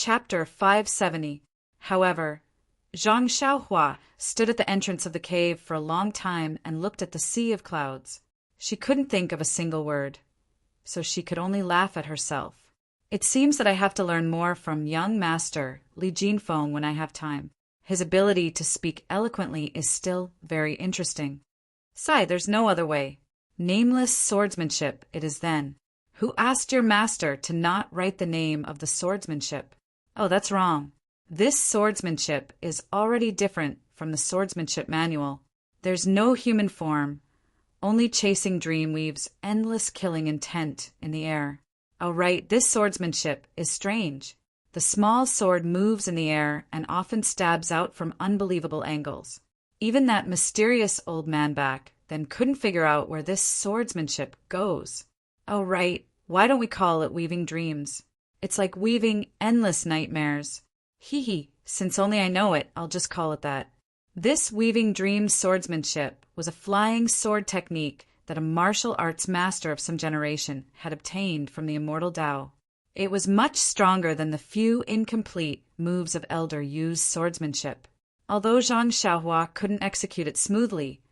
Chapter 570. However, Zhang Xiaohua stood at the entrance of the cave for a long time and looked at the sea of clouds. She couldn't think of a single word, so she could only laugh at herself. It seems that I have to learn more from young master Li Jinfeng when I have time. His ability to speak eloquently is still very interesting. Sigh, there's no other way. Nameless swordsmanship it is then. Who asked your master to not write the name of the swordsmanship? Oh, that's wrong. This swordsmanship is already different from the swordsmanship manual. There's no human form. Only chasing dream weaves endless killing intent in the air. Oh, right, this swordsmanship is strange. The small sword moves in the air and often stabs out from unbelievable angles. Even that mysterious old man back then couldn't figure out where this swordsmanship goes. Oh, right, why don't we call it weaving dreams? It's like weaving endless nightmares. Hee hee, since only I know it, I'll just call it that. This weaving dreams swordsmanship was a flying sword technique that a martial arts master of some generation had obtained from the immortal Tao. It was much stronger than the few incomplete moves of Elder Yu's swordsmanship. Although Zhang Xiaohua couldn't execute it smoothly,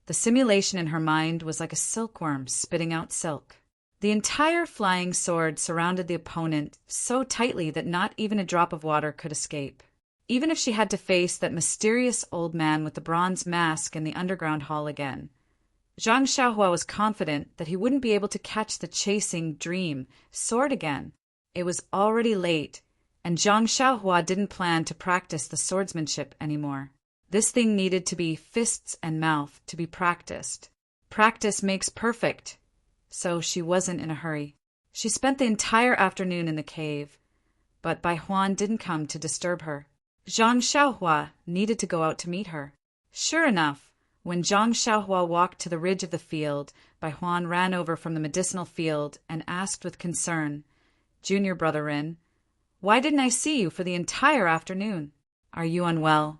the simulation in her mind was like a silkworm spitting out silk. The entire flying sword surrounded the opponent so tightly that not even a drop of water could escape. Even if she had to face that mysterious old man with the bronze mask in the underground hall again, Zhang Xiaohua was confident that he wouldn't be able to catch the chasing dream sword again. It was already late, and Zhang Xiaohua didn't plan to practice the swordsmanship anymore. This thing needed to be fists and mouth to be practiced. Practice makes perfect. So she wasn't in a hurry. She spent the entire afternoon in the cave, but Bai Huan didn't come to disturb her. Zhang Xiaohua needed to go out to meet her. Sure enough, when Zhang Xiaohua walked to the ridge of the field, Bai Huan ran over from the medicinal field and asked with concern, "Junior brother Rin, why didn't I see you for the entire afternoon? Are you unwell?"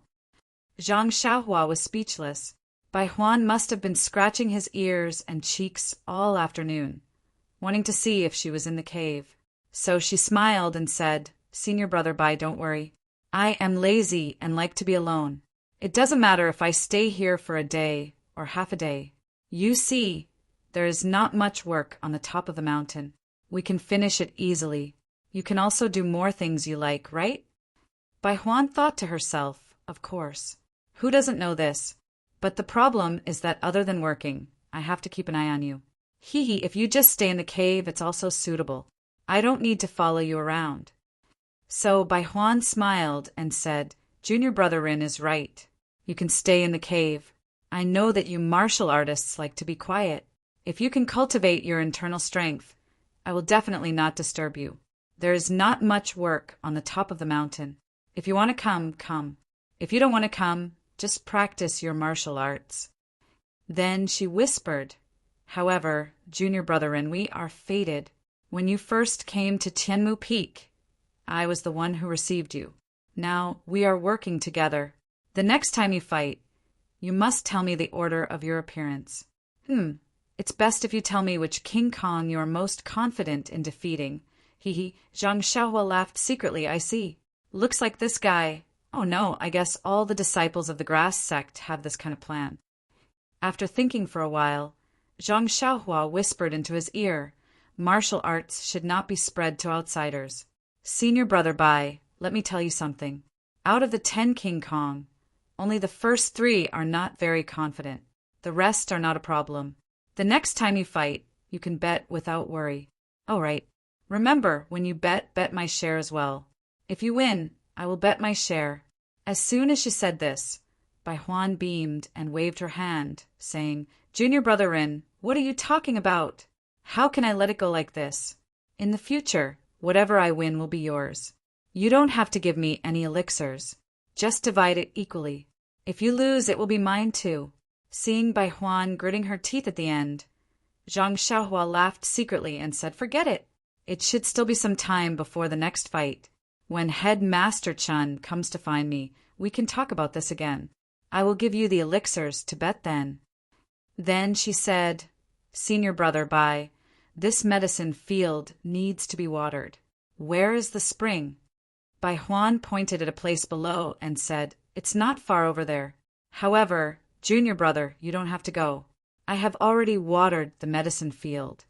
Zhang Xiaohua was speechless. Bai Huan must have been scratching his ears and cheeks all afternoon, wanting to see if she was in the cave. So she smiled and said, "Senior brother Bai, don't worry. I am lazy and like to be alone. It doesn't matter if I stay here for a day or half a day. You see, there is not much work on the top of the mountain. We can finish it easily. You can also do more things you like, right?" Bai Huan thought to herself, of course. Who doesn't know this? But the problem is that other than working, I have to keep an eye on you. Hee hee, if you just stay in the cave, it's also suitable. I don't need to follow you around. So Bai Huan smiled and said, "Junior brother Rin is right. You can stay in the cave. I know that you martial artists like to be quiet. If you can cultivate your internal strength, I will definitely not disturb you. There is not much work on the top of the mountain. If you want to come, come. If you don't want to come, just practice your martial arts." Then she whispered, "However, junior brother Rin, we are fated. When you first came to Tianmu Peak, I was the one who received you. Now we are working together. The next time you fight, you must tell me the order of your appearance. It's best if you tell me which King Kong you are most confident in defeating." Hee hee, Zhang Xiaohua laughed secretly, "I see. Looks like this guy. Oh no, I guess all the disciples of the grass sect have this kind of plan." After thinking for a while, Zhang Xiaohua whispered into his ear, "Martial arts should not be spread to outsiders. Senior brother Bai, let me tell you something. Out of the 10 King Kong, only the first 3 are not very confident. The rest are not a problem. The next time you fight, you can bet without worry. All right. Remember, when you bet my share as well. If you win, I will bet my share." As soon as she said this, Bai Huan beamed and waved her hand, saying, "Junior brother Rin, what are you talking about? How can I let it go like this? In the future, whatever I win will be yours. You don't have to give me any elixirs. Just divide it equally. If you lose, it will be mine too." Seeing Bai Huan gritting her teeth at the end, Zhang Xiaohua laughed secretly and said, "Forget it. It should still be some time before the next fight. When Head Master Chun comes to find me, we can talk about this again. I will give you the elixirs to bet then." Then she said, "Senior brother Bai, this medicine field needs to be watered. Where is the spring?" Bai Huan pointed at a place below and said, "It's not far over there. However, junior brother, you don't have to go. I have already watered the medicine field."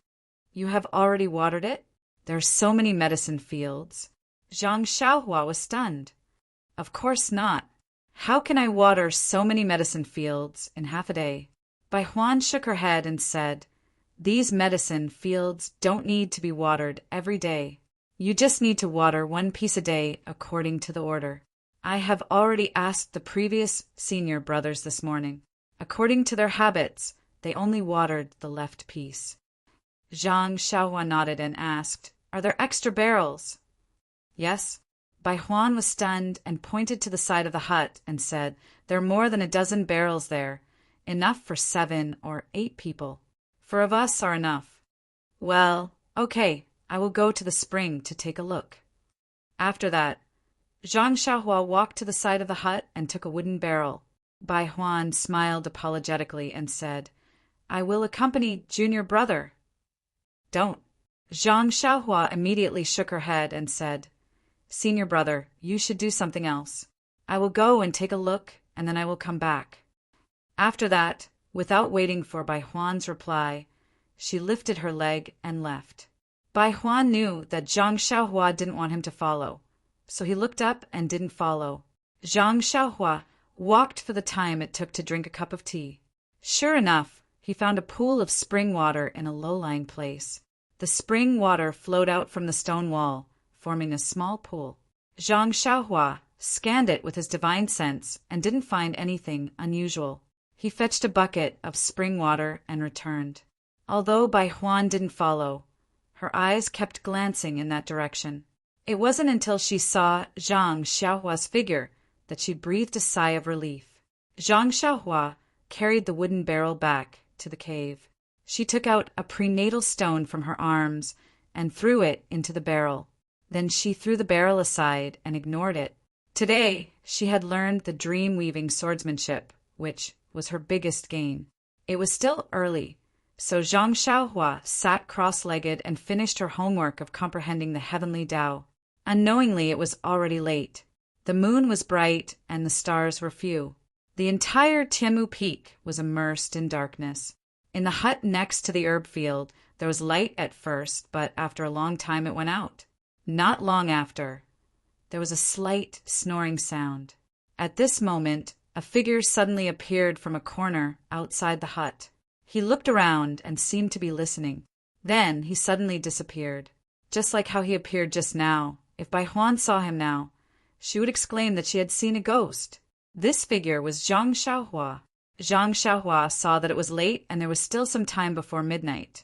"You have already watered it? There are so many medicine fields." Zhang Xiaohua was stunned. "Of course not. How can I water so many medicine fields in half a day?" Bai Huan shook her head and said, "These medicine fields don't need to be watered every day. You just need to water one piece a day according to the order. I have already asked the previous senior brothers this morning. According to their habits, they only watered the left piece." Zhang Xiaohua nodded and asked, "Are there extra barrels?" "Yes." Bai Huan was stunned and pointed to the side of the hut and said, "There are more than a dozen barrels there, enough for 7 or 8 people. 4 of us are enough." "Well, okay, I will go to the spring to take a look." After that, Zhang Xiaohua walked to the side of the hut and took a wooden barrel. Bai Huan smiled apologetically and said, "I will accompany junior brother." "Don't." Zhang Xiaohua immediately shook her head and said, "Senior brother, you should do something else. I will go and take a look, and then I will come back." After that, without waiting for Bai Huan's reply, she lifted her leg and left. Bai Huan knew that Zhang Xiaohua didn't want him to follow, so he looked up and didn't follow. Zhang Xiaohua walked for the time it took to drink a cup of tea. Sure enough, he found a pool of spring water in a low-lying place. The spring water flowed out from the stone wall, forming a small pool. Zhang Xiaohua scanned it with his divine sense and didn't find anything unusual. He fetched a bucket of spring water and returned. Although Bai Huan didn't follow, her eyes kept glancing in that direction. It wasn't until she saw Zhang Xiaohua's figure that she breathed a sigh of relief. Zhang Xiaohua carried the wooden barrel back to the cave. She took out a prenatal stone from her arms and threw it into the barrel. Then she threw the barrel aside and ignored it. Today, she had learned the dream-weaving swordsmanship, which was her biggest gain. It was still early, so Zhang Xiaohua sat cross-legged and finished her homework of comprehending the heavenly Tao. Unknowingly, it was already late. The moon was bright and the stars were few. The entire Tianmu Peak was immersed in darkness. In the hut next to the herb field, there was light at first, but after a long time it went out. Not long after, there was a slight snoring sound. At this moment, a figure suddenly appeared from a corner outside the hut. He looked around and seemed to be listening. Then he suddenly disappeared. Just like how he appeared just now, if Bai Huan saw him now, she would exclaim that she had seen a ghost. This figure was Zhang Xiaohua. Zhang Xiaohua saw that it was late and there was still some time before midnight.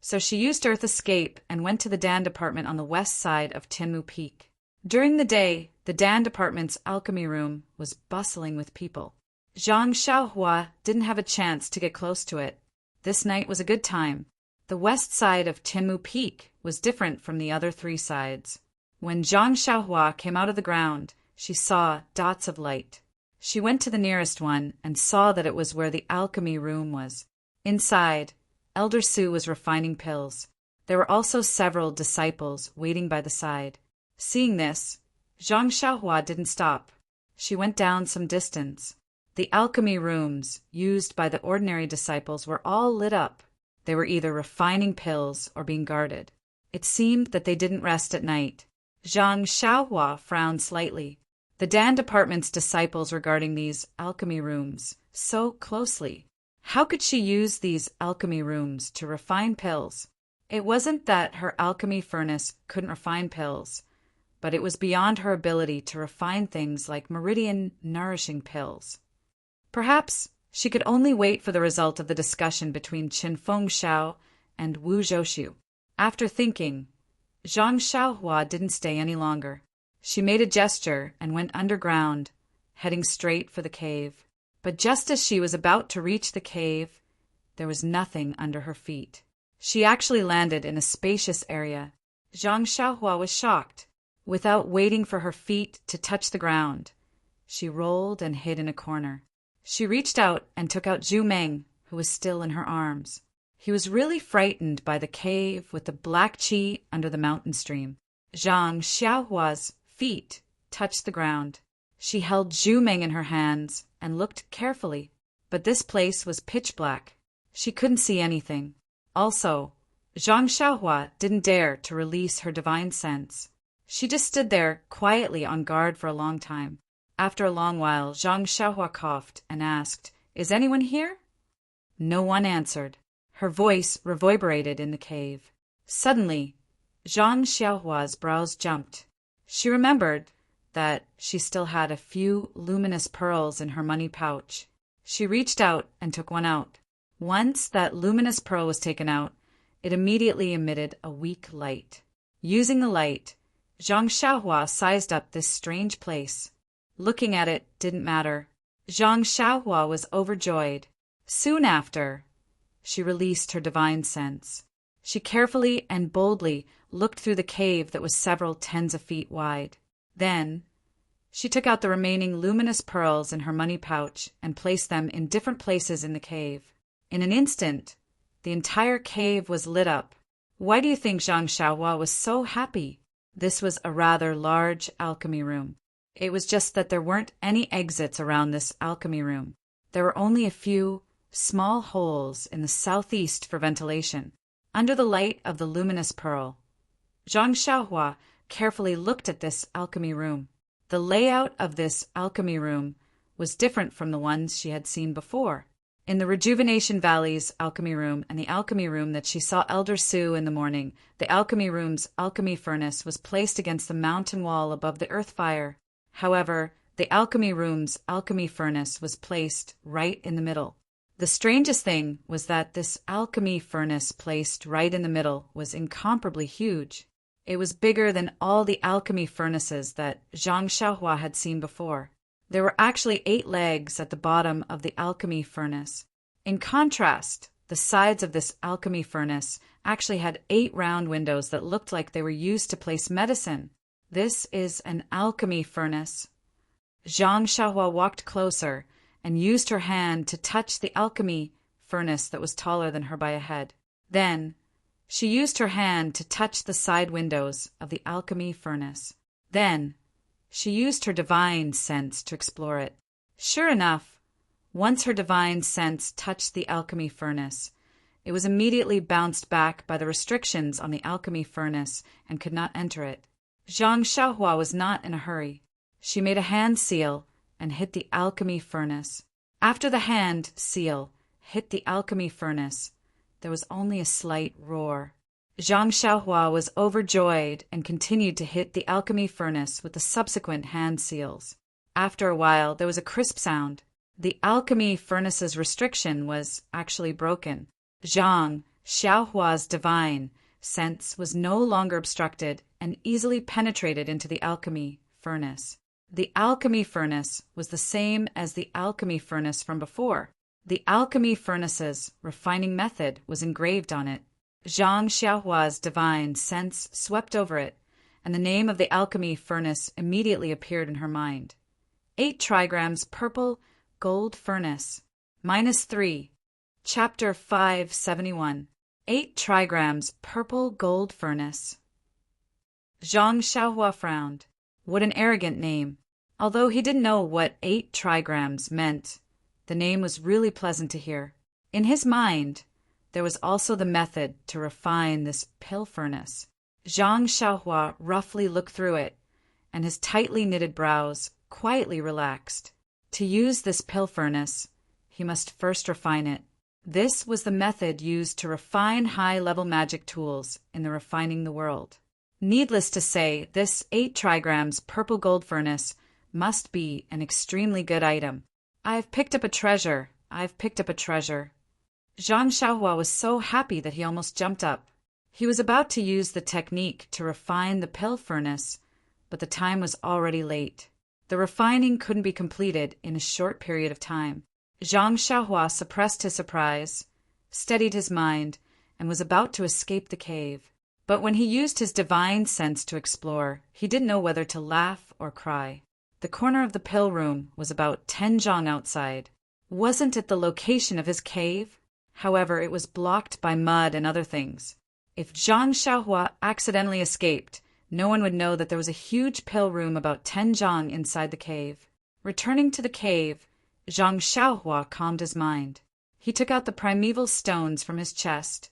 So she used Earth Escape and went to the Dan department on the west side of Tianmu Peak. During the day, the Dan department's alchemy room was bustling with people. Zhang Xiaohua didn't have a chance to get close to it. This night was a good time. The west side of Tianmu Peak was different from the other 3 sides. When Zhang Xiaohua came out of the ground, she saw dots of light. She went to the nearest one and saw that it was where the alchemy room was. Inside, Elder Su was refining pills. There were also several disciples waiting by the side. Seeing this, Zhang Xiaohua didn't stop. She went down some distance. The alchemy rooms used by the ordinary disciples were all lit up. They were either refining pills or being guarded. It seemed that they didn't rest at night. Zhang Xiaohua frowned slightly. The Dan department's disciples were guarding these alchemy rooms so closely. How could she use these alchemy rooms to refine pills? It wasn't that her alchemy furnace couldn't refine pills, but it was beyond her ability to refine things like meridian-nourishing pills. Perhaps she could only wait for the result of the discussion between Qinfeng Xiao and Wu Zhouxiu. After thinking, Zhang Xiaohua didn't stay any longer. She made a gesture and went underground, heading straight for the cave. But just as she was about to reach the cave, there was nothing under her feet. She actually landed in a spacious area. Zhang Xiaohua was shocked. Without waiting for her feet to touch the ground, she rolled and hid in a corner. She reached out and took out Zhu Meng, who was still in her arms. He was really frightened by the cave with the black qi under the mountain stream. Zhang Xiaohua's feet touched the ground. She held Zhumeng in her hands and looked carefully, but this place was pitch black. She couldn't see anything. Also, Zhang Xiaohua didn't dare to release her divine sense. She just stood there quietly on guard for a long time. After a long while, Zhang Xiaohua coughed and asked, "Is anyone here?" No one answered. Her voice reverberated in the cave. Suddenly, Zhang Xiaohua's brows jumped. She remembered that she still had a few luminous pearls in her money pouch. She reached out and took one out. Once that luminous pearl was taken out, it immediately emitted a weak light. Using the light, Zhang Xiaohua sized up this strange place. Looking at it didn't matter. Zhang Xiaohua was overjoyed. Soon after, she released her divine sense. She carefully and boldly looked through the cave that was several tens of feet wide. Then, she took out the remaining luminous pearls in her money pouch and placed them in different places in the cave. In an instant, the entire cave was lit up. Why do you think Zhang Xiaohua was so happy? This was a rather large alchemy room. It was just that there weren't any exits around this alchemy room. There were only a few small holes in the southeast for ventilation. Under the light of the luminous pearl, Zhang Xiaohua carefully looked at this alchemy room. The layout of this alchemy room was different from the ones she had seen before. In the Rejuvenation Valley's alchemy room and the alchemy room that she saw Elder Su in the morning, the alchemy room's alchemy furnace was placed against the mountain wall above the earth fire. However, the alchemy room's alchemy furnace was placed right in the middle. The strangest thing was that this alchemy furnace placed right in the middle was incomparably huge. It was bigger than all the alchemy furnaces that Zhang Xiaohua had seen before. There were actually 8 legs at the bottom of the alchemy furnace. In contrast, the sides of this alchemy furnace actually had 8 round windows that looked like they were used to place medicine. This is an alchemy furnace. Zhang Xiaohua walked closer and used her hand to touch the alchemy furnace that was taller than her by a head. Then, she used her hand to touch the side windows of the alchemy furnace. Then, she used her divine sense to explore it. Sure enough, once her divine sense touched the alchemy furnace, it was immediately bounced back by the restrictions on the alchemy furnace and could not enter it. Zhang Xiaohua was not in a hurry. She made a hand seal and hit the alchemy furnace. After the hand seal hit the alchemy furnace, there was only a slight roar. Zhang Xiaohua was overjoyed and continued to hit the alchemy furnace with the subsequent hand seals. After a while, there was a crisp sound. The alchemy furnace's restriction was actually broken. Zhang Xiaohua's divine sense was no longer obstructed and easily penetrated into the alchemy furnace. The alchemy furnace was the same as the alchemy furnace from before. The alchemy furnace's refining method was engraved on it. Zhang Xiaohua's divine sense swept over it, and the name of the alchemy furnace immediately appeared in her mind. 8 trigrams purple gold furnace. -3. Chapter 571. 8 trigrams purple gold furnace. Zhang Xiaohua frowned. What an arrogant name. Although he didn't know what 8 trigrams meant, the name was really pleasant to hear. In his mind, there was also the method to refine this pill furnace. Zhang Xiaohua roughly looked through it, and his tightly knitted brows quietly relaxed. To use this pill furnace, he must first refine it. This was the method used to refine high-level magic tools in the Refining the World. Needless to say, this 8 trigrams purple gold furnace must be an extremely good item. I've picked up a treasure. I've picked up a treasure. Zhang Xiaohua was so happy that he almost jumped up. He was about to use the technique to refine the pill furnace, but the time was already late. The refining couldn't be completed in a short period of time. Zhang Xiaohua suppressed his surprise, steadied his mind, and was about to escape the cave. But when he used his divine sense to explore, he didn't know whether to laugh or cry. The corner of the pill room was about 10 zhang outside. Wasn't it the location of his cave? However, it was blocked by mud and other things. If Zhang Xiaohua accidentally escaped, No one would know that there was a huge pill room about 10 zhang inside the cave. Returning to the cave, Zhang Xiaohua calmed his mind. He took out the primeval stones from his chest,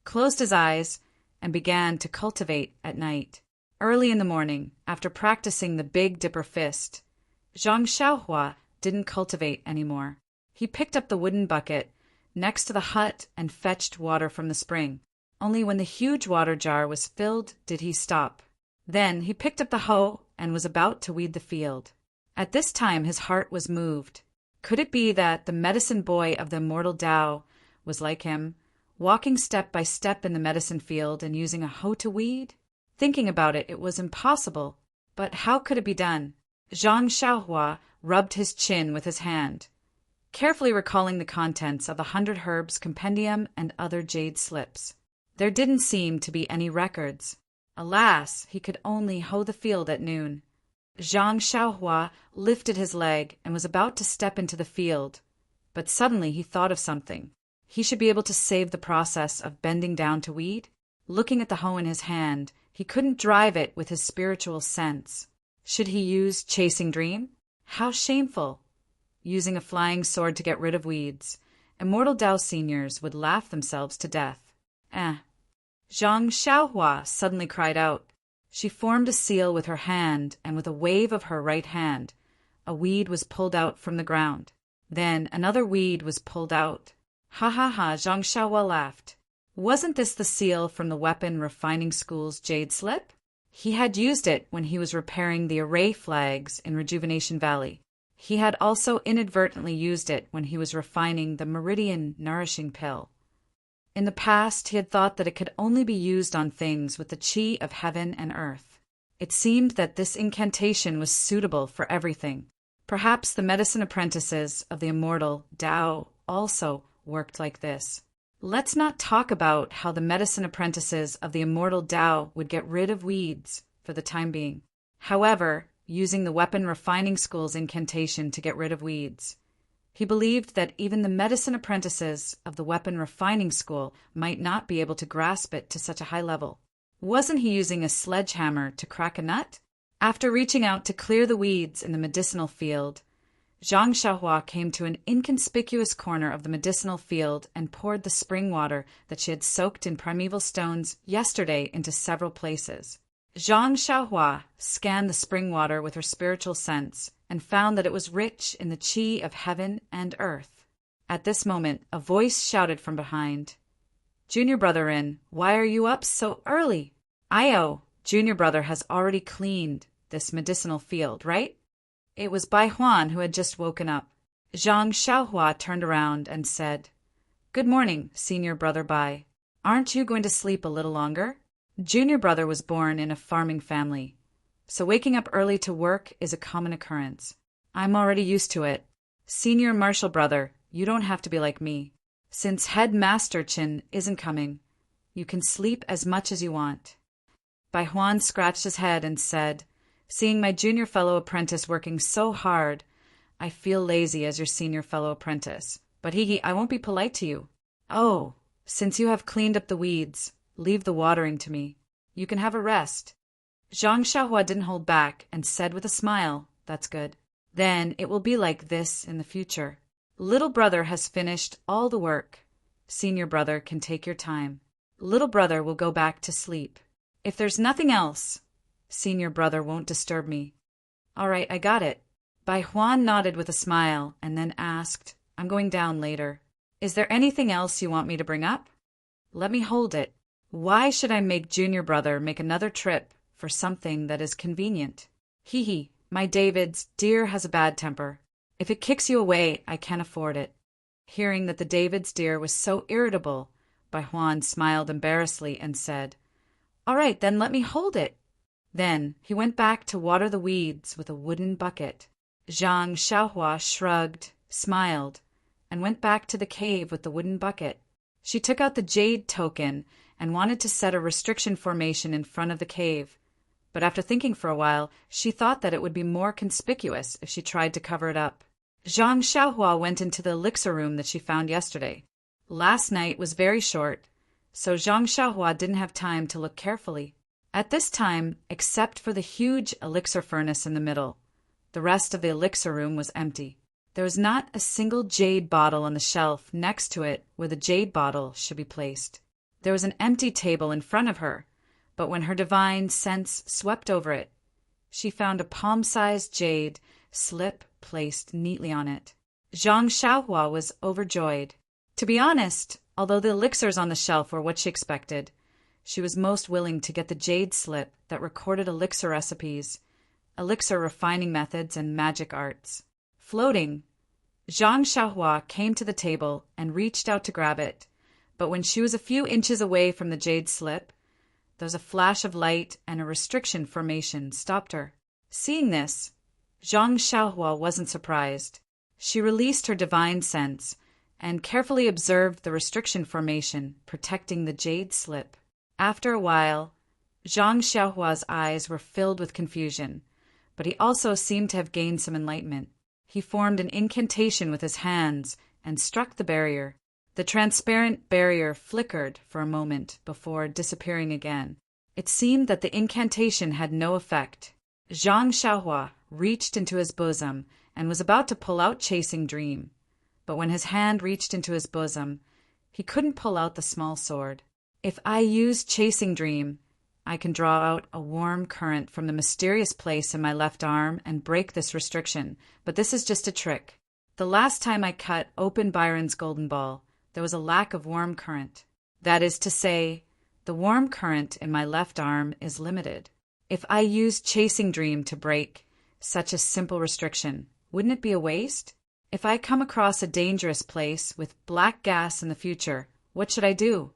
closed his eyes, and began to cultivate at night. Early in the morning, after practicing the Big Dipper Fist, Zhang Xiaohua didn't cultivate anymore. He picked up the wooden bucket next to the hut and fetched water from the spring. Only when the huge water jar was filled did he stop. Then he picked up the hoe and was about to weed the field. At this time his heart was moved. Could it be that the medicine boy of the immortal Tao was like him, walking step by step in the medicine field and using a hoe to weed? Thinking about it, it was impossible. But how could it be done? Zhang Xiaohua rubbed his chin with his hand, carefully recalling the contents of the 100 Herbs Compendium and other jade slips. There didn't seem to be any records. Alas, he could only hoe the field at noon. Zhang Xiaohua lifted his leg and was about to step into the field, but suddenly he thought of something. He should be able to save the process of bending down to weed. Looking at the hoe in his hand, he couldn't drive it with his spiritual sense. Should he use Chasing Dream? How shameful! Using a flying sword to get rid of weeds. Immortal Tao seniors would laugh themselves to death. Zhang Xiaohua suddenly cried out. She formed a seal with her hand, and with a wave of her right hand, a weed was pulled out from the ground. Then another weed was pulled out. Ha ha ha, Zhang Xiaohua laughed. Wasn't this the seal from the Weapon Refining School's jade slip? He had used it when he was repairing the array flags in Rejuvenation Valley. He had also inadvertently used it when he was refining the Meridian Nourishing Pill. In the past, he had thought that it could only be used on things with the chi of heaven and earth. It seemed that this incantation was suitable for everything. Perhaps the medicine apprentices of the immortal Tao also worked like this. Let's not talk about how the medicine apprentices of the immortal Tao would get rid of weeds for the time being. However, using the Weapon Refining School's incantation to get rid of weeds, he believed that even the medicine apprentices of the Weapon Refining School might not be able to grasp it to such a high level. Wasn't he using a sledgehammer to crack a nut? After reaching out to clear the weeds in the medicinal field, Zhang Xiaohua came to an inconspicuous corner of the medicinal field and poured the spring water that she had soaked in primeval stones yesterday into several places. Zhang Xiaohua scanned the spring water with her spiritual sense and found that it was rich in the chi of heaven and earth. At this moment, a voice shouted from behind, "Junior brother why are you up so early?" "Io, Junior brother has already cleaned this medicinal field, right?" It was Bai Huan who had just woken up. Zhang Xiaohua turned around and said, "Good morning, Senior Brother Bai. Aren't you going to sleep a little longer?" Junior brother was born in a farming family, so waking up early to work is a common occurrence. I'm already used to it. Senior Marshal brother, you don't have to be like me. Since Head Master Chin isn't coming, you can sleep as much as you want. Bai Huan scratched his head and said, "Seeing my junior fellow apprentice working so hard, I feel lazy as your senior fellow apprentice. But I won't be polite to you. Oh, since you have cleaned up the weeds, leave the watering to me. You can have a rest." Zhang Xiaohua didn't hold back and said with a smile, "That's good. Then it will be like this in the future. Little brother has finished all the work. Senior brother can take your time. Little brother will go back to sleep. If there's nothing else, senior brother won't disturb me." "All right, I got it." Bai Huan nodded with a smile and then asked, "I'm going down later. Is there anything else you want me to bring up?" "Let me hold it. Why should I make junior brother make another trip for something that is convenient? My David's deer has a bad temper. If it kicks you away, I can afford it." Hearing that the David's deer was so irritable, Bai Huan smiled embarrassedly and said, "All right, then let me hold it." Then he went back to water the weeds with a wooden bucket. Zhang Xiaohua shrugged, smiled, and went back to the cave with the wooden bucket. She took out the jade token and wanted to set a restriction formation in front of the cave, but after thinking for a while, she thought that it would be more conspicuous if she tried to cover it up. Zhang Xiaohua went into the elixir room that she found yesterday. Last night was very short, so Zhang Xiaohua didn't have time to look carefully. At this time, except for the huge elixir furnace in the middle, the rest of the elixir room was empty. There was not a single jade bottle on the shelf next to it where the jade bottle should be placed. There was an empty table in front of her, but when her divine sense swept over it, she found a palm-sized jade slip placed neatly on it. Zhang Xiaohua was overjoyed. To be honest, although the elixirs on the shelf were what she expected, she was most willing to get the jade slip that recorded elixir recipes, elixir refining methods, and magic arts. Floating, Zhang Xiaohua came to the table and reached out to grab it, but when she was a few inches away from the jade slip, there was a flash of light and a restriction formation stopped her. Seeing this, Zhang Xiaohua wasn't surprised. She released her divine sense and carefully observed the restriction formation protecting the jade slip. After a while, Zhang Xiaohua's eyes were filled with confusion, but he also seemed to have gained some enlightenment. He formed an incantation with his hands and struck the barrier. The transparent barrier flickered for a moment before disappearing again. It seemed that the incantation had no effect. Zhang Xiaohua reached into his bosom and was about to pull out Chasing Dream, but when his hand reached into his bosom, he couldn't pull out the small sword. If I use Chasing Dream, I can draw out a warm current from the mysterious place in my left arm and break this restriction, but this is just a trick. The last time I cut open Byron's golden ball, there was a lack of warm current. That is to say, the warm current in my left arm is limited. If I use Chasing Dream to break such a simple restriction, wouldn't it be a waste? If I come across a dangerous place with black gas in the future, what should I do?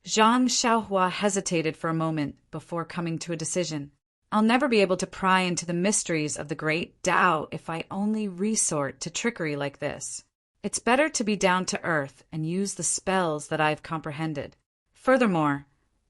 Zhang Xiaohua hesitated for a moment before coming to a decision. I'll never be able to pry into the mysteries of the great Tao if I only resort to trickery like this. It's better to be down to earth and use the spells that I've comprehended. Furthermore,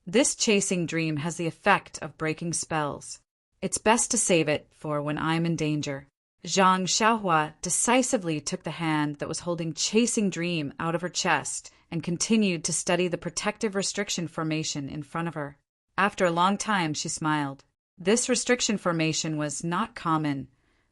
this Chasing Dream has the effect of breaking spells. It's best to save it for when I'm in danger. Zhang Xiaohua decisively took the hand that was holding Chasing Dream out of her chest and continued to study the protective restriction formation in front of her. After a long time, she smiled. This restriction formation was not common,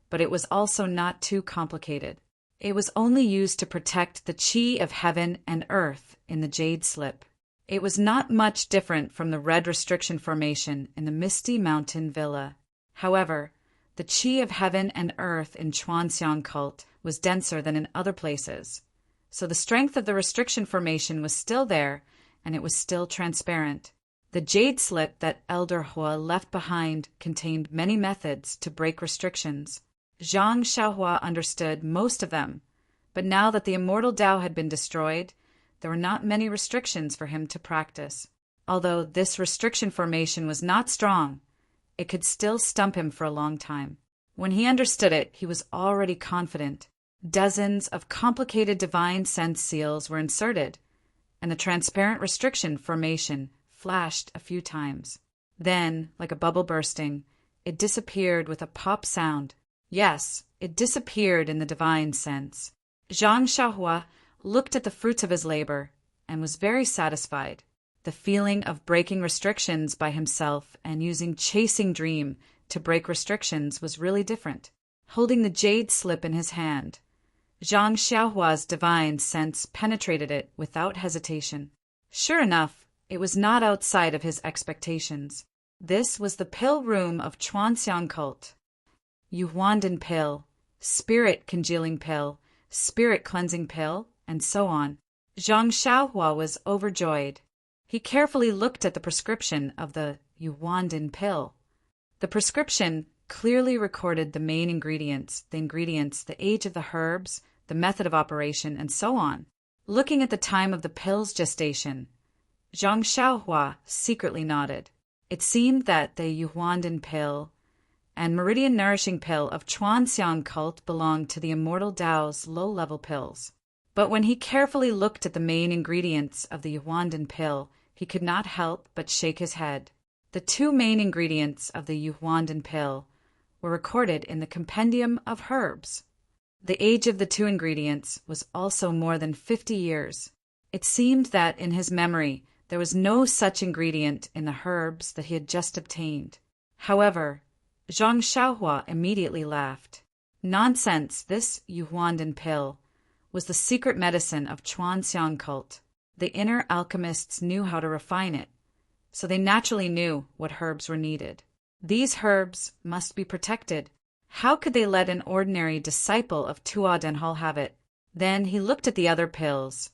but it was also not too complicated. It was only used to protect the chi of heaven and earth in the jade slip. It was not much different from the red restriction formation in the Misty Mountain Villa. However, the chi of heaven and earth in Chuanxiang cult was denser than in other places, so the strength of the restriction formation was still there, and it was still transparent. The jade slip that Elder Hua left behind contained many methods to break restrictions. Zhang Xiaohua understood most of them, but now that the immortal Tao had been destroyed, there were not many restrictions for him to practice. Although this restriction formation was not strong, it could still stump him for a long time. When he understood it, he was already confident. Dozens of complicated divine sense seals were inserted, and the transparent restriction formation flashed a few times. Then, like a bubble bursting, it disappeared with a pop sound. Yes, it disappeared in the divine sense. Zhang Xiaohua looked at the fruits of his labor and was very satisfied. The feeling of breaking restrictions by himself and using Chasing Dream to break restrictions was really different. Holding the jade slip in his hand, Zhang Xiaohua's divine sense penetrated it without hesitation. Sure enough, it was not outside of his expectations. This was the pill room of Chuanxiang cult. Yuhuandan pill, spirit congealing pill, spirit cleansing pill, and so on. Zhang Xiaohua was overjoyed. He carefully looked at the prescription of the Yuhuandan pill. The prescription clearly recorded the main ingredients, the age of the herbs, the method of operation, and so on. Looking at the time of the pill's gestation, Zhang Xiaohua secretly nodded. It seemed that the Yuhuandan pill and Meridian Nourishing pill of Chuanxiang cult belonged to the Immortal Tao's low-level pills. But when he carefully looked at the main ingredients of the Yuhuandan pill, he could not help but shake his head. The two main ingredients of the Yuhuandan pill were recorded in the Compendium of Herbs. The age of the two ingredients was also more than 50 years. It seemed that in his memory, There was no such ingredient in the herbs that he had just obtained. However, Zhang Xiaohua immediately laughed. Nonsense, this Yuhuandan pill was the secret medicine of Chuanxiang cult. The inner alchemists knew how to refine it, so they naturally knew what herbs were needed. These herbs must be protected. How could they let an ordinary disciple of Tuo Denhal have it? Then he looked at the other pills,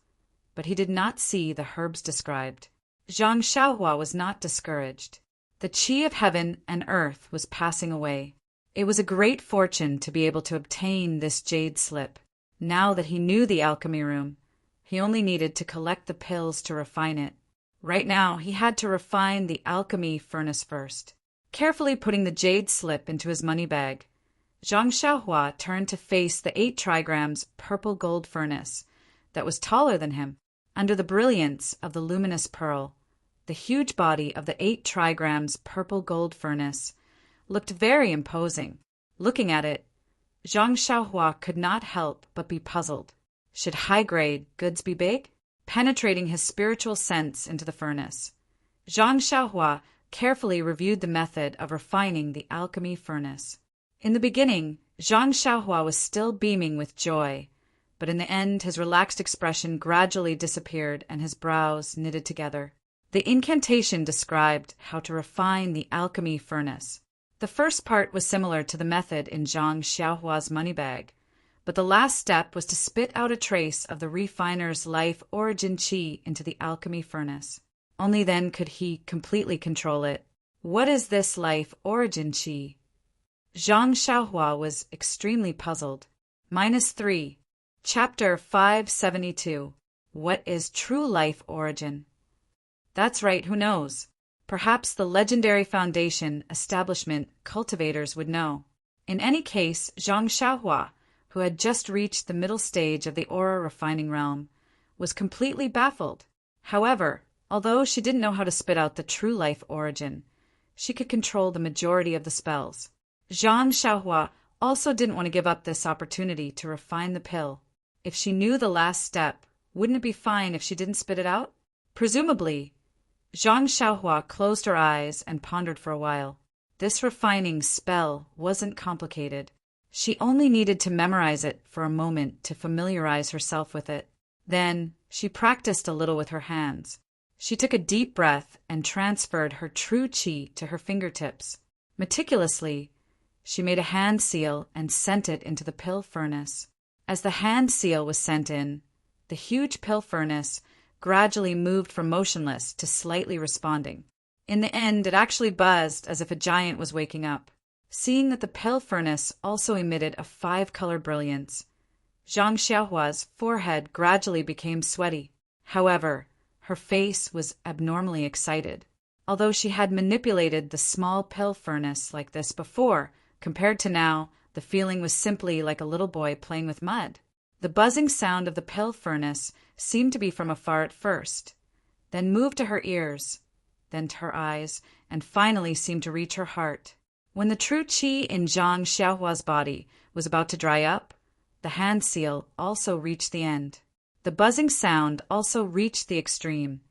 but he did not see the herbs described. Zhang Xiaohua was not discouraged. The qi of heaven and earth was passing away. It was a great fortune to be able to obtain this jade slip. Now that he knew the alchemy room, he only needed to collect the pills to refine it. Right now, he had to refine the alchemy furnace first. Carefully putting the jade slip into his money bag, Zhang Xiaohua turned to face the 8 trigrams purple gold furnace that was taller than him. Under the brilliance of the luminous pearl, the huge body of the 8 trigrams purple gold furnace looked very imposing. Looking at it, Zhang Xiaohua could not help but be puzzled. Should high-grade goods be big? Penetrating his spiritual sense into the furnace, Zhang Xiaohua carefully reviewed the method of refining the alchemy furnace. In the beginning, Zhang Xiaohua was still beaming with joy, but in the end his relaxed expression gradually disappeared and his brows knitted together. The incantation described how to refine the alchemy furnace. The first part was similar to the method in Zhang Xiaohua's money bag, but the last step was to spit out a trace of the refiner's life origin qi into the alchemy furnace. Only then could he completely control it. What is this life origin qi? Zhang Xiaohua was extremely puzzled. -3. Chapter 572. What is true life origin? That's right, who knows? Perhaps the legendary foundation establishment cultivators would know. In any case, Zhang Xiaohua, who had just reached the middle stage of the aura refining realm, was completely baffled. However, although she didn't know how to spit out the true life origin, she could control the majority of the spells. Zhang Xiaohua also didn't want to give up this opportunity to refine the pill. If she knew the last step, wouldn't it be fine if she didn't spit it out? Presumably. Zhang Xiaohua closed her eyes and pondered for a while. This refining spell wasn't complicated. She only needed to memorize it for a moment to familiarize herself with it. Then she practiced a little with her hands. She took a deep breath and transferred her true qi to her fingertips. Meticulously, she made a hand seal and sent it into the pill furnace. As the hand seal was sent in, the huge pill furnace gradually moved from motionless to slightly responding. In the end, it actually buzzed as if a giant was waking up. Seeing that the pill furnace also emitted a 5-color brilliance, Zhang Xiaohua's forehead gradually became sweaty. However, her face was abnormally excited. Although she had manipulated the small pill furnace like this before, compared to now, the feeling was simply like a little boy playing with mud. The buzzing sound of the pill furnace seemed to be from afar at first, then moved to her ears, then to her eyes, and finally seemed to reach her heart. When the true qi in Zhang Xiaohua's body was about to dry up, the hand seal also reached the end. The buzzing sound also reached the extreme,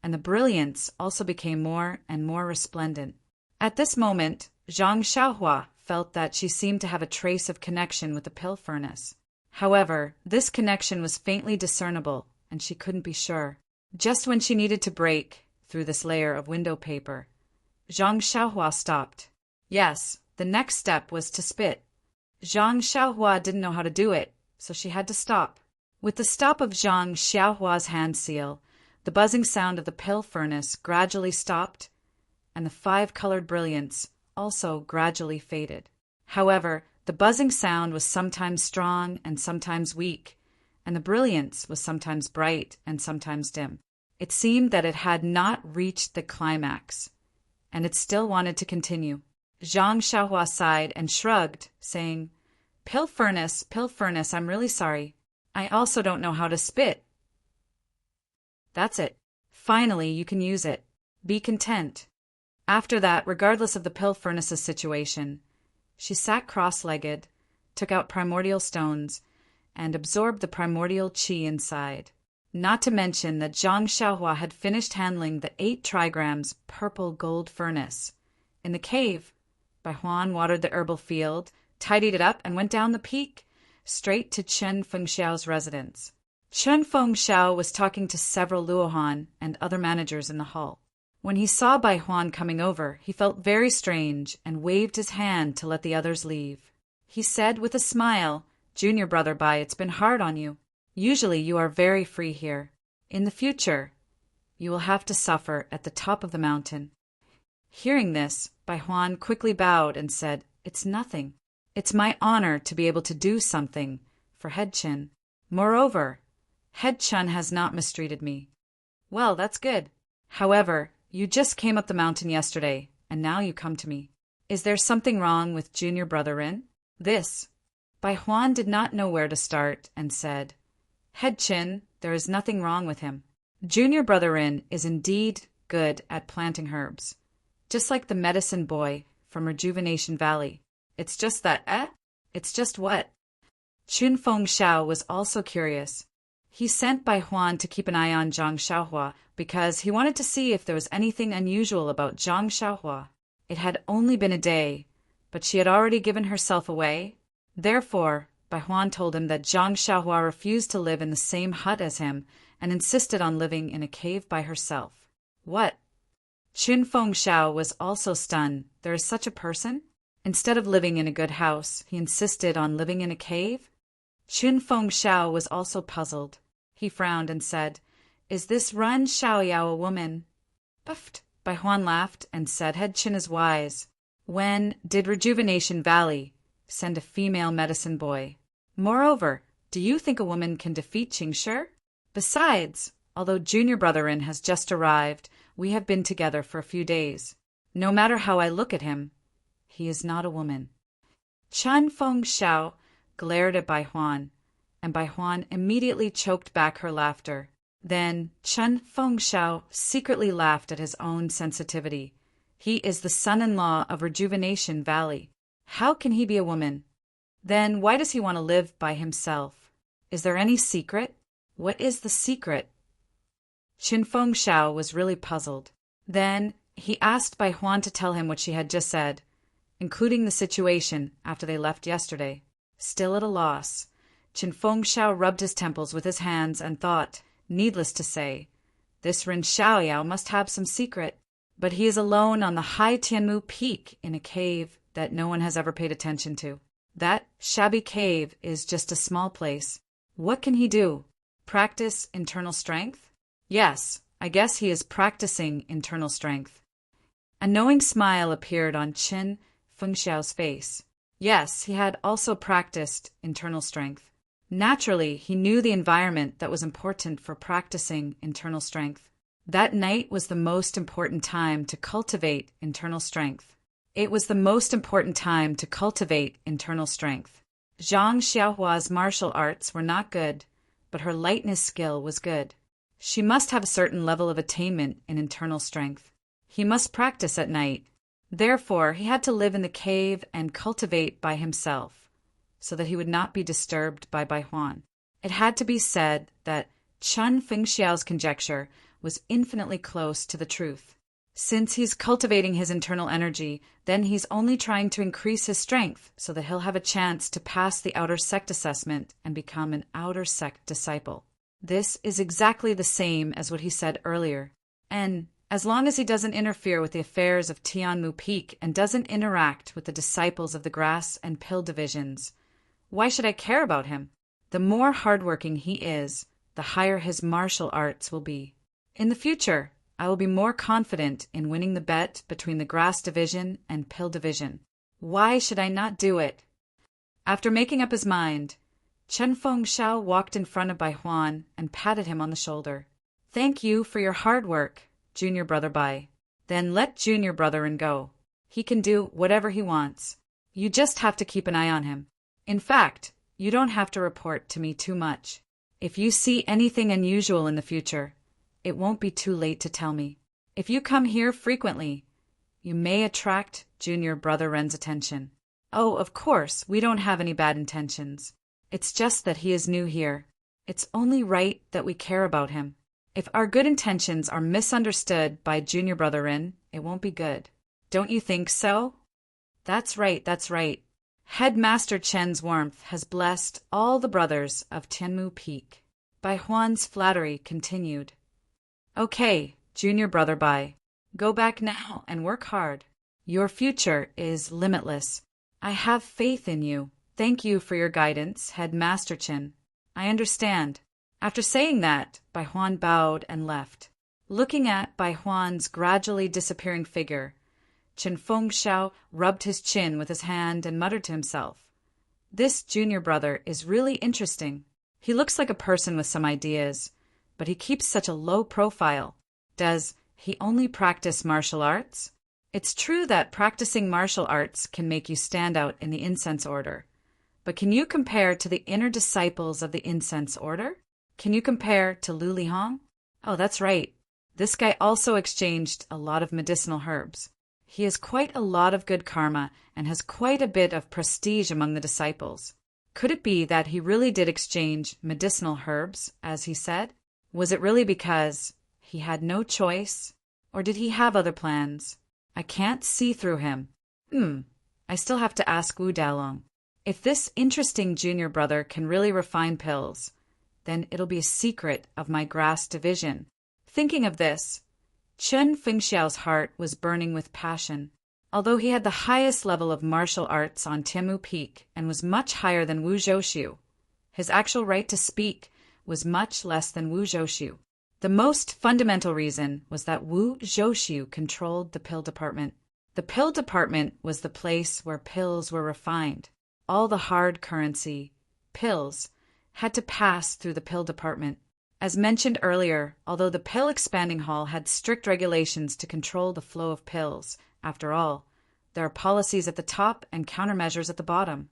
and the brilliance also became more and more resplendent. At this moment, Zhang Xiaohua felt that she seemed to have a trace of connection with the pill furnace. However, this connection was faintly discernible, and she couldn't be sure. Just when she needed to break through this layer of window paper, Zhang Xiaohua stopped. Yes, the next step was to spit. Zhang Xiaohua didn't know how to do it, so she had to stop. With the stop of Zhang Xiaohua's hand seal, the buzzing sound of the pill furnace gradually stopped, and the 5-colored brilliance also gradually faded. However, the buzzing sound was sometimes strong and sometimes weak, and the brilliance was sometimes bright and sometimes dim. It seemed that it had not reached the climax, and it still wanted to continue. Zhang Xiaohua sighed and shrugged, saying, pill furnace, I'm really sorry. I also don't know how to spit." "That's it. Finally, you can use it. Be content." After that, regardless of the pill furnace's situation, she sat cross-legged, took out primordial stones, and absorbed the primordial qi inside. Not to mention that Zhang Xiaohua had finished handling the 8 trigrams purple gold furnace. In the cave, Bai Huan watered the herbal field, tidied it up, and went down the peak, straight to Chen Fengxiao's residence. Chen Fengxiao was talking to several Luohan and other managers in the hall. When he saw Bai Huan coming over, he felt very strange and waved his hand to let the others leave. He said with a smile, "Junior brother Bai, it's been hard on you. Usually you are very free here. In the future, you will have to suffer at the top of the mountain." Hearing this, Bai Huan quickly bowed and said, "It's nothing. It's my honor to be able to do something for Head Chen. Moreover, Head Chen has not mistreated me." "Well, that's good. However, you just came up the mountain yesterday, and now you come to me. Is there something wrong with junior brother Rin?" This. Bai Huan did not know where to start and said, "Head Chen, there is nothing wrong with him. Junior brother Rin is indeed good at planting herbs, just like the medicine boy from Rejuvenation Valley. It's just that, It's just what?" Chun Feng Xiao was also curious. He sent Bai Huan to keep an eye on Zhang Xiaohua because he wanted to see if there was anything unusual about Zhang Xiaohua. It had only been a day, but she had already given herself away. Therefore, Bai Huan told him that Zhang Xiaohua refused to live in the same hut as him and insisted on living in a cave by herself. What? Chun Feng Xiao was also stunned. There is such a person? Instead of living in a good house, he insisted on living in a cave? Chun Feng Xiao was also puzzled. He frowned and said, "Is this Ran Xiaoyao a woman?" "Puffed." Bai Huan laughed and said, "Head Chin is wise. When did Rejuvenation Valley send a female medicine boy? Moreover, do you think a woman can defeat Qingshi? Besides, although junior brother Rin has just arrived, we have been together for a few days. No matter how I look at him, he is not a woman." Chun Feng Xiao glared at Bai Huan, and Bai Huan immediately choked back her laughter. Then Chun Feng Xiao secretly laughed at his own sensitivity. He is the son-in-law of Rejuvenation Valley. How can he be a woman? Then why does he want to live by himself? Is there any secret? What is the secret? Chun Feng Xiao was really puzzled. Then he asked Bai Huan to tell him what she had just said, including the situation after they left yesterday. Still at a loss, Chun Feng Xiao rubbed his temples with his hands and thought, needless to say, this Rin Xiaoyao must have some secret. But he is alone on the high Tianmu peak in a cave that no one has ever paid attention to. That shabby cave is just a small place. What can he do? Practice internal strength? Yes, I guess he is practicing internal strength. A knowing smile appeared on Chun Feng Xiao's face. Yes, he had also practiced internal strength. Naturally, he knew the environment that was important for practicing internal strength. That night was the most important time to cultivate internal strength. It was the most important time to cultivate internal strength. Zhang Xiaohua's martial arts were not good, but her lightness skill was good. She must have a certain level of attainment in internal strength. He must practice at night. Therefore, he had to live in the cave and cultivate by himself, so that he would not be disturbed by Bai Huan. It had to be said that Chun Feng Xiao's conjecture was infinitely close to the truth. Since he's cultivating his internal energy, then he's only trying to increase his strength so that he'll have a chance to pass the outer sect assessment and become an outer sect disciple. This is exactly the same as what he said earlier. And as long as he doesn't interfere with the affairs of Tianmu Peak and doesn't interact with the disciples of the grass and pill divisions, why should I care about him? The more hardworking he is, the higher his martial arts will be. In the future, I will be more confident in winning the bet between the grass division and pill division. Why should I not do it? After making up his mind, Chun Feng Xiao walked in front of Bai Huan and patted him on the shoulder. "Thank you for your hard work, junior brother Bai. Then let junior brother Rin go. He can do whatever he wants. You just have to keep an eye on him. In fact, you don't have to report to me too much. If you see anything unusual in the future, it won't be too late to tell me. If you come here frequently, you may attract junior brother Ren's attention. Oh, of course, we don't have any bad intentions. It's just that he is new here. It's only right that we care about him. If our good intentions are misunderstood by junior brother Rin, it won't be good. Don't you think so? That's right, that's right. Headmaster Chen's warmth has blessed all the brothers of Tianmu Peak. Bai Huan's flattery continued. Okay, junior brother Bai. Go back now and work hard. Your future is limitless. I have faith in you. Thank you for your guidance, Headmaster Chen. I understand. After saying that, Bai Huan bowed and left. Looking at Bai Huan's gradually disappearing figure, Chen Fengxiao rubbed his chin with his hand and muttered to himself. This junior brother is really interesting. He looks like a person with some ideas, but he keeps such a low profile. Does he only practice martial arts? It's true that practicing martial arts can make you stand out in the incense order. But can you compare to the inner disciples of the incense order? Can you compare to Lu Lihong? Oh, that's right. This guy also exchanged a lot of medicinal herbs. He has quite a lot of good karma and has quite a bit of prestige among the disciples. Could it be that he really did exchange medicinal herbs, as he said? Was it really because he had no choice? Or did he have other plans? I can't see through him. I still have to ask Wu Dalong. If this interesting junior brother can really refine pills, then it'll be a secret of my grass division. Thinking of this, Chen Fengxiao's heart was burning with passion. Although he had the highest level of martial arts on Tianmu Peak and was much higher than Wu Zhouxiu, his actual right to speak was much less than Wu Zhouxiu. The most fundamental reason was that Wu Zhouxiu controlled the pill department. The pill department was the place where pills were refined. All the hard currency, pills, had to pass through the pill department. As mentioned earlier, although the pill expanding hall had strict regulations to control the flow of pills, after all, there are policies at the top and countermeasures at the bottom.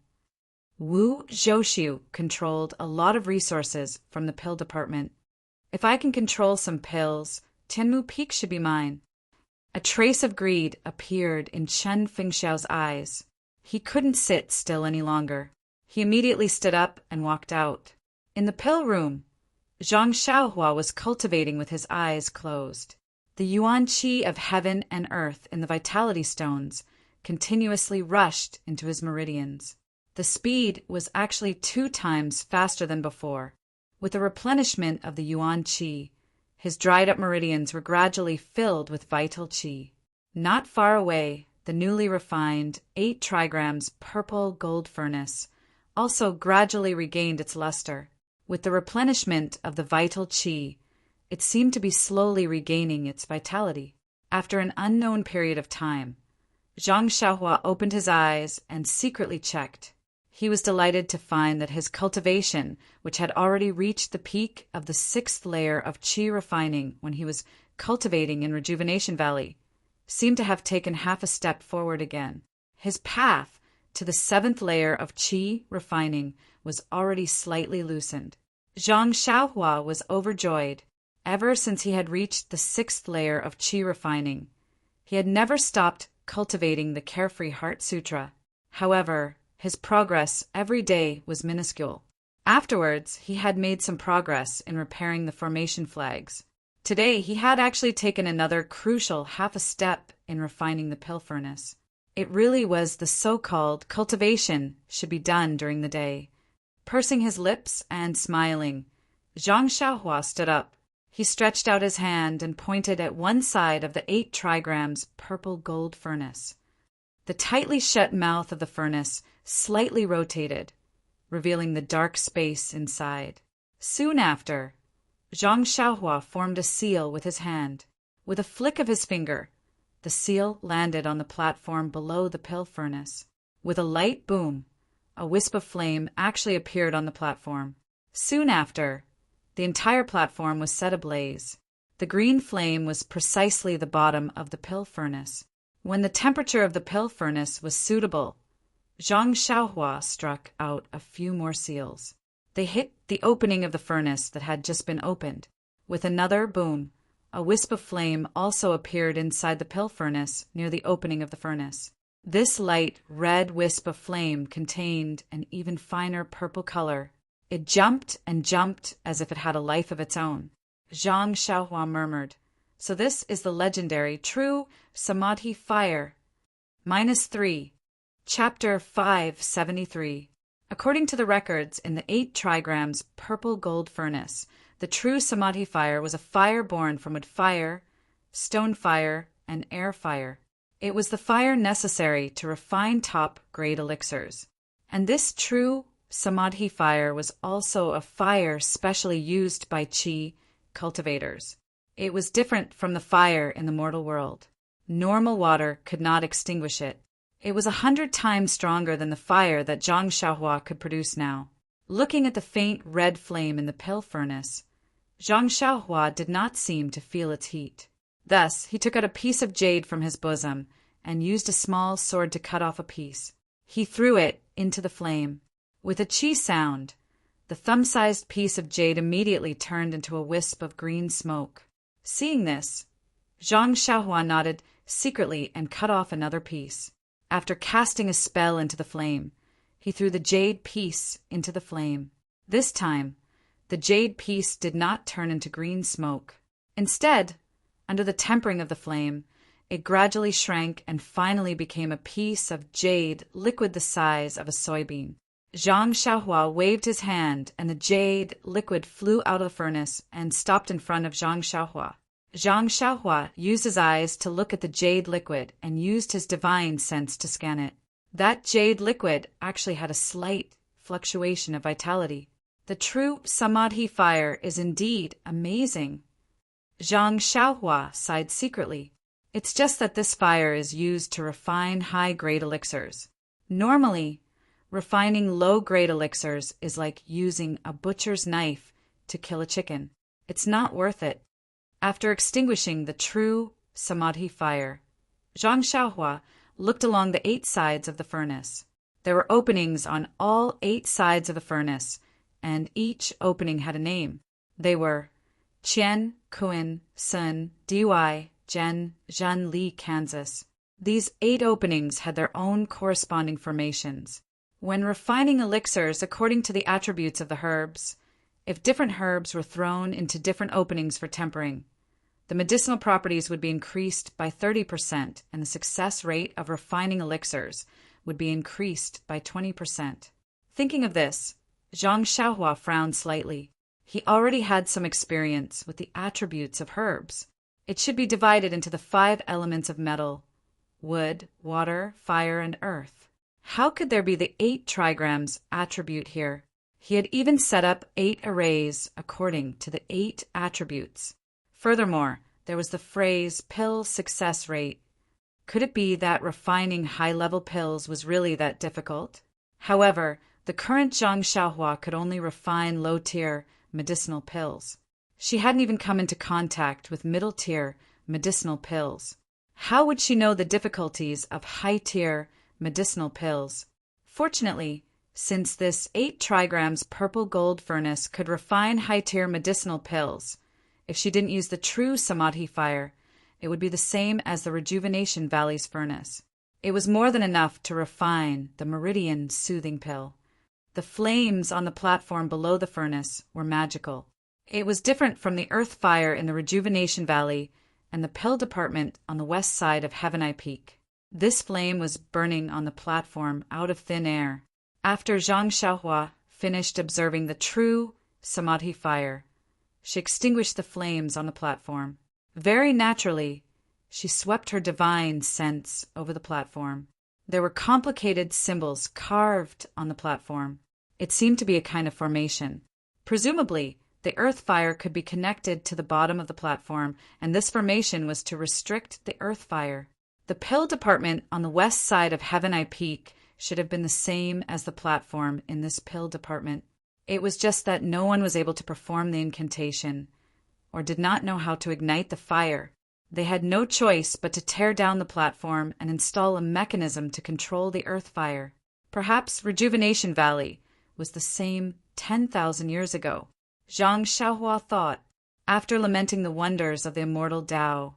Wu Zhouxiu controlled a lot of resources from the pill department. If I can control some pills, Tianmu Peak should be mine. A trace of greed appeared in Chen Fengxiao's eyes. He couldn't sit still any longer. He immediately stood up and walked out. In the pill room, Zhang Xiaohua was cultivating with his eyes closed. The yuan qi of heaven and earth in the vitality stones continuously rushed into his meridians. The speed was actually 2 times faster than before. With the replenishment of the yuan qi, his dried-up meridians were gradually filled with vital qi. Not far away, the newly refined 8 trigrams purple gold furnace also gradually regained its luster. With the replenishment of the vital qi, it seemed to be slowly regaining its vitality. After an unknown period of time, Zhang Xiaohua opened his eyes and secretly checked. He was delighted to find that his cultivation, which had already reached the peak of the 6th layer of qi refining when he was cultivating in Rejuvenation Valley, seemed to have taken half a step forward again. His path to the 7th layer of qi refining was already slightly loosened. Zhang Xiaohua was overjoyed. Ever since he had reached the 6th layer of qi refining, he had never stopped cultivating the Carefree Heart Sutra. However, his progress every day was minuscule. Afterwards, he had made some progress in repairing the formation flags. Today, he had actually taken another crucial half a step in refining the pill furnace. It really was the so-called cultivation should be done during the day. Pursing his lips and smiling, Zhang Xiaohua stood up. He stretched out his hand and pointed at one side of the 8 trigrams purple gold furnace. The tightly shut mouth of the furnace slightly rotated, revealing the dark space inside. Soon after, Zhang Xiaohua formed a seal with his hand. With a flick of his finger, the seal landed on the platform below the pill furnace. With a light boom, a wisp of flame actually appeared on the platform. Soon after, the entire platform was set ablaze. The green flame was precisely the bottom of the pill furnace. When the temperature of the pill furnace was suitable, Zhang Xiaohua struck out a few more seals. They hit the opening of the furnace that had just been opened. With another boom, a wisp of flame also appeared inside the pill furnace near the opening of the furnace. This light red wisp of flame contained an even finer purple color. It jumped and jumped as if it had a life of its own. Zhang Xiaohua murmured, "So this is the legendary, true Samadhi fire." -3. Chapter 573. According to the records in the 8 trigrams purple gold furnace, the true Samadhi fire was a fire born from wood fire, stone fire, and air fire. It was the fire necessary to refine top-grade elixirs. And this true Samadhi fire was also a fire specially used by Qi cultivators. It was different from the fire in the mortal world. Normal water could not extinguish it. It was 100 times stronger than the fire that Zhang Xiaohua could produce now. Looking at the faint red flame in the pill furnace, Zhang Xiaohua did not seem to feel its heat. Thus, he took out a piece of jade from his bosom and used a small sword to cut off a piece. He threw it into the flame. With a Qi sound, the thumb-sized piece of jade immediately turned into a wisp of green smoke. Seeing this, Zhang Xiaohua nodded secretly and cut off another piece. After casting a spell into the flame, he threw the jade piece into the flame. This time, the jade piece did not turn into green smoke. Instead, under the tempering of the flame, it gradually shrank and finally became a piece of jade liquid the size of a soybean. Zhang Xiaohua waved his hand, and the jade liquid flew out of the furnace and stopped in front of Zhang Xiaohua. Zhang Xiaohua used his eyes to look at the jade liquid and used his divine sense to scan it. That jade liquid actually had a slight fluctuation of vitality. The true Samadhi fire is indeed amazing. Zhang Xiaohua sighed secretly. It's just that this fire is used to refine high-grade elixirs. Normally, refining low-grade elixirs is like using a butcher's knife to kill a chicken. It's not worth it. After extinguishing the true Samadhi fire, Zhang Xiaohua looked along the 8 sides of the furnace. There were openings on all 8 sides of the furnace, and each opening had a name. They were Qian, Kun, Sun, Dy, Zhen, Zhen, Li, Kansas. These 8 openings had their own corresponding formations. When refining elixirs according to the attributes of the herbs, if different herbs were thrown into different openings for tempering, the medicinal properties would be increased by 30%, and the success rate of refining elixirs would be increased by 20%. Thinking of this, Zhang Xiaohua frowned slightly. He already had some experience with the attributes of herbs. It should be divided into the 5 elements of metal: wood, water, fire, and earth. How could there be the 8 trigrams attribute here? He had even set up 8 arrays according to the 8 attributes. Furthermore, there was the phrase pill success rate. Could it be that refining high-level pills was really that difficult? However, the current Zhang Xiaohua could only refine low-tier medicinal pills. She hadn't even come into contact with middle-tier medicinal pills. How would she know the difficulties of high-tier medicinal pills? Fortunately, since this 8 trigrams purple gold furnace could refine high-tier medicinal pills, if she didn't use the true Samadhi fire, it would be the same as the Rejuvenation Valley's furnace. It was more than enough to refine the Meridian Soothing Pill. The flames on the platform below the furnace were magical. It was different from the earth fire in the Rejuvenation Valley and the pill department on the west side of Heaven Eye Peak. This flame was burning on the platform out of thin air. After Zhang Xiaohua finished observing the true Samadhi fire, she extinguished the flames on the platform. Very naturally, she swept her divine sense over the platform. There were complicated symbols carved on the platform. It seemed to be a kind of formation. Presumably, the earth fire could be connected to the bottom of the platform, and this formation was to restrict the earth fire. The pill department on the west side of Heaven Eye Peak should have been the same as the platform in this pill department. It was just that no one was able to perform the incantation, or did not know how to ignite the fire. They had no choice but to tear down the platform and install a mechanism to control the earth fire. Perhaps Rejuvenation Valley was the same 10,000 years ago. Zhang Xiaohua thought. After lamenting the wonders of the immortal Tao,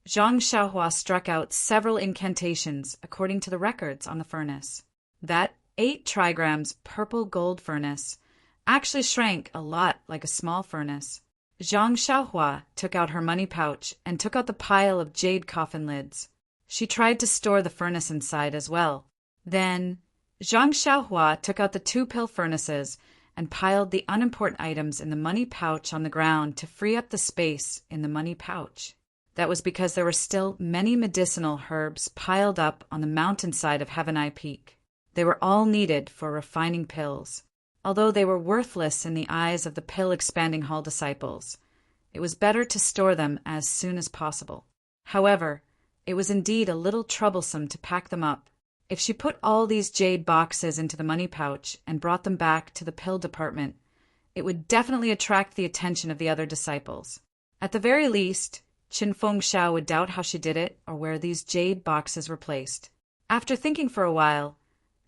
Zhang Xiaohua struck out several incantations according to the records on the furnace. That 8 trigrams purple gold furnace actually shrank a lot like a small furnace. Zhang Xiaohua took out her money pouch and took out the pile of jade coffin lids. She tried to store the furnace inside as well. Then, Zhang Xiaohua took out the 2 pill furnaces and piled the unimportant items in the money pouch on the ground to free up the space in the money pouch. That was because there were still many medicinal herbs piled up on the mountainside of Heaven Eye Peak. They were all needed for refining pills. Although they were worthless in the eyes of the pill-expanding hall disciples, it was better to store them as soon as possible. However, it was indeed a little troublesome to pack them up. If she put all these jade boxes into the money pouch and brought them back to the pill department, it would definitely attract the attention of the other disciples. At the very least, Qin Fengxiao would doubt how she did it or where these jade boxes were placed. After thinking for a while,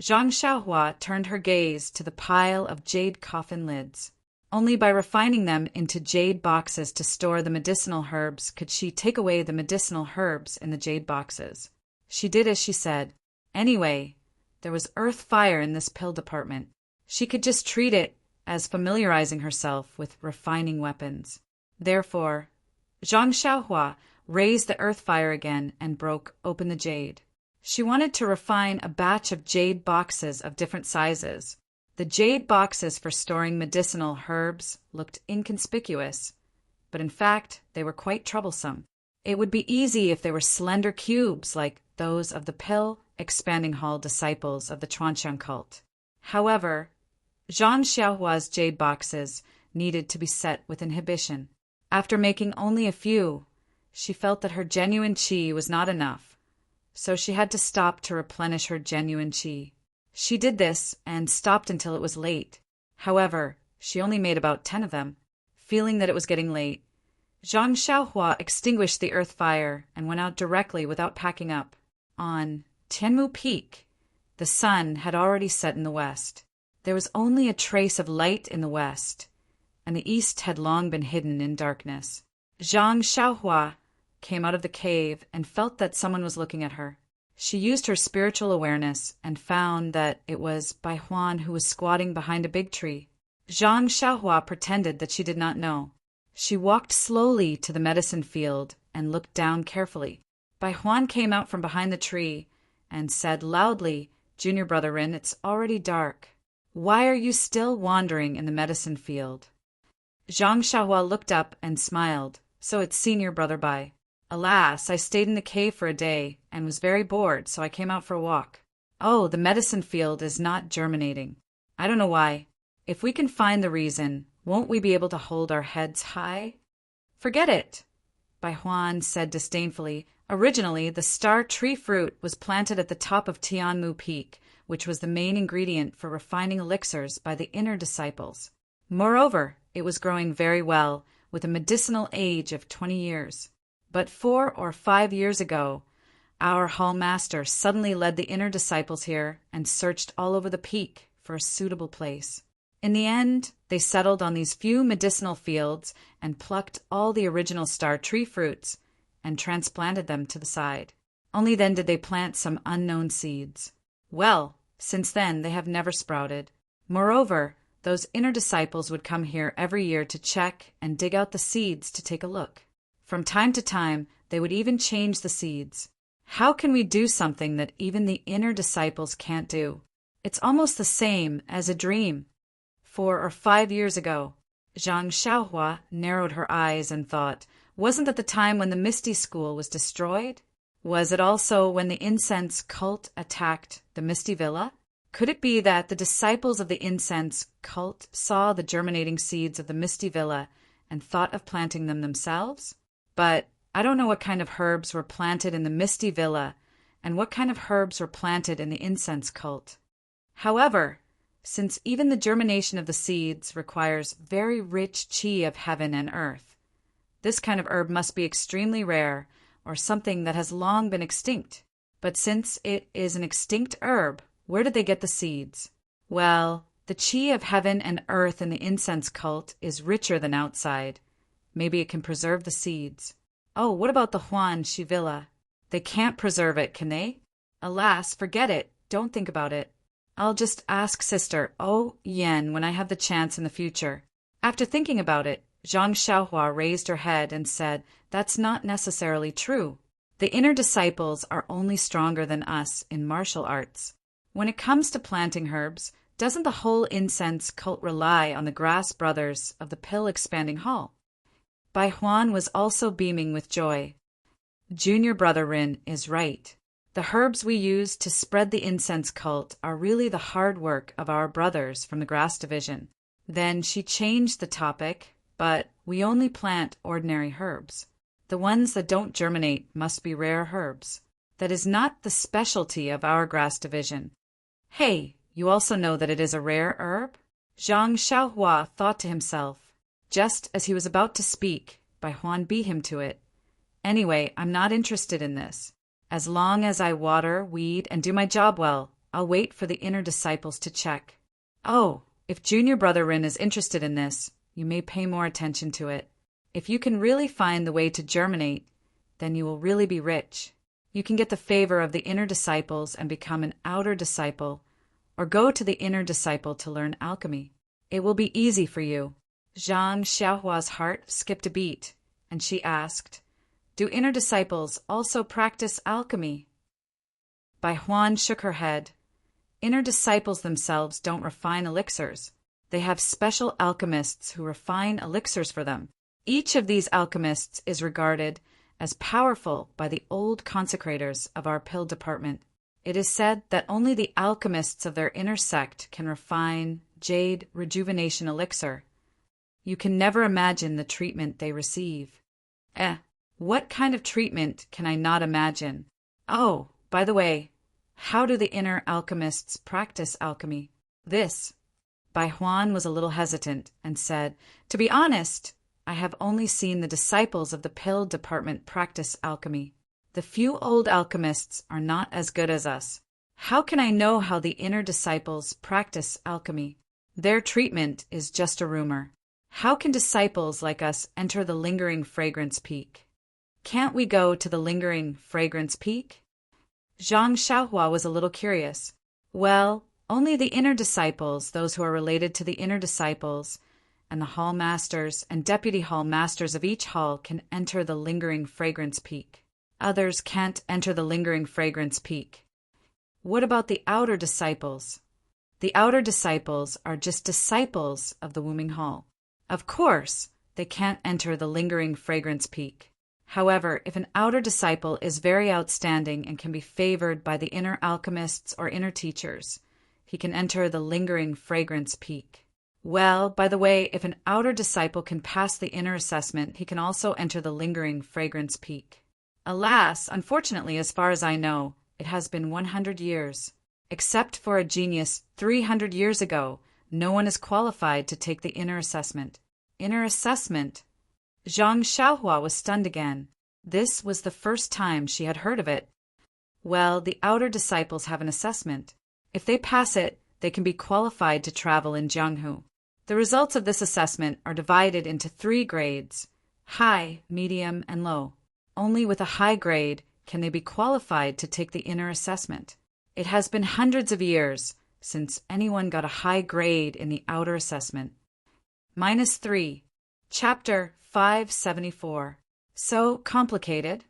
Zhang Xiaohua turned her gaze to the pile of jade coffin lids. Only by refining them into jade boxes to store the medicinal herbs could she take away the medicinal herbs in the jade boxes. She did as she said. Anyway, there was earth fire in this pill department. She could just treat it as familiarizing herself with refining weapons. Therefore, Zhang Xiaohua raised the earth fire again and broke open the jade. She wanted to refine a batch of jade boxes of different sizes. The jade boxes for storing medicinal herbs looked inconspicuous, but in fact, they were quite troublesome. It would be easy if they were slender cubes like those of the pill-expanding hall disciples of the Chuanxiang cult. However, Zhang Xiaohua's jade boxes needed to be set with inhibition. After making only a few, she felt that her genuine qi was not enough, so she had to stop to replenish her genuine qi. She did this and stopped until it was late. However, she only made about 10 of them. Feeling that it was getting late, Zhang Xiaohua extinguished the earth fire and went out directly without packing up. On Tianmu Peak, the sun had already set in the west. There was only a trace of light in the west, and the east had long been hidden in darkness. Zhang Xiaohua came out of the cave and felt that someone was looking at her. She used her spiritual awareness and found that it was Bai Huan who was squatting behind a big tree. Zhang Xiaohua pretended that she did not know. She walked slowly to the medicine field and looked down carefully. Bai Huan came out from behind the tree and said loudly, "Junior Brother Rin, it's already dark. Why are you still wandering in the medicine field?" Zhang Xiaohua looked up and smiled. "So it's Senior Brother Bai. Alas, I stayed in the cave for a day and was very bored, so I came out for a walk. Oh, the medicine field is not germinating. I don't know why. If we can find the reason, won't we be able to hold our heads high?" "Forget it," Bai Huan said disdainfully. Originally, the star tree fruit was planted at the top of Tianmu Peak, which was the main ingredient for refining elixirs by the inner disciples. Moreover, it was growing very well, with a medicinal age of 20 years. But 4 or 5 years ago, our hall master suddenly led the inner disciples here and searched all over the peak for a suitable place. In the end, they settled on these few medicinal fields and plucked all the original star tree fruits and transplanted them to the side. Only then did they plant some unknown seeds. Well, since then they have never sprouted. Moreover, those inner disciples would come here every year to check and dig out the seeds to take a look. From time to time, they would even change the seeds. How can we do something that even the inner disciples can't do? It's almost the same as a dream. 4 or 5 years ago, Zhang Xiaohua narrowed her eyes and thought, wasn't that the time when the Misty School was destroyed? Was it also when the incense cult attacked the Misty Villa? Could it be that the disciples of the incense cult saw the germinating seeds of the Misty Villa and thought of planting them themselves? But I don't know what kind of herbs were planted in the Misty Villa and what kind of herbs were planted in the incense cult. However, since even the germination of the seeds requires very rich qi of heaven and earth, this kind of herb must be extremely rare or something that has long been extinct. But since it is an extinct herb, where did they get the seeds? Well, the qi of heaven and earth in the incense cult is richer than outside. Maybe it can preserve the seeds. Oh, what about the Huan Shi Villa? They can't preserve it, can they? Alas, forget it. Don't think about it. I'll just ask Sister Yen when I have the chance in the future. After thinking about it, Zhang Xiaohua raised her head and said, "That's not necessarily true. The inner disciples are only stronger than us in martial arts. When it comes to planting herbs, doesn't the whole incense cult rely on the grass brothers of the pill-expanding hall?" Bai Huan was also beaming with joy. Junior Brother Rin is right. The herbs we use to spread the incense cult are really the hard work of our brothers from the grass division. Then she changed the topic, but we only plant ordinary herbs. The ones that don't germinate must be rare herbs. That is not the specialty of our grass division. Hey, you also know that it is a rare herb? Zhang Xiaohua thought to himself. Just as he was about to speak, Bai Huan beat him to it. Anyway, I'm not interested in this. As long as I water, weed, and do my job well, I'll wait for the inner disciples to check. Oh, if Junior Brother Rin is interested in this, you may pay more attention to it. If you can really find the way to germinate, then you will really be rich. You can get the favor of the inner disciples and become an outer disciple, or go to the inner disciple to learn alchemy. It will be easy for you. Zhang Xiaohua's heart skipped a beat, and she asked, "Do inner disciples also practice alchemy?" Bai Huan shook her head. Inner disciples themselves don't refine elixirs. They have special alchemists who refine elixirs for them. Each of these alchemists is regarded as powerful by the old consecrators of our pill department. It is said that only the alchemists of their inner sect can refine jade rejuvenation elixir. You can never imagine the treatment they receive. What kind of treatment can I not imagine? Oh, by the way, how do the inner alchemists practice alchemy? This. Bai Huan was a little hesitant and said, "To be honest, I have only seen the disciples of the pill department practice alchemy. The few old alchemists are not as good as us. How can I know how the inner disciples practice alchemy? Their treatment is just a rumor. How can disciples like us enter the lingering fragrance peak? Can't we go to the lingering fragrance peak?" Zhang Xiaohua was a little curious. Well, only the inner disciples, those who are related to the inner disciples, and the hall masters and deputy hall masters of each hall can enter the lingering fragrance peak. Others can't enter the lingering fragrance peak. What about the outer disciples? The outer disciples are just disciples of the Wuming Hall. Of course, they can't enter the lingering fragrance peak. However, if an outer disciple is very outstanding and can be favored by the inner alchemists or inner teachers, he can enter the lingering fragrance peak. Well, by the way, if an outer disciple can pass the inner assessment, he can also enter the lingering fragrance peak. Alas, unfortunately, as far as I know, it has been 100 years. Except for a genius 300 years ago, no one is qualified to take the inner assessment. Inner assessment? Zhang Xiaohua was stunned again. This was the first time she had heard of it. Well, the outer disciples have an assessment. If they pass it, they can be qualified to travel in Jianghu. The results of this assessment are divided into 3 grades: high, medium, and low. Only with a high grade can they be qualified to take the inner assessment. It has been hundreds of years since anyone got a high grade in the outer assessment. -3. Chapter 574. So complicated?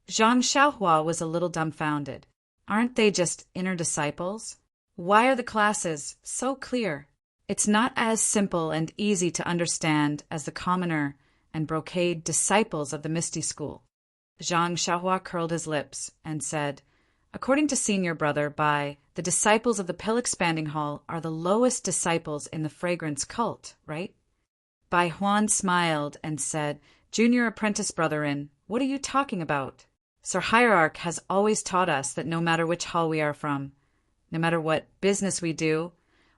Zhang Xiaohua was a little dumbfounded. Aren't they just inner disciples? Why are the classes so clear? It's not as simple and easy to understand as the commoner and brocade disciples of the Misty School. Zhang Xiaohua curled his lips and said, "According to Senior Brother Bai, the disciples of the Pill-Expanding Hall are the lowest disciples in the fragrance cult, right?" Bai Huan smiled and said, "Junior Apprentice Brotherin, what are you talking about? Sir Hierarch has always taught us that no matter which hall we are from, no matter what business we do,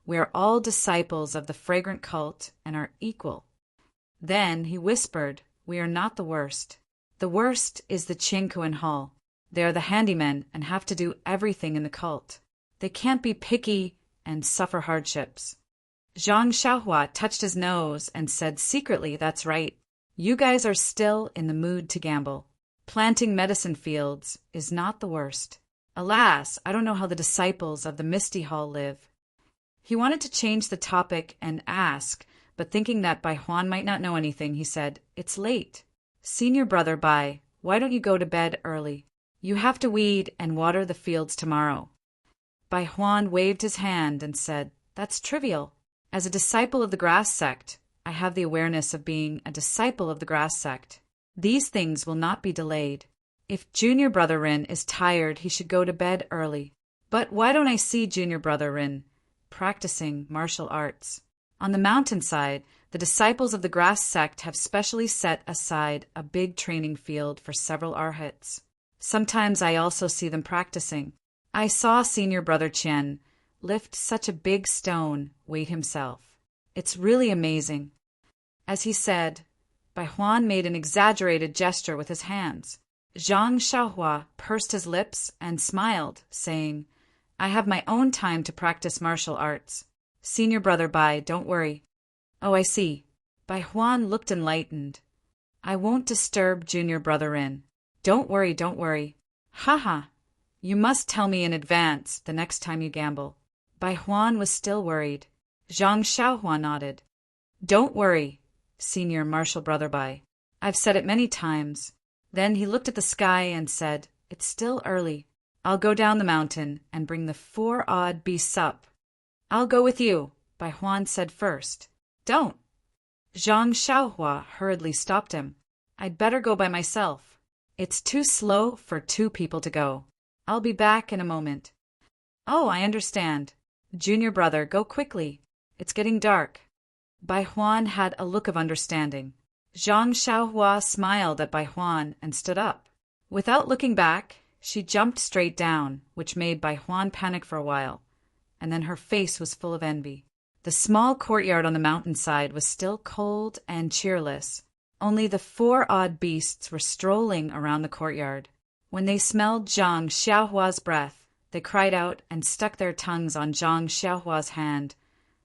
we are all disciples of the fragrant cult and are equal." Then he whispered, "We are not the worst. The worst is the Qingkuan Hall. They are the handymen and have to do everything in the cult. They can't be picky and suffer hardships." Zhang Xiaohua touched his nose and said secretly, "That's right. You guys are still in the mood to gamble. Planting medicine fields is not the worst. Alas, I don't know how the disciples of the Misty Hall live. He wanted to change the topic and ask, but thinking that Bai Huan might not know anything, he said, "It's late. Senior brother Bai, why don't you go to bed early? You have to weed and water the fields tomorrow." Bai Huan waved his hand and said, "That's trivial. As a disciple of the grass sect, I have the awareness of being a disciple of the grass sect. These things will not be delayed. If junior brother Rin is tired, he should go to bed early. But why don't I see junior brother Rin practicing martial arts? On the mountainside, the disciples of the grass sect have specially set aside a big training field for several arhats. Sometimes I also see them practicing. I saw senior brother Qian lift such a big stone weight himself. It's really amazing." As he said, Bai Huan made an exaggerated gesture with his hands. Zhang Xiaohua pursed his lips and smiled, saying, "I have my own time to practice martial arts. Senior brother Bai, don't worry." "Oh, I see." Bai Huan looked enlightened. "I won't disturb junior brother Rin. Don't worry, don't worry." "Haha. You must tell me in advance the next time you gamble." Bai Huan was still worried. Zhang Xiaohua nodded. "Don't worry, senior martial brother Bai. I've said it many times." Then he looked at the sky and said, "It's still early. I'll go down the mountain and bring the 4 odd beasts up." "I'll go with you," Bai Huan said first. "Don't." Zhang Xiaohua hurriedly stopped him. "I'd better go by myself. It's too slow for 2 people to go. I'll be back in a moment." "Oh, I understand. Junior brother, go quickly. It's getting dark." Bai Huan had a look of understanding. Zhang Xiaohua smiled at Bai Huan and stood up. Without looking back, she jumped straight down, which made Bai Huan panic for a while, and then her face was full of envy. The small courtyard on the mountainside was still cold and cheerless. Only the 4 odd beasts were strolling around the courtyard. When they smelled Zhang Xiaohua's breath, they cried out and stuck their tongues on Zhang Xiaohua's hand,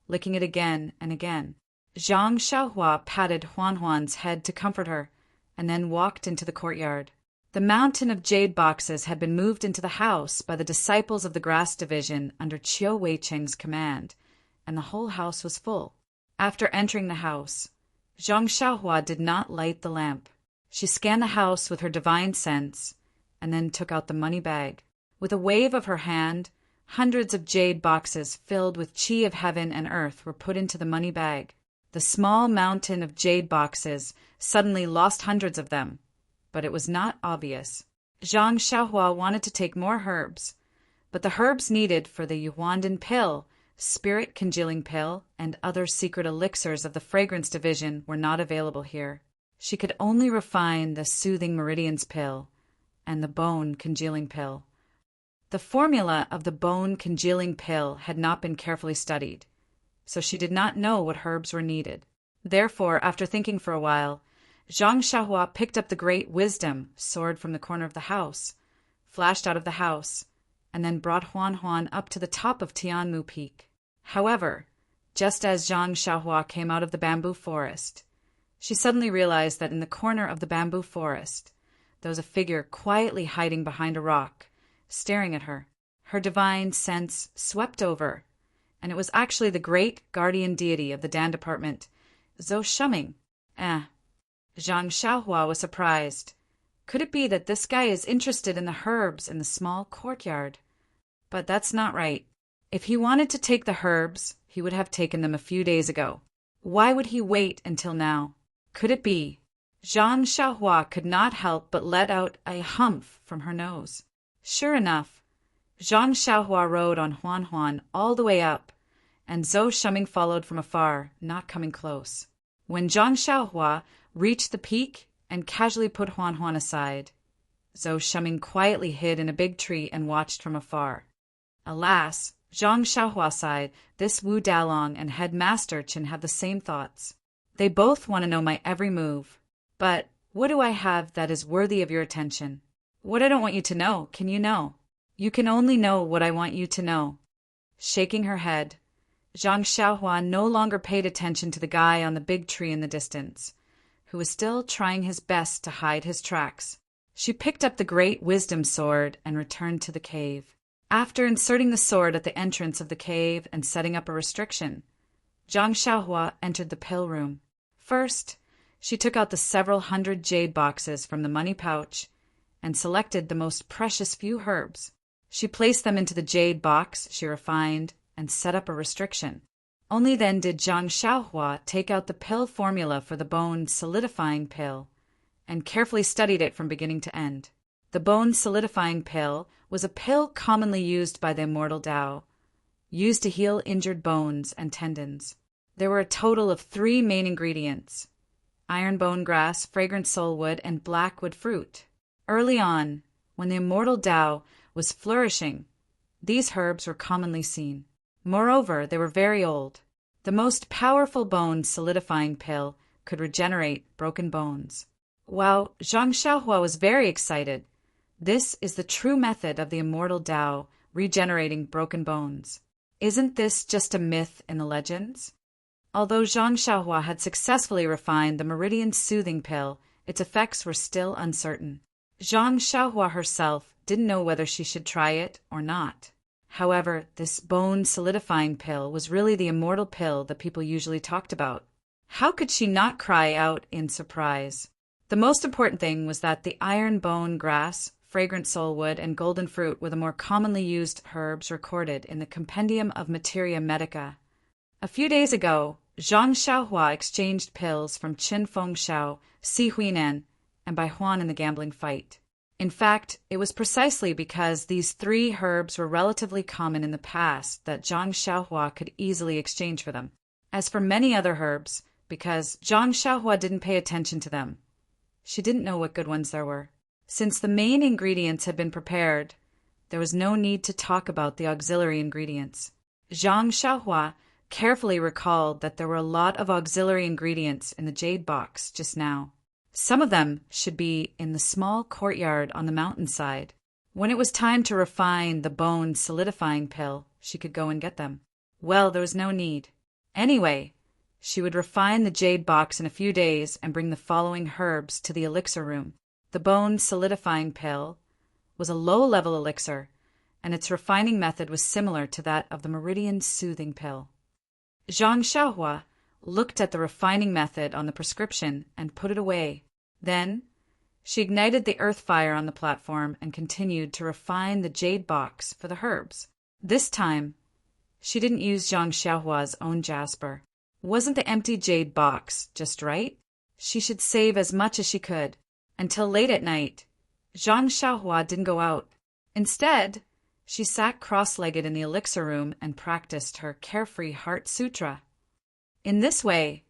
licking it again and again. Zhang Xiaohua patted Huan Huan's head to comfort her, and then walked into the courtyard. The mountain of jade boxes had been moved into the house by the disciples of the grass division under Qiu Weicheng's command, and the whole house was full. After entering the house, Zhang Xiaohua did not light the lamp. She scanned the house with her divine sense, and then took out the money bag. With a wave of her hand, hundreds of jade boxes filled with qi of heaven and earth were put into the money bag. The small mountain of jade boxes suddenly lost hundreds of them, but it was not obvious. Zhang Xiaohua wanted to take more herbs, but the herbs needed for the Yuhuandan pill, spirit congealing pill, and other secret elixirs of the fragrance division were not available here. She could only refine the soothing meridians pill and the bone congealing pill. The formula of the bone congealing pill had not been carefully studied, so she did not know what herbs were needed. Therefore, after thinking for a while, Zhang Xiaohua picked up the great wisdom sword from the corner of the house, flashed out of the house, and then brought Huan Huan up to the top of Tianmu Peak. However, just as Zhang Xiaohua came out of the bamboo forest, she suddenly realized that in the corner of the bamboo forest there was a figure quietly hiding behind a rock, staring at her. Her divine sense swept over, and it was actually the great guardian deity of the Dan department, Zhou Shuming. Zhang Xiaohua was surprised. Could it be that this guy is interested in the herbs in the small courtyard? But that's not right. If he wanted to take the herbs, he would have taken them a few days ago. Why would he wait until now? Could it be? Zhang Xiaohua could not help but let out a humph from her nose. Sure enough, Zhang Xiaohua rode on Huan Huan all the way up, and Zhou Shuming followed from afar, not coming close. When Zhang Xiaohua reached the peak and casually put Huan Huan aside, Zhou Shuming quietly hid in a big tree and watched from afar. Alas, Zhang Xiaohua sighed, this Wu Dalong and Headmaster Qin have the same thoughts. They both want to know my every move. But what do I have that is worthy of your attention? What I don't want you to know, can you know? You can only know what I want you to know. Shaking her head, Zhang Xiaohua no longer paid attention to the guy on the big tree in the distance, who was still trying his best to hide his tracks. She picked up the great wisdom sword and returned to the cave. After inserting the sword at the entrance of the cave and setting up a restriction, Zhang Xiaohua entered the pill room. First, she took out the several hundred jade boxes from the money pouch and selected the most precious few herbs. She placed them into the jade box she refined and set up a restriction. Only then did Zhang Xiaohua take out the pill formula for the bone solidifying pill and carefully studied it from beginning to end. The bone solidifying pill was a pill commonly used by the immortal Tao, used to heal injured bones and tendons. There were a total of 3 main ingredients: iron bone grass, fragrant soulwood, and blackwood fruit. Early on, when the immortal Tao was flourishing, these herbs were commonly seen. Moreover, they were very old. The most powerful bone solidifying pill could regenerate broken bones. Wow, Zhang Xiaohua was very excited. This is the true method of the immortal Tao regenerating broken bones. Isn't this just a myth in the legends? Although Zhang Xiaohua had successfully refined the meridian soothing pill, its effects were still uncertain. Zhang Xiaohua herself didn't know whether she should try it or not. However, this bone solidifying pill was really the immortal pill that people usually talked about. How could she not cry out in surprise? The most important thing was that the iron bone grass, fragrant soulwood, and golden fruit were the more commonly used herbs recorded in the Compendium of Materia Medica. A few days ago, Zhang Xiaohua exchanged pills from Qin Fengxiao, Si Huinan, and Bai Huan in the gambling fight. In fact, it was precisely because these 3 herbs were relatively common in the past that Zhang Xiaohua could easily exchange for them. As for many other herbs, because Zhang Xiaohua didn't pay attention to them, she didn't know what good ones there were. Since the main ingredients had been prepared, there was no need to talk about the auxiliary ingredients. Zhang Xiaohua carefully recalled that there were a lot of auxiliary ingredients in the jade box just now. Some of them should be in the small courtyard on the mountainside. When it was time to refine the bone solidifying pill, she could go and get them. Well, there was no need. Anyway, she would refine the jade box in a few days and bring the following herbs to the elixir room. The bone solidifying pill was a low-level elixir, and its refining method was similar to that of the meridian soothing pill. Zhang Xiaohua looked at the refining method on the prescription and put it away. Then, she ignited the earth fire on the platform and continued to refine the jade box for the herbs. This time, she didn't use Zhang Xiaohua's own jasper. Wasn't the empty jade box just right? She should save as much as she could. Until late at night, Zhang Xiaohua didn't go out. Instead, she sat cross-legged in the elixir room and practiced her carefree heart sutra. In this way,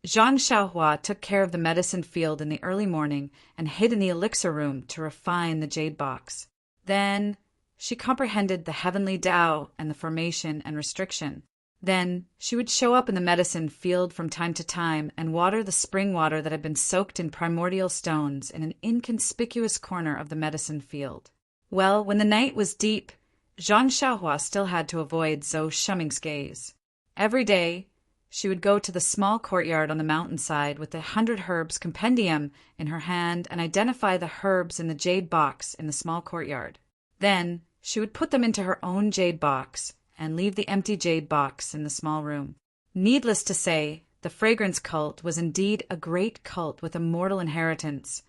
Zhang Xiaohua took care of the medicine field in the early morning and hid in the elixir room to refine the jade box. Then, she comprehended the heavenly Tao and the formation and restriction. Then, she would show up in the medicine field from time to time and water the spring water that had been soaked in primordial stones in an inconspicuous corner of the medicine field. Well, when the night was deep, Zhang Xiaohua still had to avoid Zhou Shuming's gaze. Every day, she would go to the small courtyard on the mountainside with the 100 Herbs Compendium in her hand and identify the herbs in the jade box in the small courtyard. Then, she would put them into her own jade box and leave the empty jade box in the small room. Needless to say, the fragrance cult was indeed a great cult with immortal inheritance,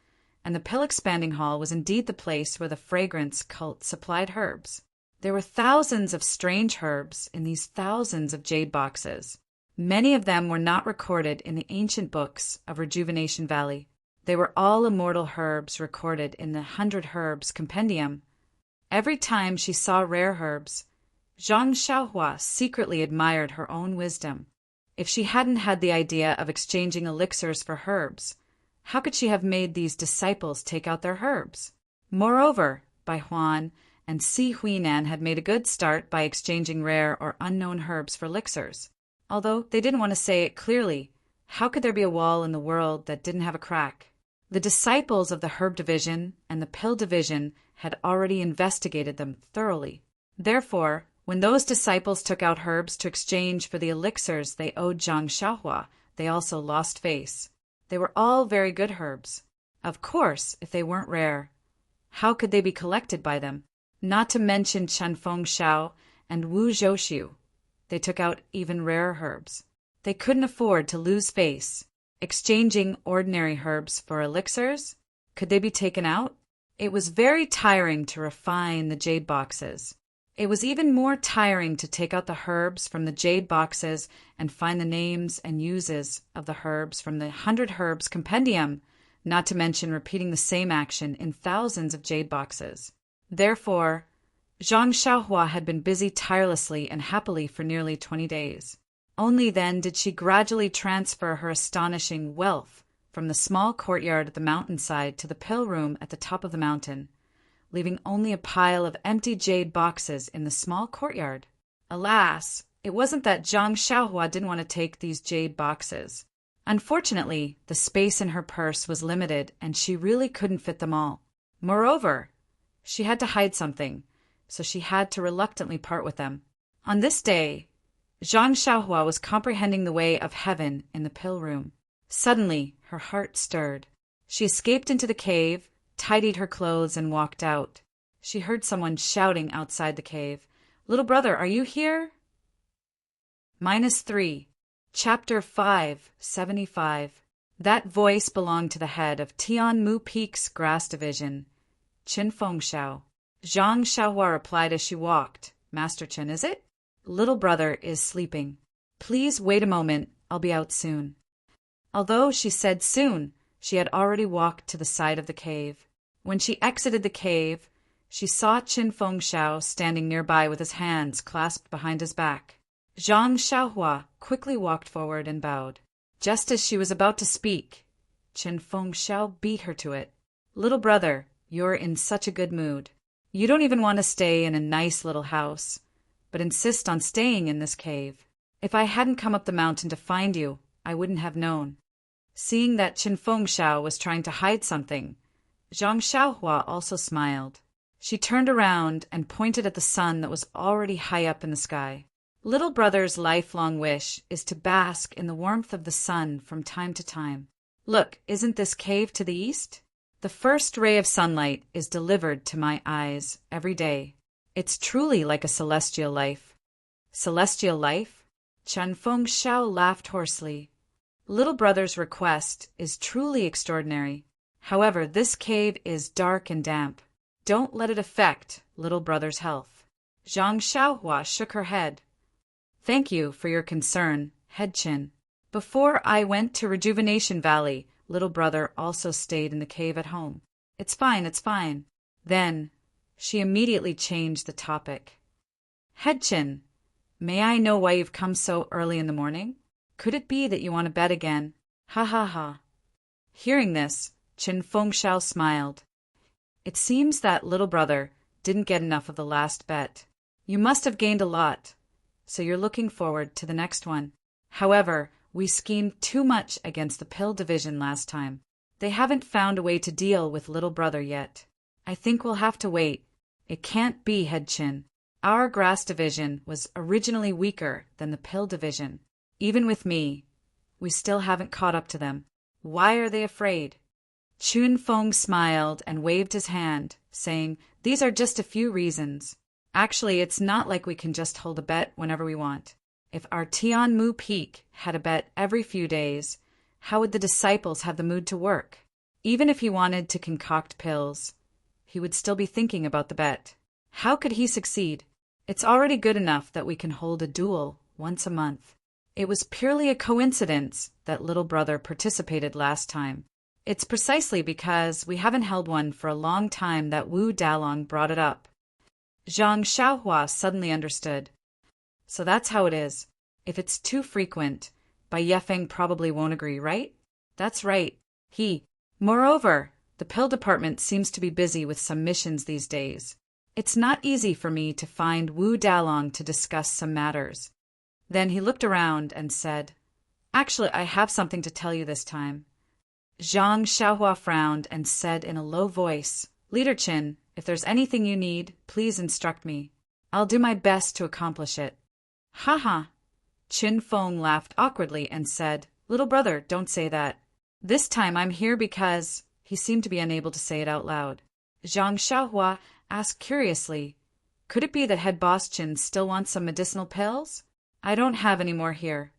and the pill-expanding hall was indeed the place where the fragrance cult supplied herbs. There were thousands of strange herbs in these thousands of jade boxes. Many of them were not recorded in the ancient books of Rejuvenation Valley. They were all immortal herbs recorded in the 100 Herbs Compendium. Every time she saw rare herbs, Zhang Xiaohua secretly admired her own wisdom. If she hadn't had the idea of exchanging elixirs for herbs, how could she have made these disciples take out their herbs? Moreover, Bai Huan and Si Huinan had made a good start by exchanging rare or unknown herbs for elixirs. Although they didn't want to say it clearly, how could there be a wall in the world that didn't have a crack? The disciples of the herb division and the pill division had already investigated them thoroughly. Therefore, when those disciples took out herbs to exchange for the elixirs they owed Zhang Xiaohua, they also lost face. They were all very good herbs. Of course, if they weren't rare. How could they be collected by them? Not to mention Chen Fengxiao and Wu Zhouxiu. They took out even rarer herbs. They couldn't afford to lose face. Exchanging ordinary herbs for elixirs? Could they be taken out? It was very tiring to refine the jade boxes. It was even more tiring to take out the herbs from the jade boxes and find the names and uses of the herbs from the 100 Herbs Compendium, not to mention repeating the same action in thousands of jade boxes. Therefore, Zhang Xiaohua had been busy tirelessly and happily for nearly 20 days. Only then did she gradually transfer her astonishing wealth from the small courtyard at the mountainside to the pill room at the top of the mountain, leaving only a pile of empty jade boxes in the small courtyard. Alas, it wasn't that Zhang Xiaohua didn't want to take these jade boxes. Unfortunately, the space in her purse was limited and she really couldn't fit them all. Moreover, she had to hide something, so she had to reluctantly part with them. On this day, Zhang Xiaohua was comprehending the way of heaven in the pill room. Suddenly, her heart stirred. She escaped into the cave, tidied her clothes, and walked out. She heard someone shouting outside the cave, "Little brother, are you here?" -3. Chapter 5, 75. That voice belonged to the head of Tianmu Peak's grass division, Qin Fengxiao. Zhang Xiaohua replied as she walked, "Master Qin, is it? Little brother is sleeping. Please wait a moment, I'll be out soon." Although she said soon, she had already walked to the side of the cave. When she exited the cave, she saw Qin Fengxiao standing nearby with his hands clasped behind his back. Zhang Xiaohua quickly walked forward and bowed. Just as she was about to speak, Qin Fengxiao beat her to it. "Little brother, you're in such a good mood. You don't even want to stay in a nice little house, but insist on staying in this cave. If I hadn't come up the mountain to find you, I wouldn't have known." Seeing that Qin Fengxiao was trying to hide something, Zhang Xiaohua also smiled. She turned around and pointed at the sun that was already high up in the sky. Little brother's lifelong wish is to bask in the warmth of the sun from time to time. Look, isn't this cave to the east? The first ray of sunlight is delivered to my eyes every day. It's truly like a celestial life. Celestial life? Chen Fengxiao laughed hoarsely. Little brother's request is truly extraordinary. However, this cave is dark and damp. Don't let it affect little brother's health. Zhang Xiaohua shook her head. "Thank you for your concern, Head Qin. Before I went to Rejuvenation Valley, little brother also stayed in the cave at home. It's fine, it's fine." Then she immediately changed the topic. "Head Qin, may I know why you've come so early in the morning? Could it be that you want to bet again? Ha ha ha." Hearing this, Qin Fengxiao smiled. "It seems that little brother didn't get enough of the last bet. You must have gained a lot, so you're looking forward to the next one. However, we schemed too much against the pill division last time. They haven't found a way to deal with little brother yet. I think we'll have to wait. It can't be, Head Qin. Our grass division was originally weaker than the pill division. Even with me, we still haven't caught up to them. Why are they afraid?" Qin Feng smiled and waved his hand, saying, "These are just a few reasons. Actually, it's not like we can just hold a bet whenever we want. If our Tianmu Peak had a bet every few days, how would the disciples have the mood to work? Even if he wanted to concoct pills, he would still be thinking about the bet. How could he succeed? It's already good enough that we can hold a duel once a month. It was purely a coincidence that little brother participated last time. It's precisely because we haven't held one for a long time that Wu Dalong brought it up." Zhang Xiaohua suddenly understood. "So that's how it is. If it's too frequent, Bai Yefeng probably won't agree, right?" "That's right. Moreover, the pill department seems to be busy with some missions these days. It's not easy for me to find Wu Dalong to discuss some matters." Then he looked around and said, "Actually, I have something to tell you this time." Zhang Xiaohua frowned and said in a low voice, "Leader Qin, if there's anything you need, please instruct me. I'll do my best to accomplish it." "Ha ha." Qin Feng laughed awkwardly and said, "Little brother, don't say that. This time I'm here because—" he seemed to be unable to say it out loud. Zhang Xiaohua asked curiously. Could it be that head boss Qin still wants some medicinal pills? I don't have any more here.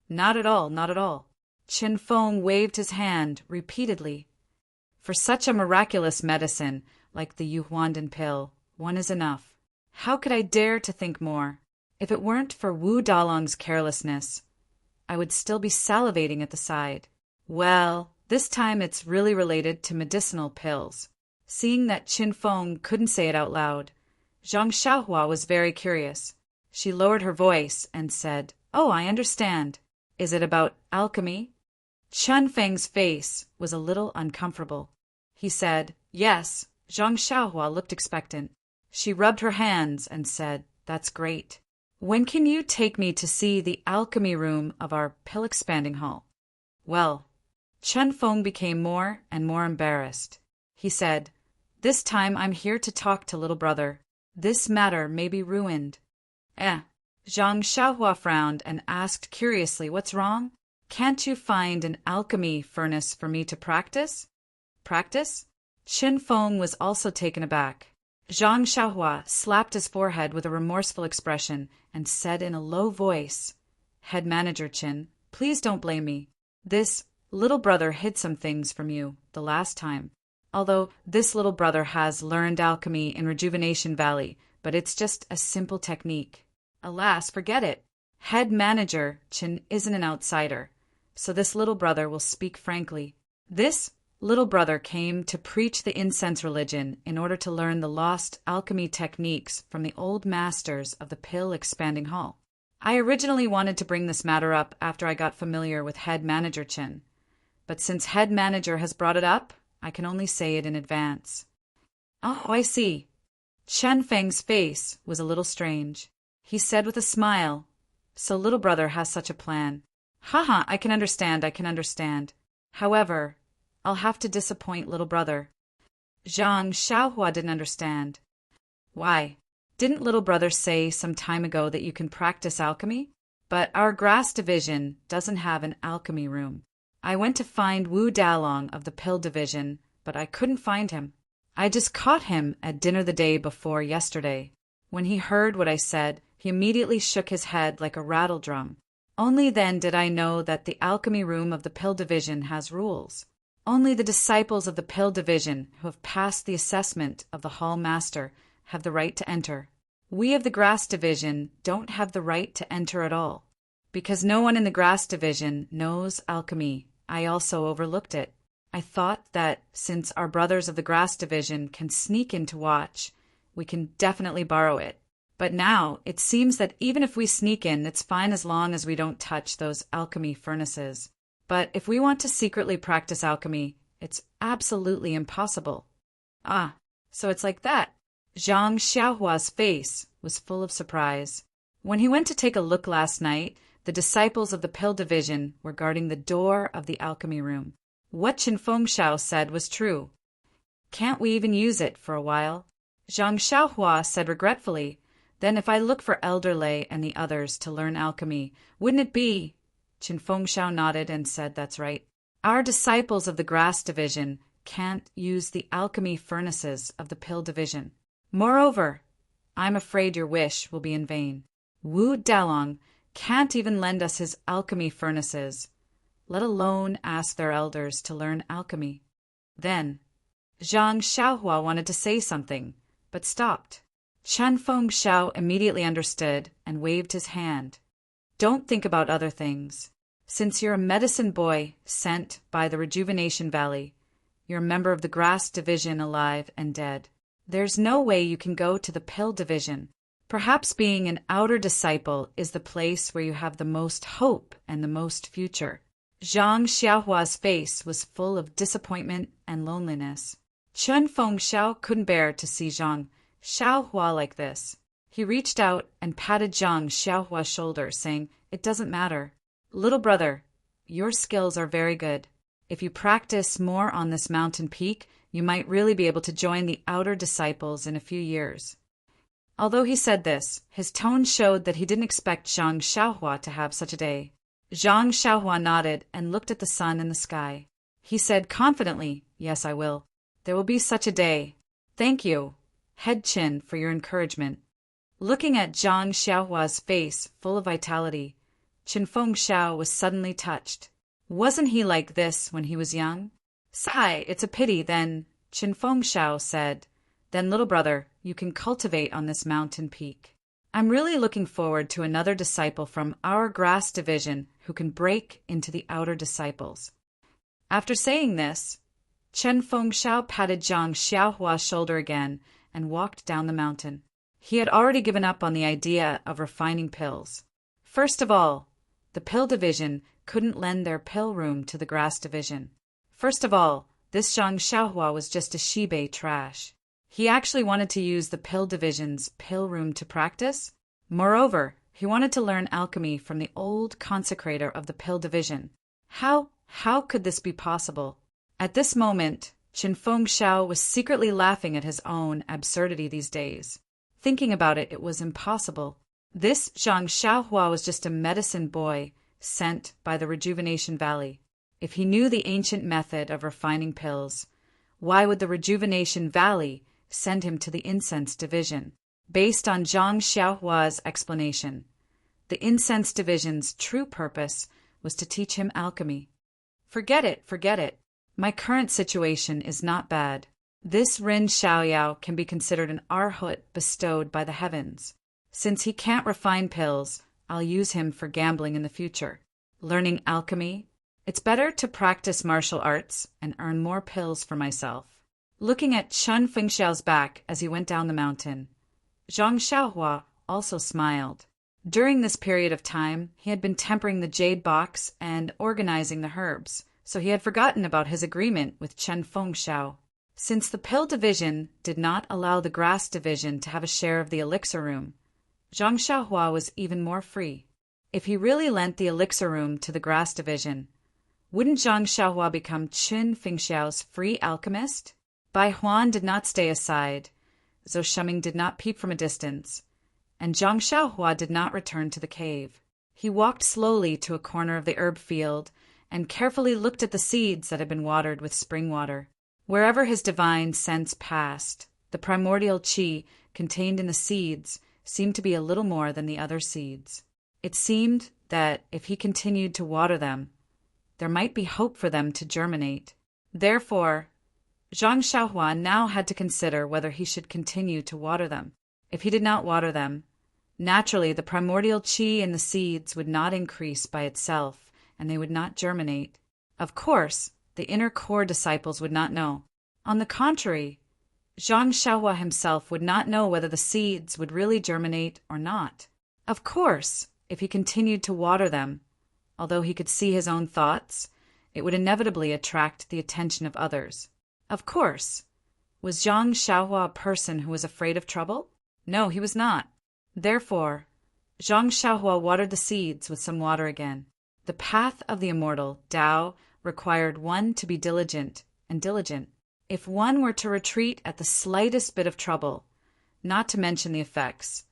Not at all, not at all. Qin Feng waved his hand repeatedly. For such a miraculous medicine, like the Yuhuandan pill, one is enough. How could I dare to think more? If it weren't for Wu Dalong's carelessness, I would still be salivating at the side. Well, this time it's really related to medicinal pills. Seeing that Qin Feng couldn't say it out loud, Zhang Xiaohua was very curious. She lowered her voice and said, "Oh, I understand. Is it about alchemy?" Chen Feng's face was a little uncomfortable. He said, "Yes." Zhang Xiaohua looked expectant. She rubbed her hands and said, "That's great. When can you take me to see the alchemy room of our pill expanding hall?" Well, Chen Feng became more and more embarrassed. He said, "This time I'm here to talk to little brother. This matter may be ruined." Zhang Xiaohua frowned and asked curiously, "What's wrong? Can't you find an alchemy furnace for me to practice?" Practice? Qin Feng was also taken aback. Zhang Xiaohua slapped his forehead with a remorseful expression and said in a low voice, "Head manager Qin, please don't blame me. This little brother hid some things from you the last time. Although this little brother has learned alchemy in Rejuvenation Valley, but it's just a simple technique. Alas, forget it. Head manager Qin isn't an outsider, so this little brother will speak frankly. This little brother came to preach the incense religion in order to learn the lost alchemy techniques from the old masters of the pill expanding hall. I originally wanted to bring this matter up after I got familiar with head manager Qin, but since head manager has brought it up, I can only say it in advance." "Oh, I see." Chen Feng's face was a little strange. He said with a smile, "So little brother has such a plan. Haha, I can understand. However, I'll have to disappoint little brother." Zhang Xiaohua didn't understand. "Why? Didn't little brother say some time ago that you can practice alchemy? But our grass division doesn't have an alchemy room. I went to find Wu Dalong of the pill division, but I couldn't find him. I just caught him at dinner the day before yesterday. When he heard what I said, he immediately shook his head like a rattle drum. Only then did I know that the alchemy room of the pill division has rules. Only the disciples of the pill division who have passed the assessment of the hall master have the right to enter. We of the grass division don't have the right to enter at all. Because no one in the grass division knows alchemy, I also overlooked it. I thought that since our brothers of the grass division can sneak in to watch, we can definitely borrow it. But now it seems that even if we sneak in, it's fine as long as we don't touch those alchemy furnaces. But if we want to secretly practice alchemy, it's absolutely impossible." "Ah, so it's like that." Zhang Xiaohua's face was full of surprise. When he went to take a look last night, the disciples of the pill division were guarding the door of the alchemy room. What Qin Fengshao said was true. "Can't we even use it for a while?" Zhang Xiaohua said regretfully, "Then if I look for Elder Lei and the others to learn alchemy, wouldn't it be—" Qin Fengshao nodded and said, "That's right. Our disciples of the grass division can't use the alchemy furnaces of the pill division. Moreover, I'm afraid your wish will be in vain. Wu Dalong can't even lend us his alchemy furnaces, let alone ask their elders to learn alchemy." Then Zhang Xiaohua wanted to say something, but stopped. Chen Fengshao immediately understood and waved his hand. "Don't think about other things. Since you're a medicine boy sent by the Rejuvenation Valley, you're a member of the grass division alive and dead. There's no way you can go to the pill division. Perhaps being an outer disciple is the place where you have the most hope and the most future." Zhang Xiaohua's face was full of disappointment and loneliness. Chen Fengshao couldn't bear to see Zhang Xiaohua like this. He reached out and patted Zhang Xiaohua's shoulder, saying, "It doesn't matter. Little brother, your skills are very good. If you practice more on this mountain peak, you might really be able to join the outer disciples in a few years." Although he said this, his tone showed that he didn't expect Zhang Xiaohua to have such a day. Zhang Xiaohua nodded and looked at the sun and the sky. He said confidently, "Yes, I will. There will be such a day. Thank you, Head Qin, for your encouragement. Looking at Zhang Xiaohua's face full of vitality, Qin Fengxiao was suddenly touched. Wasn't he like this when he was young? Sigh, it's a pity then, Qin Fengxiao said. Then, little brother, you can cultivate on this mountain peak. I'm really looking forward to another disciple from our grass division who can break into the outer disciples. After saying this, Chen Fengxiao patted Zhang Xiaohua's shoulder again and walked down the mountain. He had already given up on the idea of refining pills. First of all, the pill division couldn't lend their pill room to the grass division. First of all, this Zhang Xiaohua was just a shibei trash. He actually wanted to use the pill division's pill room to practice. Moreover, he wanted to learn alchemy from the old consecrator of the pill division. How could this be possible? At this moment, Qin Fengxiao was secretly laughing at his own absurdity these days. Thinking about it, it was impossible. This Zhang Xiaohua was just a medicine boy sent by the Rejuvenation Valley. If he knew the ancient method of refining pills, why would the Rejuvenation Valley send him to the incense division? Based on Zhang Xiaohua's explanation, the incense division's true purpose was to teach him alchemy. Forget it. My current situation is not bad. This Rin Xiaoyao can be considered an arhat bestowed by the heavens. Since he can't refine pills, I'll use him for gambling in the future. Learning alchemy? It's better to practice martial arts and earn more pills for myself. Looking at Chen Fengxiao's back as he went down the mountain, Zhang Xiaohua also smiled. During this period of time, he had been tempering the jade box and organizing the herbs, so he had forgotten about his agreement with Chen Fengxiao. Since the pill division did not allow the grass division to have a share of the elixir room, Zhang Xiaohua was even more free. If he really lent the elixir room to the grass division, wouldn't Zhang Xiaohua become Qin Fengxiao's free alchemist? Bai Huan did not stay aside, Zhou Shuming did not peep from a distance, and Zhang Xiaohua did not return to the cave. He walked slowly to a corner of the herb field and carefully looked at the seeds that had been watered with spring water. Wherever his divine sense passed, the primordial qi contained in the seeds seemed to be a little more than the other seeds. It seemed that if he continued to water them, there might be hope for them to germinate. Therefore, Zhang Xiaohua now had to consider whether he should continue to water them. If he did not water them, naturally the primordial qi in the seeds would not increase by itself, and they would not germinate. Of course, the inner core disciples would not know. On the contrary, Zhang Xiaohua himself would not know whether the seeds would really germinate or not. Of course, if he continued to water them, although he could see his own thoughts, it would inevitably attract the attention of others. Of course, was Zhang Xiaohua a person who was afraid of trouble? No, he was not. Therefore, Zhang Xiaohua watered the seeds with some water again. The path of the immortal, Tao, required one to be diligent and diligent. If one were to retreat at the slightest bit of trouble, not to mention the effects,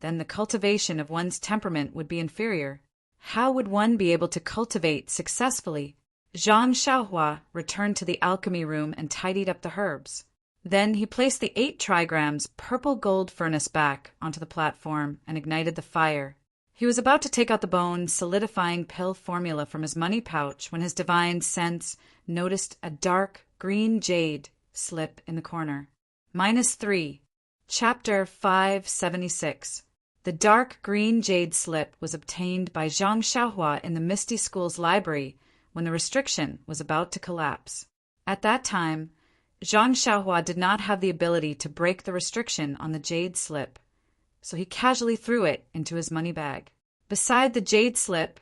then the cultivation of one's temperament would be inferior. How would one be able to cultivate successfully? Zhang Xiaohua returned to the alchemy room and tidied up the herbs. Then he placed the 8 trigrams purple gold furnace back onto the platform and ignited the fire. He was about to take out the bone solidifying pill formula from his money pouch when his divine sense noticed a dark green jade slip in the corner. -3. Chapter 576. The dark green jade slip was obtained by Zhang Xiaohua in the Misty School's library when the restriction was about to collapse. At that time, Zhang Xiaohua did not have the ability to break the restriction on the jade slip, so he casually threw it into his money bag. Beside the jade slip,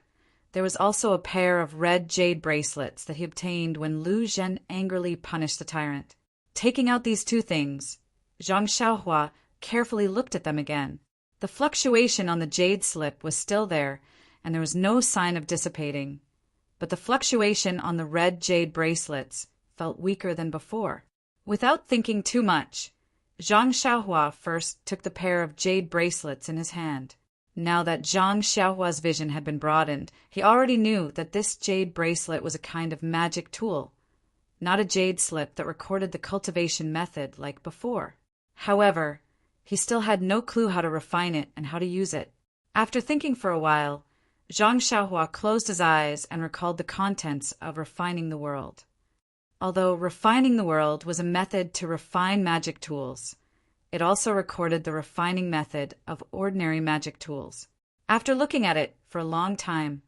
there was also a pair of red jade bracelets that he obtained when Lu Zhen angrily punished the tyrant. Taking out these 2 things, Zhang Xiaohua carefully looked at them again. The fluctuation on the jade slip was still there, and there was no sign of dissipating, but the fluctuation on the red jade bracelets felt weaker than before. Without thinking too much, Zhang Xiaohua first took the pair of jade bracelets in his hand. Now that Zhang Xiaohua's vision had been broadened, he already knew that this jade bracelet was a kind of magic tool. not a jade slip that recorded the cultivation method like before. However, he still had no clue how to refine it and how to use it. After thinking for a while, Zhang Xiaohua closed his eyes and recalled the contents of refining the world. Although refining the world was a method to refine magic tools, it also recorded the refining method of ordinary magic tools. After looking at it for a long time,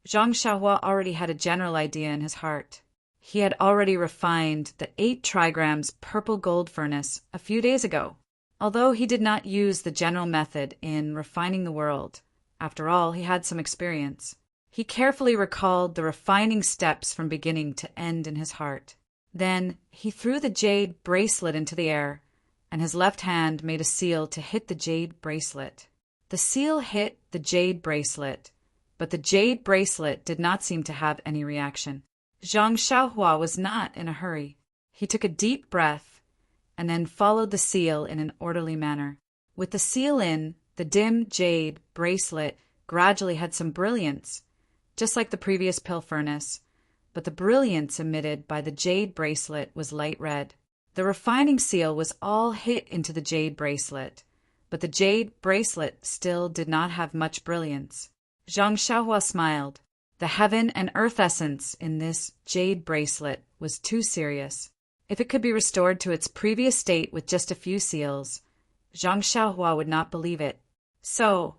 Zhang Xiaohua already had a general idea in his heart. He had already refined the 8 trigrams purple gold furnace a few days ago. Although he did not use the general method in refining the world, after all, he had some experience. He carefully recalled the refining steps from beginning to end in his heart. Then he threw the jade bracelet into the air, and his left hand made a seal to hit the jade bracelet. The seal hit the jade bracelet, but the jade bracelet did not seem to have any reaction. Zhang Xiaohua was not in a hurry. He took a deep breath and then followed the seal in an orderly manner. With the seal in, the dim jade bracelet gradually had some brilliance, just like the previous pill furnace, but the brilliance emitted by the jade bracelet was light red. The refining seal was all hit into the jade bracelet, but the jade bracelet still did not have much brilliance. Zhang Xiaohua smiled. The heaven and earth essence in this jade bracelet was too serious. If it could be restored to its previous state with just a few seals, Zhang Xiaohua would not believe it. So,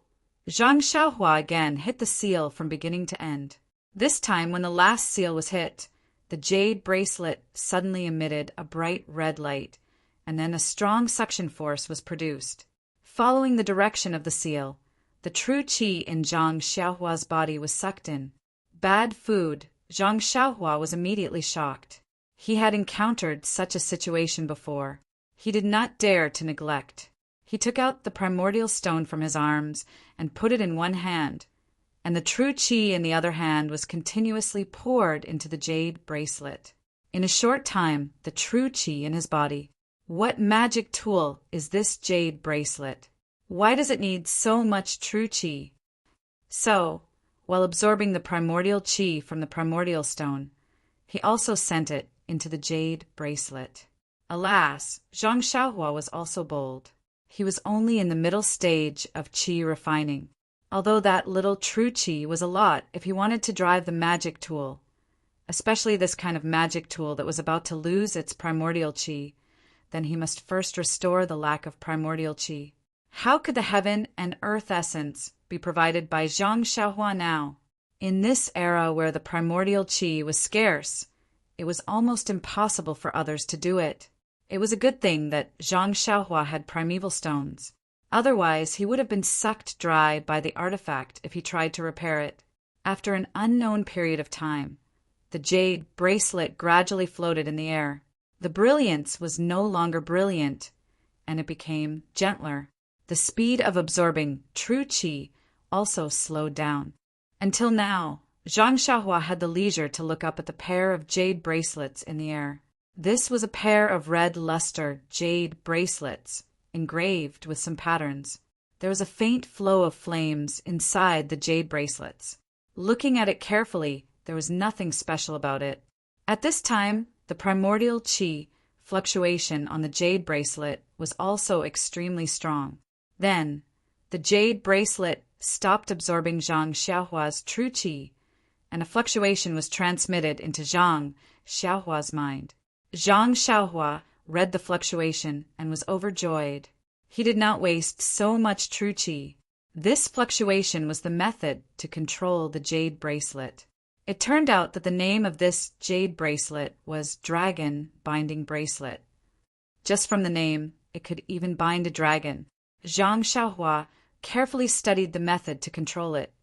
Zhang Xiaohua again hit the seal from beginning to end. This time, when the last seal was hit, the jade bracelet suddenly emitted a bright red light, and then a strong suction force was produced. Following the direction of the seal, the true qi in Zhang Xiaohua's body was sucked in. Bad food. Zhang Xiaohua was immediately shocked. He had encountered such a situation before. He did not dare to neglect. He took out the primordial stone from his arms and put it in one hand, and the true qi in the other hand was continuously poured into the jade bracelet. In a short time, the true qi in his body. What magic tool is this jade bracelet? Why does it need so much true qi? So, while absorbing the primordial qi from the primordial stone, he also sent it into the jade bracelet. Alas, Zhang Xiaohua was also bold. He was only in the middle stage of qi refining. Although that little true qi was a lot if he wanted to drive the magic tool, especially this kind of magic tool that was about to lose its primordial qi, then he must first restore the lack of primordial qi. How could the heaven and earth essence be provided by Zhang Xiaohua now? In this era where the primordial qi was scarce, it was almost impossible for others to do it. It was a good thing that Zhang Xiaohua had primeval stones. Otherwise, he would have been sucked dry by the artifact if he tried to repair it. After an unknown period of time, the jade bracelet gradually floated in the air. The brilliance was no longer brilliant, and it became gentler. The speed of absorbing true qi also slowed down. Until now, Zhang Xiaohua had the leisure to look up at the pair of jade bracelets in the air. This was a pair of red luster jade bracelets, engraved with some patterns. There was a faint flow of flames inside the jade bracelets. Looking at it carefully, there was nothing special about it. At this time, the primordial qi fluctuation on the jade bracelet was also extremely strong. Then, the jade bracelet stopped absorbing Zhang Xiaohua's true qi, and a fluctuation was transmitted into Zhang Xiaohua's mind. Zhang Xiaohua read the fluctuation and was overjoyed. He did not waste so much true qi. This fluctuation was the method to control the jade bracelet. It turned out that the name of this jade bracelet was Dragon Binding Bracelet. Just from the name, it could even bind a dragon. Zhang Xiaohua carefully studied the method to control it,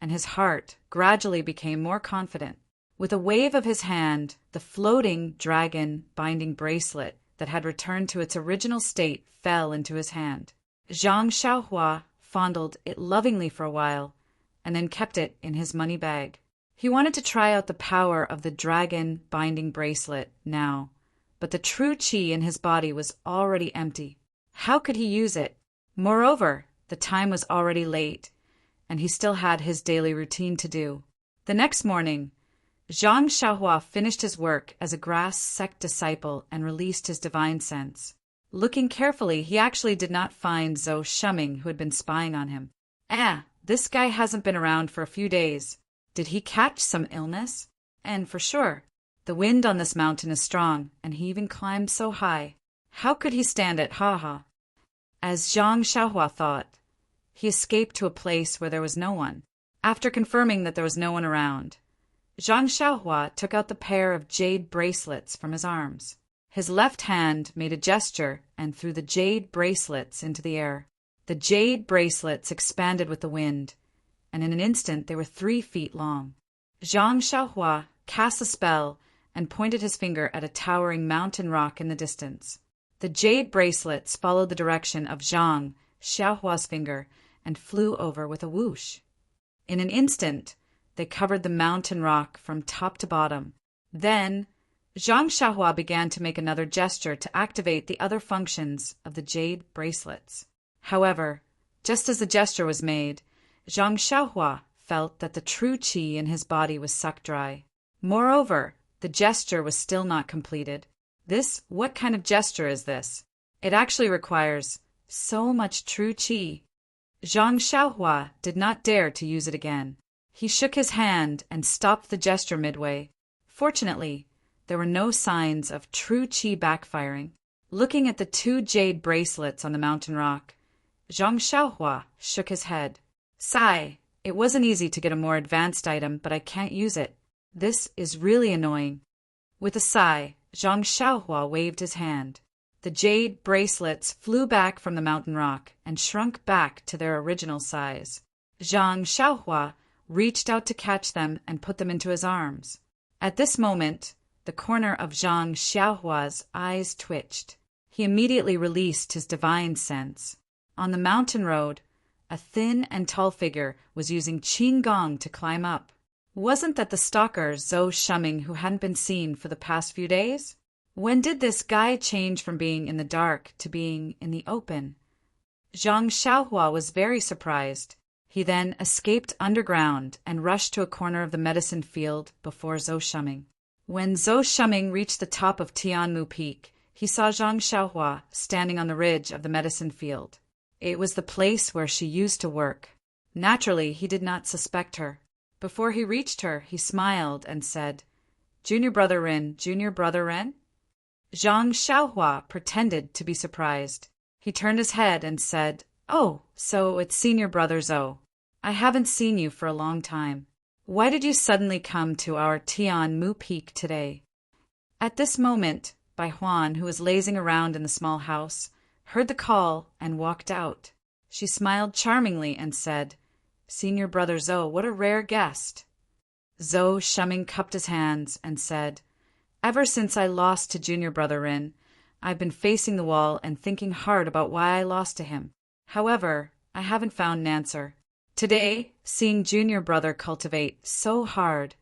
and his heart gradually became more confident. With a wave of his hand, the floating dragon binding bracelet that had returned to its original state fell into his hand. Zhang Xiaohua fondled it lovingly for a while, and then kept it in his money bag. He wanted to try out the power of the dragon binding bracelet now, but the true qi in his body was already empty. How could he use it? Moreover, the time was already late, and he still had his daily routine to do. The next morning, Zhang Xiaohua finished his work as a grass sect disciple and released his divine sense. Looking carefully, he actually did not find Zhou Shuming, who had been spying on him. This guy hasn't been around for a few days. Did he catch some illness? And for sure, the wind on this mountain is strong, and he even climbed so high. How could he stand it, ha? As Zhang Xiaohua thought, he escaped to a place where there was no one. After confirming that there was no one around, Zhang Xiaohua took out the pair of jade bracelets from his arms. His left hand made a gesture and threw the jade bracelets into the air. The jade bracelets expanded with the wind, and in an instant they were 3 feet long. Zhang Xiaohua cast a spell and pointed his finger at a towering mountain rock in the distance. The jade bracelets followed the direction of Zhang Xiaohua's finger and flew over with a whoosh. In an instant, they covered the mountain rock from top to bottom. Then, Zhang Xiaohua began to make another gesture to activate the other functions of the jade bracelets. However, just as the gesture was made, Zhang Xiaohua felt that the true qi in his body was sucked dry. Moreover, the gesture was still not completed. What kind of gesture is this? It actually requires so much true qi. Zhang Xiaohua did not dare to use it again. He shook his hand and stopped the gesture midway. Fortunately, there were no signs of true qi backfiring. Looking at the 2 jade bracelets on the mountain rock, Zhang Xiaohua shook his head. Sigh, it wasn't easy to get a more advanced item, but I can't use it. This is really annoying. With a sigh, Zhang Xiaohua waved his hand. The jade bracelets flew back from the mountain rock and shrunk back to their original size. Zhang Xiaohua reached out to catch them and put them into his arms. At this moment, the corner of Zhang Xiaohua's eyes twitched. He immediately released his divine sense. On the mountain road, a thin and tall figure was using qigong to climb up. Wasn't that the stalker Zhou Shuming who hadn't been seen for the past few days? When did this guy change from being in the dark to being in the open? Zhang Xiaohua was very surprised. He then escaped underground and rushed to a corner of the medicine field before Zhou Shuming. When Zhou Shuming reached the top of Tianmu Peak, he saw Zhang Xiaohua standing on the ridge of the medicine field. It was the place where she used to work. Naturally, he did not suspect her. Before he reached her, he smiled and said, Junior Brother Ren, Junior Brother Ren? Zhang Xiaohua pretended to be surprised. He turned his head and said, Oh, so it's Senior Brother Zhou. I haven't seen you for a long time. Why did you suddenly come to our Tianmu Peak today? At this moment, Bai Huan, who was lazing around in the small house, heard the call and walked out. She smiled charmingly and said, Senior Brother Zhou, what a rare guest. Zhou Shuming cupped his hands and said, Ever since I lost to Junior Brother Rin, I've been facing the wall and thinking hard about why I lost to him. However, I haven't found an answer. Today, seeing Junior Brother cultivate so hard,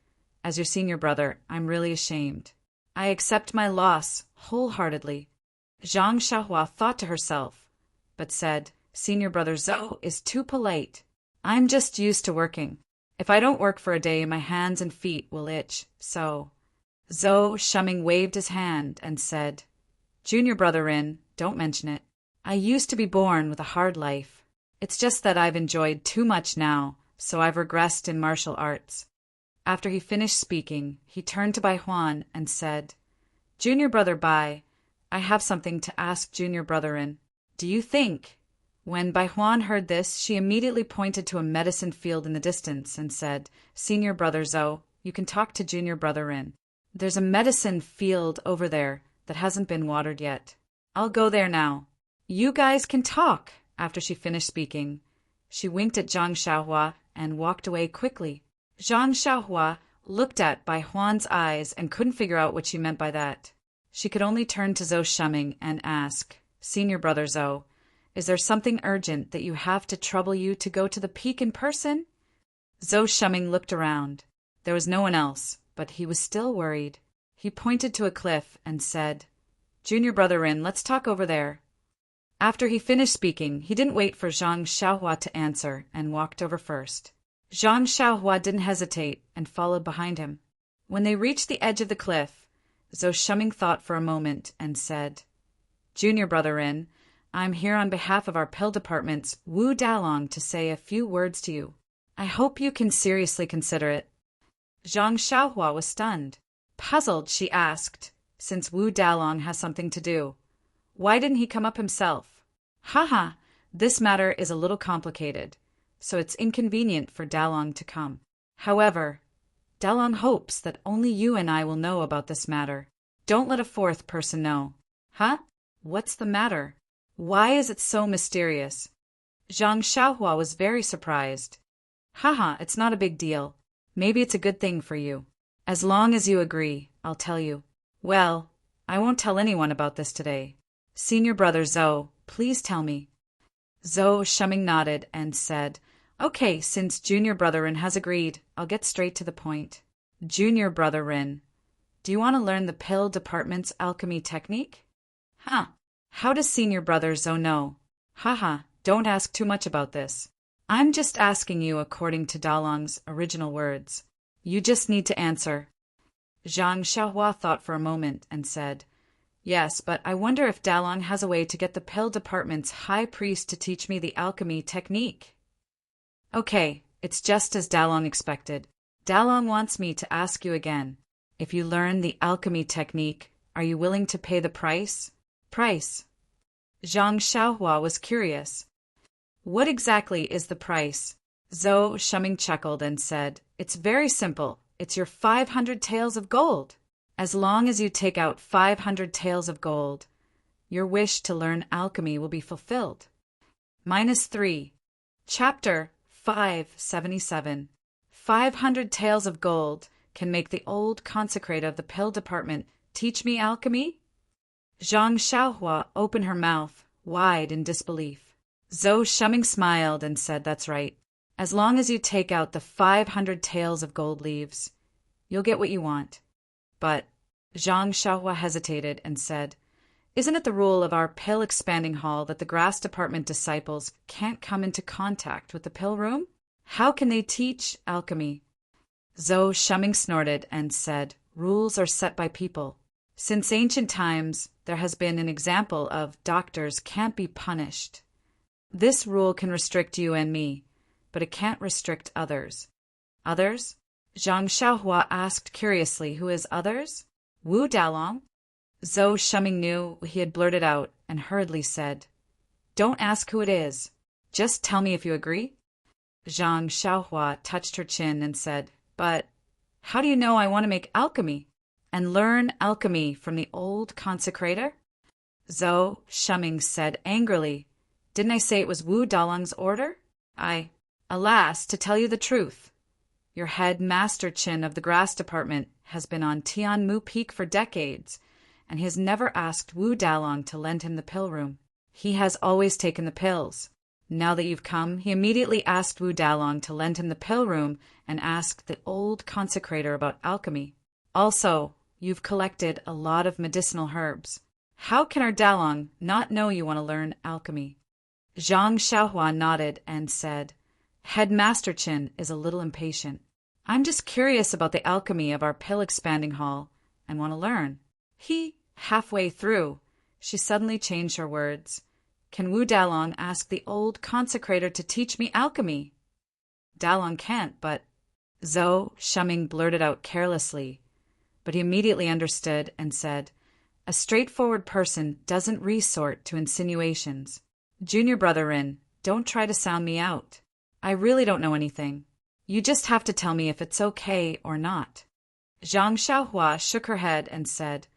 as your senior brother, I'm really ashamed. I accept my loss wholeheartedly. Zhang Xiaohua thought to herself, but said, Senior Brother Zhou is too polite. I'm just used to working. If I don't work for a day, my hands and feet will itch, so... Zhou Shuming waved his hand and said, Junior Brother Rin, don't mention it. I used to be born with a hard life. It's just that I've enjoyed too much now, so I've regressed in martial arts. After he finished speaking, he turned to Bai Huan and said, Junior Brother Bai, I have something to ask Junior Brother Rin. Do you think... When Bai Huan heard this, she immediately pointed to a medicine field in the distance and said, Senior Brother Zhou, you can talk to Junior Brother Rin. There's a medicine field over there that hasn't been watered yet. I'll go there now. You guys can talk. After she finished speaking, she winked at Zhang Xiaohua and walked away quickly. Zhang Xiaohua looked at Bai Huan's eyes and couldn't figure out what she meant by that. She could only turn to Zhou Shuming and ask, Senior Brother Zhou, is there something urgent that you have to trouble you to go to the peak in person? Zhou Shuming looked around. There was no one else, but he was still worried. He pointed to a cliff and said, Junior Brother Rin, let's talk over there. After he finished speaking, he didn't wait for Zhang Xiaohua to answer and walked over first. Zhang Xiaohua didn't hesitate and followed behind him. When they reached the edge of the cliff, Zhou Shuming thought for a moment and said, Junior Brother Rin, I'm here on behalf of our pill department's Wu Dalong to say a few words to you. I hope you can seriously consider it. Zhang Xiaohua was stunned. Puzzled, she asked, since Wu Dalong has something to do, why didn't he come up himself? Haha, this matter is a little complicated, so it's inconvenient for Dalong to come. However, Dalong hopes that only you and I will know about this matter. Don't let a fourth person know. Huh? What's the matter? Why is it so mysterious? Zhang Xiaohua was very surprised. Haha, it's not a big deal. Maybe it's a good thing for you. As long as you agree, I'll tell you. Well, I won't tell anyone about this today. Senior brother Zhou, please tell me. Zhou Shuming nodded and said, Okay, since Junior Brother Rin has agreed, I'll get straight to the point. Junior Brother Rin, do you want to learn the pill department's alchemy technique? Huh. How does Senior Brother Zhou know? Haha, don't ask too much about this. I'm just asking you according to Dalong's original words. You just need to answer. Zhang Xiaohua thought for a moment and said, Yes, but I wonder if Dalong has a way to get the pill department's high priest to teach me the alchemy technique. Okay, it's just as Dalong expected. Dalong wants me to ask you again. If you learn the alchemy technique, are you willing to pay the price? Price. Zhang Xiaohua was curious. What exactly is the price? Zhou Shuming chuckled and said, It's very simple. It's your 500 taels of gold. As long as you take out 500 taels of gold, your wish to learn alchemy will be fulfilled. -3. Chapter 577. 500 taels of gold can make the old consecrator of the pill department teach me alchemy? Zhang Xiaohua opened her mouth wide in disbelief. Zhou Shuming smiled and said, That's right. As long as you take out the 500 taels of gold leaves, you'll get what you want. But Zhang Xiaohua hesitated and said, Isn't it the rule of our pill expanding hall that the grass department disciples can't come into contact with the pill room? How can they teach alchemy? Zhou Shuming snorted and said, Rules are set by people. Since ancient times, there has been an example of doctors can't be punished. This rule can restrict you and me, but it can't restrict others. Others? Zhang Xiaohua asked curiously, Who is others? Wu Dalong? Zhou Shuming knew he had blurted out and hurriedly said, Don't ask who it is. Just tell me if you agree. Zhang Xiaohua touched her chin and said, But how do you know I want to make alchemy and learn alchemy from the old consecrator? Zhou Shuming said angrily, Didn't I say it was Wu Dalong's order? Alas, to tell you the truth, your head master Qin of the grass department has been on Tianmu Peak for decades, and he has never asked Wu Dalong to lend him the pill room. He has always taken the pills. Now that you've come, he immediately asked Wu Dalong to lend him the pill room and asked the old consecrator about alchemy. Also, you've collected a lot of medicinal herbs. How can our Dalong not know you want to learn alchemy? Zhang Xiaohua nodded and said, Headmaster Qin is a little impatient. I'm just curious about the alchemy of our pill expanding hall and want to learn. Halfway through, she suddenly changed her words. Can Wu Dalong ask the old consecrator to teach me alchemy? Dalong can't, but Zhou Shuming blurted out carelessly, but he immediately understood and said, A straightforward person doesn't resort to insinuations. Junior Brother Rin, don't try to sound me out. I really don't know anything. You just have to tell me if it's okay or not. Zhang Xiaohua shook her head and said,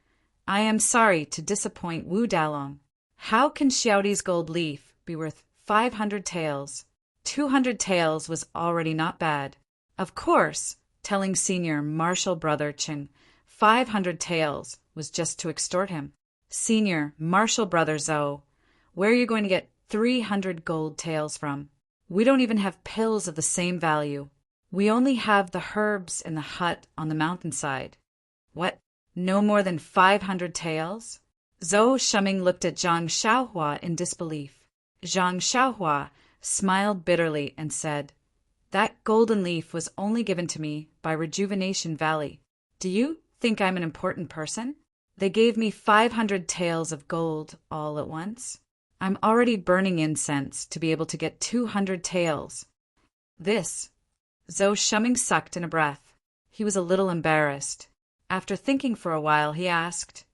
I am sorry to disappoint Wu Dalong. How can Xiaodi's gold leaf be worth 500 taels? 200 taels was already not bad. Of course, telling Senior Martial Brother Qin 500 taels was just to extort him. Senior Martial Brother Zhou, where are you going to get 300 gold taels from? We don't even have pills of the same value. We only have the herbs in the hut on the mountainside. What? No more than 500 taels? Zhou Shuming looked at Zhang Xiaohua in disbelief. Zhang Xiaohua smiled bitterly and said, That golden leaf was only given to me by Rejuvenation Valley. Do you think I'm an important person? They gave me 500 taels of gold all at once. I'm already burning incense to be able to get 200 taels. This. Zhou Shuming sucked in a breath. He was a little embarrassed. After thinking for a while, he asked,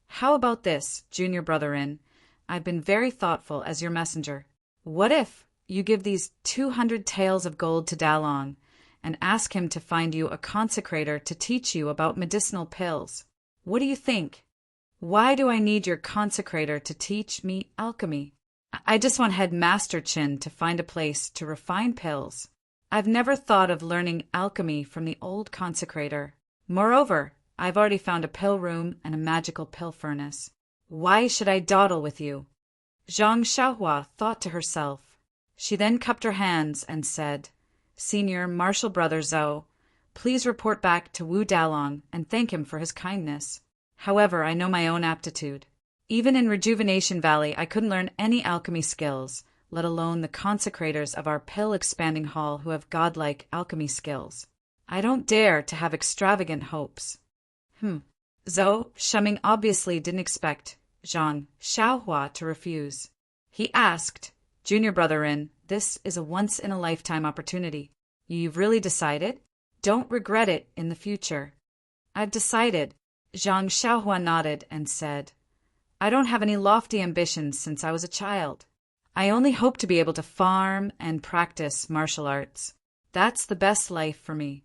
"How about this, junior brother In? I've been very thoughtful as your messenger. What if you give these 200 taels of gold to Dalong and ask him to find you a consecrator to teach you about medicinal pills? What do you think? Why do I need your consecrator to teach me alchemy? I just want Headmaster Chin to find a place to refine pills. I've never thought of learning alchemy from the old consecrator. Moreover, I've already found a pill room and a magical pill furnace. Why should I dawdle with you?" Zhang Xiaohua thought to herself. She then cupped her hands and said, "Senior Martial Brother Zhou, please report back to Wu Dalong and thank him for his kindness. However, I know my own aptitude. Even in Rejuvenation Valley, I couldn't learn any alchemy skills, let alone the consecrators of our pill-expanding hall who have godlike alchemy skills. I don't dare to have extravagant hopes." Zhou Shuming obviously didn't expect Zhang Xiaohua to refuse. He asked, "Junior brother In, this is a once-in-a-lifetime opportunity. You've really decided? Don't regret it in the future." "I've decided." Zhang Xiaohua nodded and said, "I don't have any lofty ambitions since I was a child. I only hope to be able to farm and practice martial arts. That's the best life for me."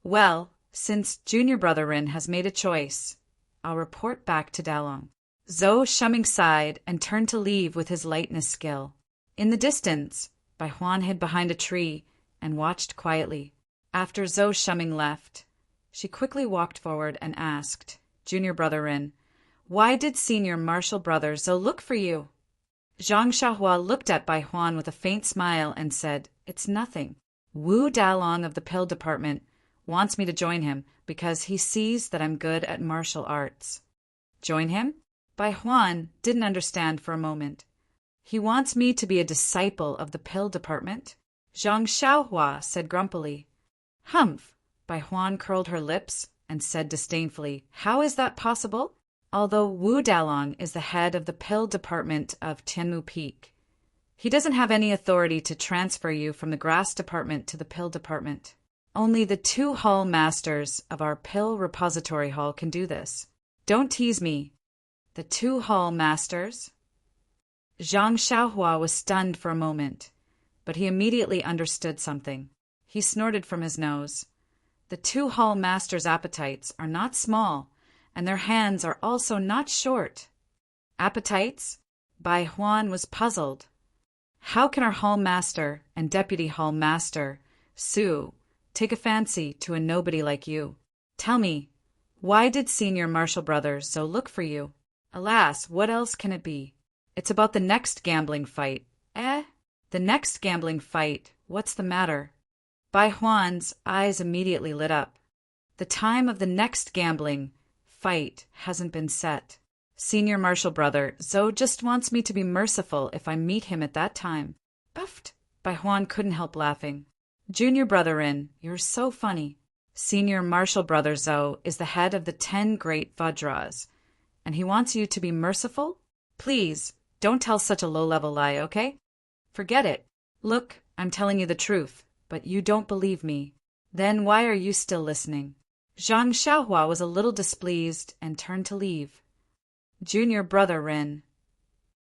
"Well, since junior brother In has made a choice, I'll report back to Dalong." Zhou Shuming sighed and turned to leave with his lightness skill. In the distance, Bai Huan hid behind a tree and watched quietly. After Zhou Shuming left, she quickly walked forward and asked, "Junior brother In, why did senior martial brother Zhou look for you?" Zhang Xiaohua looked at Bai Huan with a faint smile and said, "It's nothing. Wu Dalong of the pill department wants me to join him because he sees that I'm good at martial arts." "Join him?" Bai Huan didn't understand for a moment. "He wants me to be a disciple of the pill department?" Zhang Xiaohua said grumpily. "Humph!" Bai Huan curled her lips and said disdainfully, "How is that possible? Although Wu Dalong is the head of the pill department of Tianmu Peak, he doesn't have any authority to transfer you from the grass department to the pill department. Only the 2 hall masters of our pill repository hall can do this. Don't tease me." "The 2 hall masters?" Zhang Xiaohua was stunned for a moment, but he immediately understood something. He snorted from his nose. "The 2 hall masters' appetites are not small, and their hands are also not short." "Appetites?" Bai Huan was puzzled. "How can our hall master and deputy hall master, Su, take a fancy to a nobody like you? Tell me, why did senior martial brother Zhou look for you?" "Alas, what else can it be? It's about the next gambling fight." "Eh? The next gambling fight? What's the matter?" Bai Huan's eyes immediately lit up. "The time of the next gambling fight hasn't been set. Senior martial brother Zhou just wants me to be merciful if I meet him at that time." "Buffed!" Bai Huan couldn't help laughing. "Junior brother In, you're so funny. Senior martial brother Zhou is the head of the 10 great Vajras, and he wants you to be merciful? Please, don't tell such a low-level lie, okay? Forget it. Look, I'm telling you the truth, but you don't believe me. Then why are you still listening?" Zhang Xiaohua was a little displeased and turned to leave. "Junior brother Rin."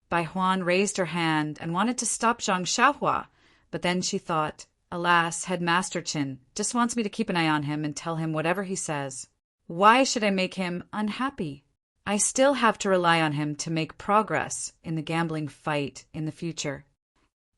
Bai Huan raised her hand and wanted to stop Zhang Xiaohua, but then she thought, "Alas, Headmaster Chin just wants me to keep an eye on him and tell him whatever he says. Why should I make him unhappy? I still have to rely on him to make progress in the gambling fight in the future."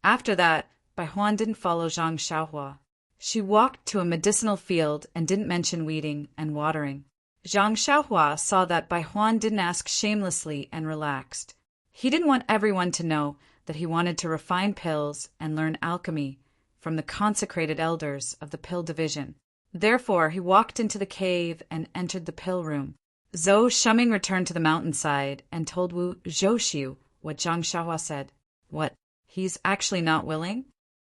After that, Bai Huan didn't follow Zhang Xiaohua. She walked to a medicinal field and didn't mention weeding and watering. Zhang Xiaohua saw that Bai Huan didn't ask shamelessly and relaxed. He didn't want everyone to know that he wanted to refine pills and learn alchemy from the consecrated elders of the pill division. Therefore, he walked into the cave and entered the pill room. Zhou Shuming returned to the mountainside and told Wu Zhouxiu what Zhang Xiaohua said. "What, he's actually not willing?"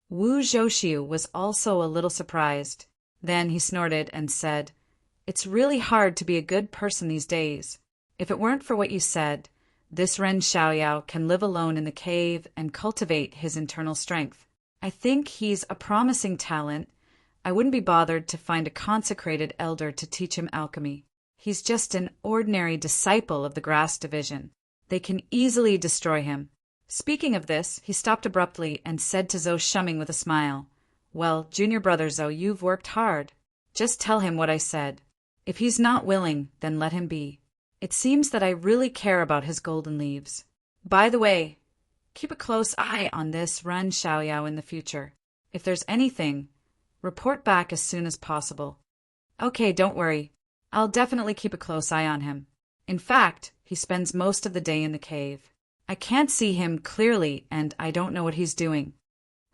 Wu Zhouxiu was also a little surprised. Then he snorted and said, It's really hard to be a good person these days. If it weren't for what you said, this Ren Xiaoyao can live alone in the cave and cultivate his internal strength. I think he's a promising talent. I wouldn't be bothered to find a consecrated elder to teach him alchemy. He's just an ordinary disciple of the grass division. They can easily destroy him. Speaking of this, he stopped abruptly and said to Zhou Shuming with a smile, "Well, junior brother Zhou, you've worked hard. Just tell him what I said. If he's not willing, then let him be. It seems that I really care about his golden leaves. By the way, keep a close eye on this Ren Xiaoyao in the future. If there's anything, report back as soon as possible." "Okay, don't worry. I'll definitely keep a close eye on him. In fact, he spends most of the day in the cave. I can't see him clearly, and I don't know what he's doing."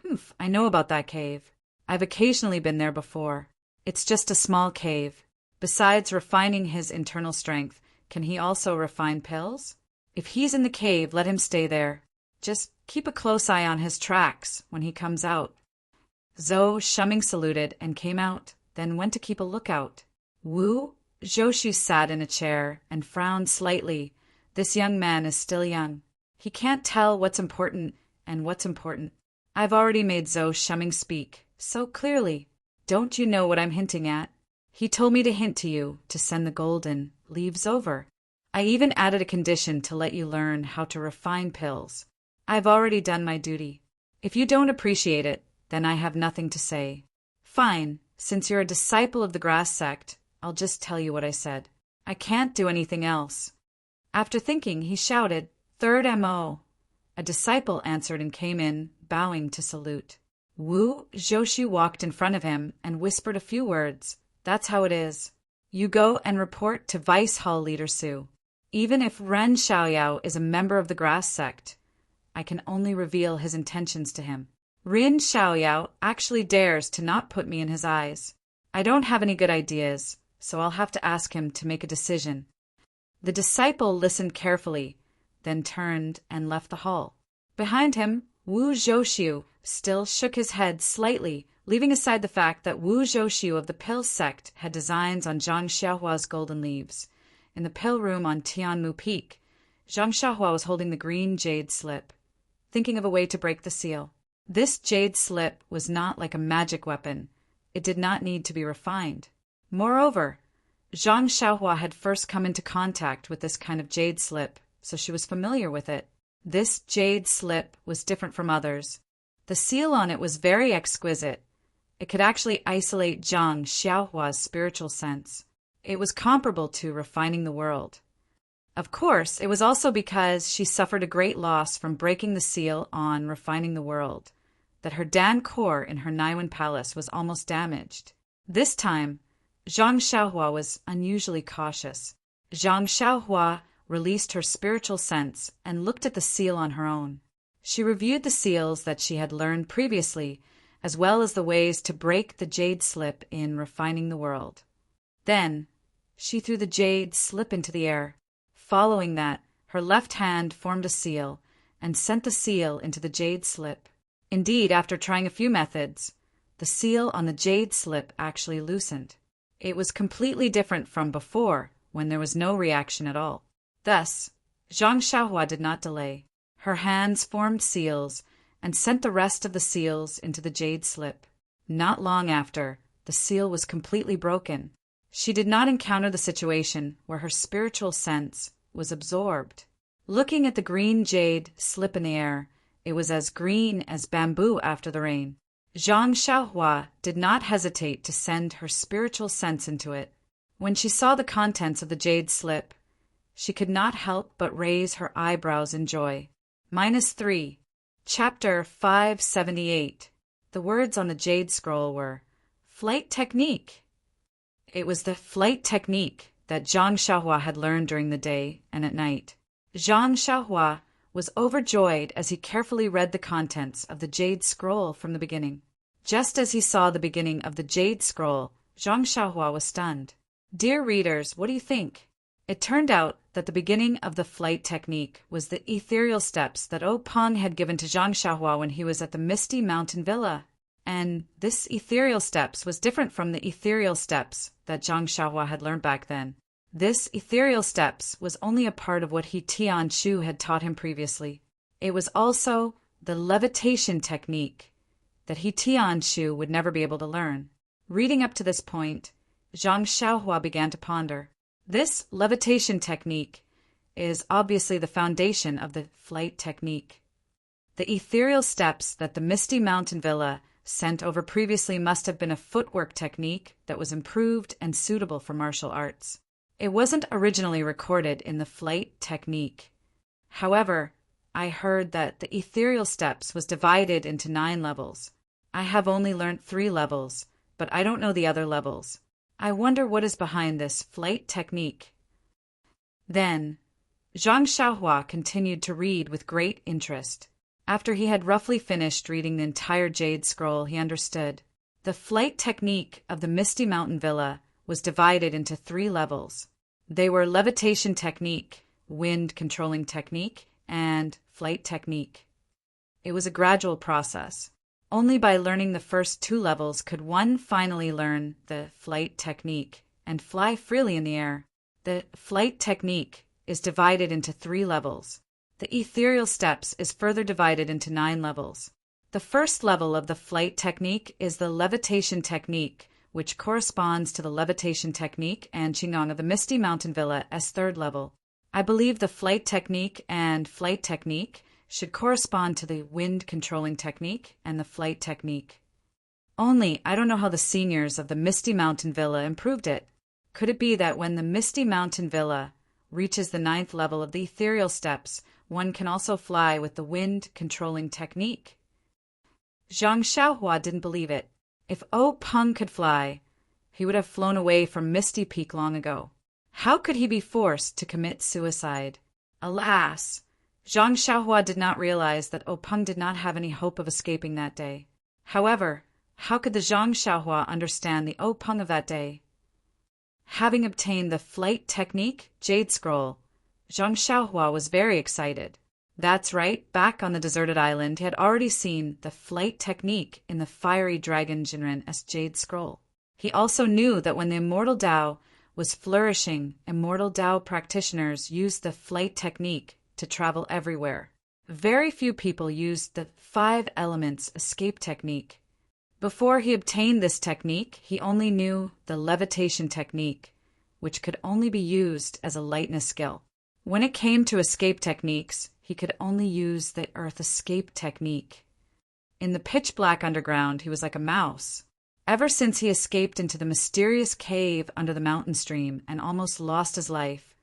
"Humph, I know about that cave. I've occasionally been there before. It's just a small cave. Besides refining his internal strength, can he also refine pills? If he's in the cave, let him stay there. Just keep a close eye on his tracks when he comes out." Zhou Shuming saluted and came out, then went to keep a lookout. Wu Zhoushu sat in a chair and frowned slightly. This young man is still young. He can't tell what's important and what's important. I've already made Zhou Shuming speak so clearly. Don't you know what I'm hinting at? He told me to hint to you to send the golden leaves over. I even added a condition to let you learn how to refine pills. I've already done my duty. If you don't appreciate it, then I have nothing to say. Fine, since you're a disciple of the grass sect, I'll just tell you what I said. I can't do anything else. After thinking, he shouted, "Third MO." A disciple answered and came in, bowing to salute. Wu Zhoushu walked in front of him and whispered a few words. "That's how it is. You go and report to Vice Hall Leader Su. Even if Ren Xiaoyao is a member of the grass sect, I can only reveal his intentions to him. Ren Xiaoyao actually dares to not put me in his eyes. I don't have any good ideas, so I'll have to ask him to make a decision." The disciple listened carefully, then turned and left the hall. Behind him, Wu Zhoushu still shook his head slightly, leaving aside the fact that Wu Zhoushu of the pill sect had designs on Zhang Xiaohua's golden leaves. In the pill room on Tianmu Peak, Zhang Xiaohua was holding the green jade slip, thinking of a way to break the seal. This jade slip was not like a magic weapon. It did not need to be refined. Moreover, Zhang Xiaohua had first come into contact with this kind of jade slip, so she was familiar with it. This jade slip was different from others. The seal on it was very exquisite. It could actually isolate Zhang Xiaohua's spiritual sense. It was comparable to refining the world. Of course, it was also because she suffered a great loss from breaking the seal on refining the world, that her Dan core in her Naiwan palace was almost damaged. This time, Zhang Xiaohua was unusually cautious. Zhang Xiaohua released her spiritual sense and looked at the seal on her own. She reviewed the seals that she had learned previously, as well as the ways to break the jade slip in refining the world. Then, she threw the jade slip into the air. Following that, her left hand formed a seal and sent the seal into the jade slip. Indeed, after trying a few methods, the seal on the jade slip actually loosened. It was completely different from before, when there was no reaction at all. Thus, Zhang Xiaohua did not delay. Her hands formed seals and sent the rest of the seals into the jade slip. Not long after, the seal was completely broken. She did not encounter the situation where her spiritual sense was absorbed. Looking at the green jade slip in the air, it was as green as bamboo after the rain. Zhang Xiaohua did not hesitate to send her spiritual sense into it. When she saw the contents of the jade slip, she could not help but raise her eyebrows in joy. -3. Chapter 578. The words on the jade scroll were, "Flight technique." It was the flight technique that Zhang Xiaohua had learned during the day and at night. Zhang Xiaohua was overjoyed as he carefully read the contents of the jade scroll from the beginning. Just as he saw the beginning of the jade scroll, Zhang Xiaohua was stunned. Dear readers, what do you think? It turned out that the beginning of the flight technique was the ethereal steps that O Peng had given to Zhang Xiaohua when he was at the Misty Mountain Villa. And this ethereal steps was different from the ethereal steps that Zhang Xiaohua had learned back then. This ethereal steps was only a part of what He Tianshu had taught him previously. It was also the levitation technique that He Tianshu would never be able to learn. Reading up to this point, Zhang Xiaohua began to ponder. This levitation technique is obviously the foundation of the flight technique. The ethereal steps that the Misty Mountain Villa sent over previously must have been a footwork technique that was improved and suitable for martial arts. It wasn't originally recorded in the flight technique. However, I heard that the ethereal steps was divided into 9 levels. I have only learnt 3 levels, but I don't know the other levels. I wonder what is behind this flight technique. Then, Zhang Xiaohua continued to read with great interest. After he had roughly finished reading the entire Jade Scroll, he understood. The flight technique of the Misty Mountain Villa was divided into 3 levels. They were levitation technique, wind controlling technique, and flight technique. It was a gradual process. Only by learning the first 2 levels could one finally learn the flight technique and fly freely in the air. The flight technique is divided into 3 levels. The ethereal steps is further divided into 9 levels. The first level of the flight technique is the levitation technique, which corresponds to the levitation technique and Qigong of the Misty Mountain Villa as 3rd level. I believe the flight technique and flight technique should correspond to the wind controlling technique and the flight technique. Only I don't know how the seniors of the Misty Mountain Villa improved it. Could it be that when the Misty Mountain Villa reaches the 9th level of the ethereal steps, one can also fly with the wind controlling technique? Zhang Xiaohua didn't believe it. If Peng could fly, he would have flown away from Misty Peak long ago. How could he be forced to commit suicide? Alas! Zhang Xiaohua did not realize that Peng did not have any hope of escaping that day. However, how could the Zhang Xiaohua understand the Peng of that day? Having obtained the flight technique Jade Scroll, Zhang Xiaohua was very excited. That's right, back on the deserted island, he had already seen the flight technique in the fiery dragon Jinren as Jade Scroll. He also knew that when the Immortal Tao was flourishing, Immortal Tao practitioners used the flight technique to travel everywhere. Very few people used the 5 elements escape technique. Before he obtained this technique, he only knew the levitation technique, which could only be used as a lightness skill. When it came to escape techniques, he could only use the earth escape technique. In the pitch black underground, he was like a mouse. Ever since he escaped into the mysterious cave under the mountain stream and almost lost his life,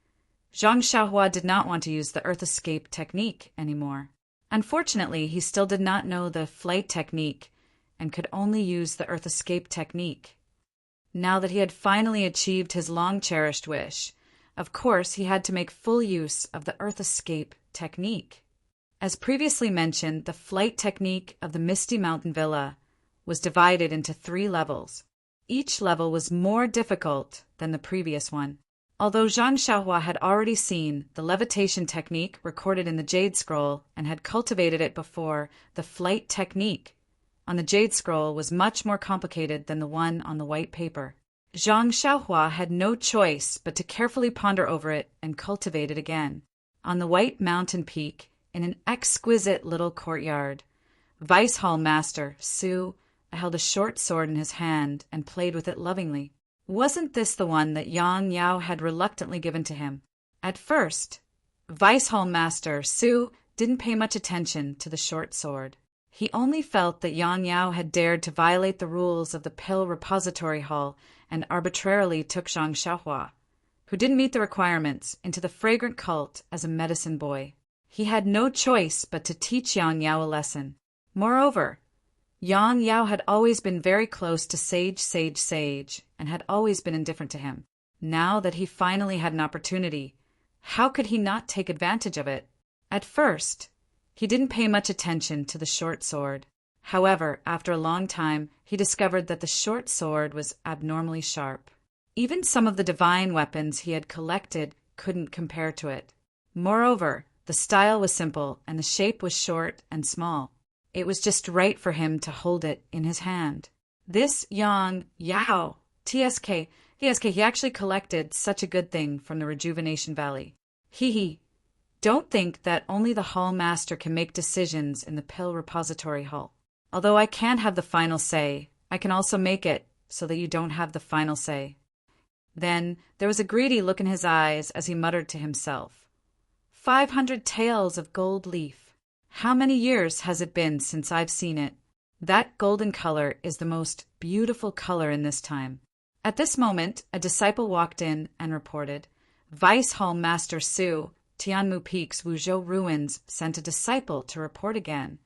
Zhang Xiaohua did not want to use the earth escape technique anymore. Unfortunately, he still did not know the flight technique and could only use the earth escape technique. Now that he had finally achieved his long-cherished wish, of course he had to make full use of the earth escape technique. As previously mentioned, the flight technique of the Misty Mountain Villa was divided into 3 levels. Each level was more difficult than the previous one. Although Zhang Xiaohua had already seen the levitation technique recorded in the Jade Scroll and had cultivated it before, the flight technique on the Jade Scroll was much more complicated than the one on the white paper. Zhang Xiaohua had no choice but to carefully ponder over it and cultivate it again. On the white mountain peak, in an exquisite little courtyard, Vice Hall Master Su held a short sword in his hand and played with it lovingly. Wasn't this the one that Yang Yao had reluctantly given to him? At first, Vice Hall Master Su didn't pay much attention to the short sword. He only felt that Yang Yao had dared to violate the rules of the Pill Repository Hall and arbitrarily took Zhang Xiaohua, who didn't meet the requirements, into the fragrant cult as a medicine boy. He had no choice but to teach Yang Yao a lesson. Moreover, Yang Yao had always been very close to Sage, and had always been indifferent to him. Now that he finally had an opportunity, how could he not take advantage of it? At first, he didn't pay much attention to the short sword. However, after a long time, he discovered that the short sword was abnormally sharp. Even some of the divine weapons he had collected couldn't compare to it. Moreover, the style was simple and the shape was short and small. It was just right for him to hold it in his hand. This Yang Yao, TSK, he actually collected such a good thing from the Rejuvenation Valley. Hee. Don't think that only the Hall Master can make decisions in the Pill Repository Hall. Although I can't have the final say, I can also make it so that you don't have the final say. Then there was a greedy look in his eyes as he muttered to himself. 500 taels of gold leaf. How many years has it been since I've seen it? That golden color is the most beautiful color in this time. At this moment, a disciple walked in and reported, Vice Hall Master Su, Tianmu Peak's Wuzhou Ruins, sent a disciple to report again.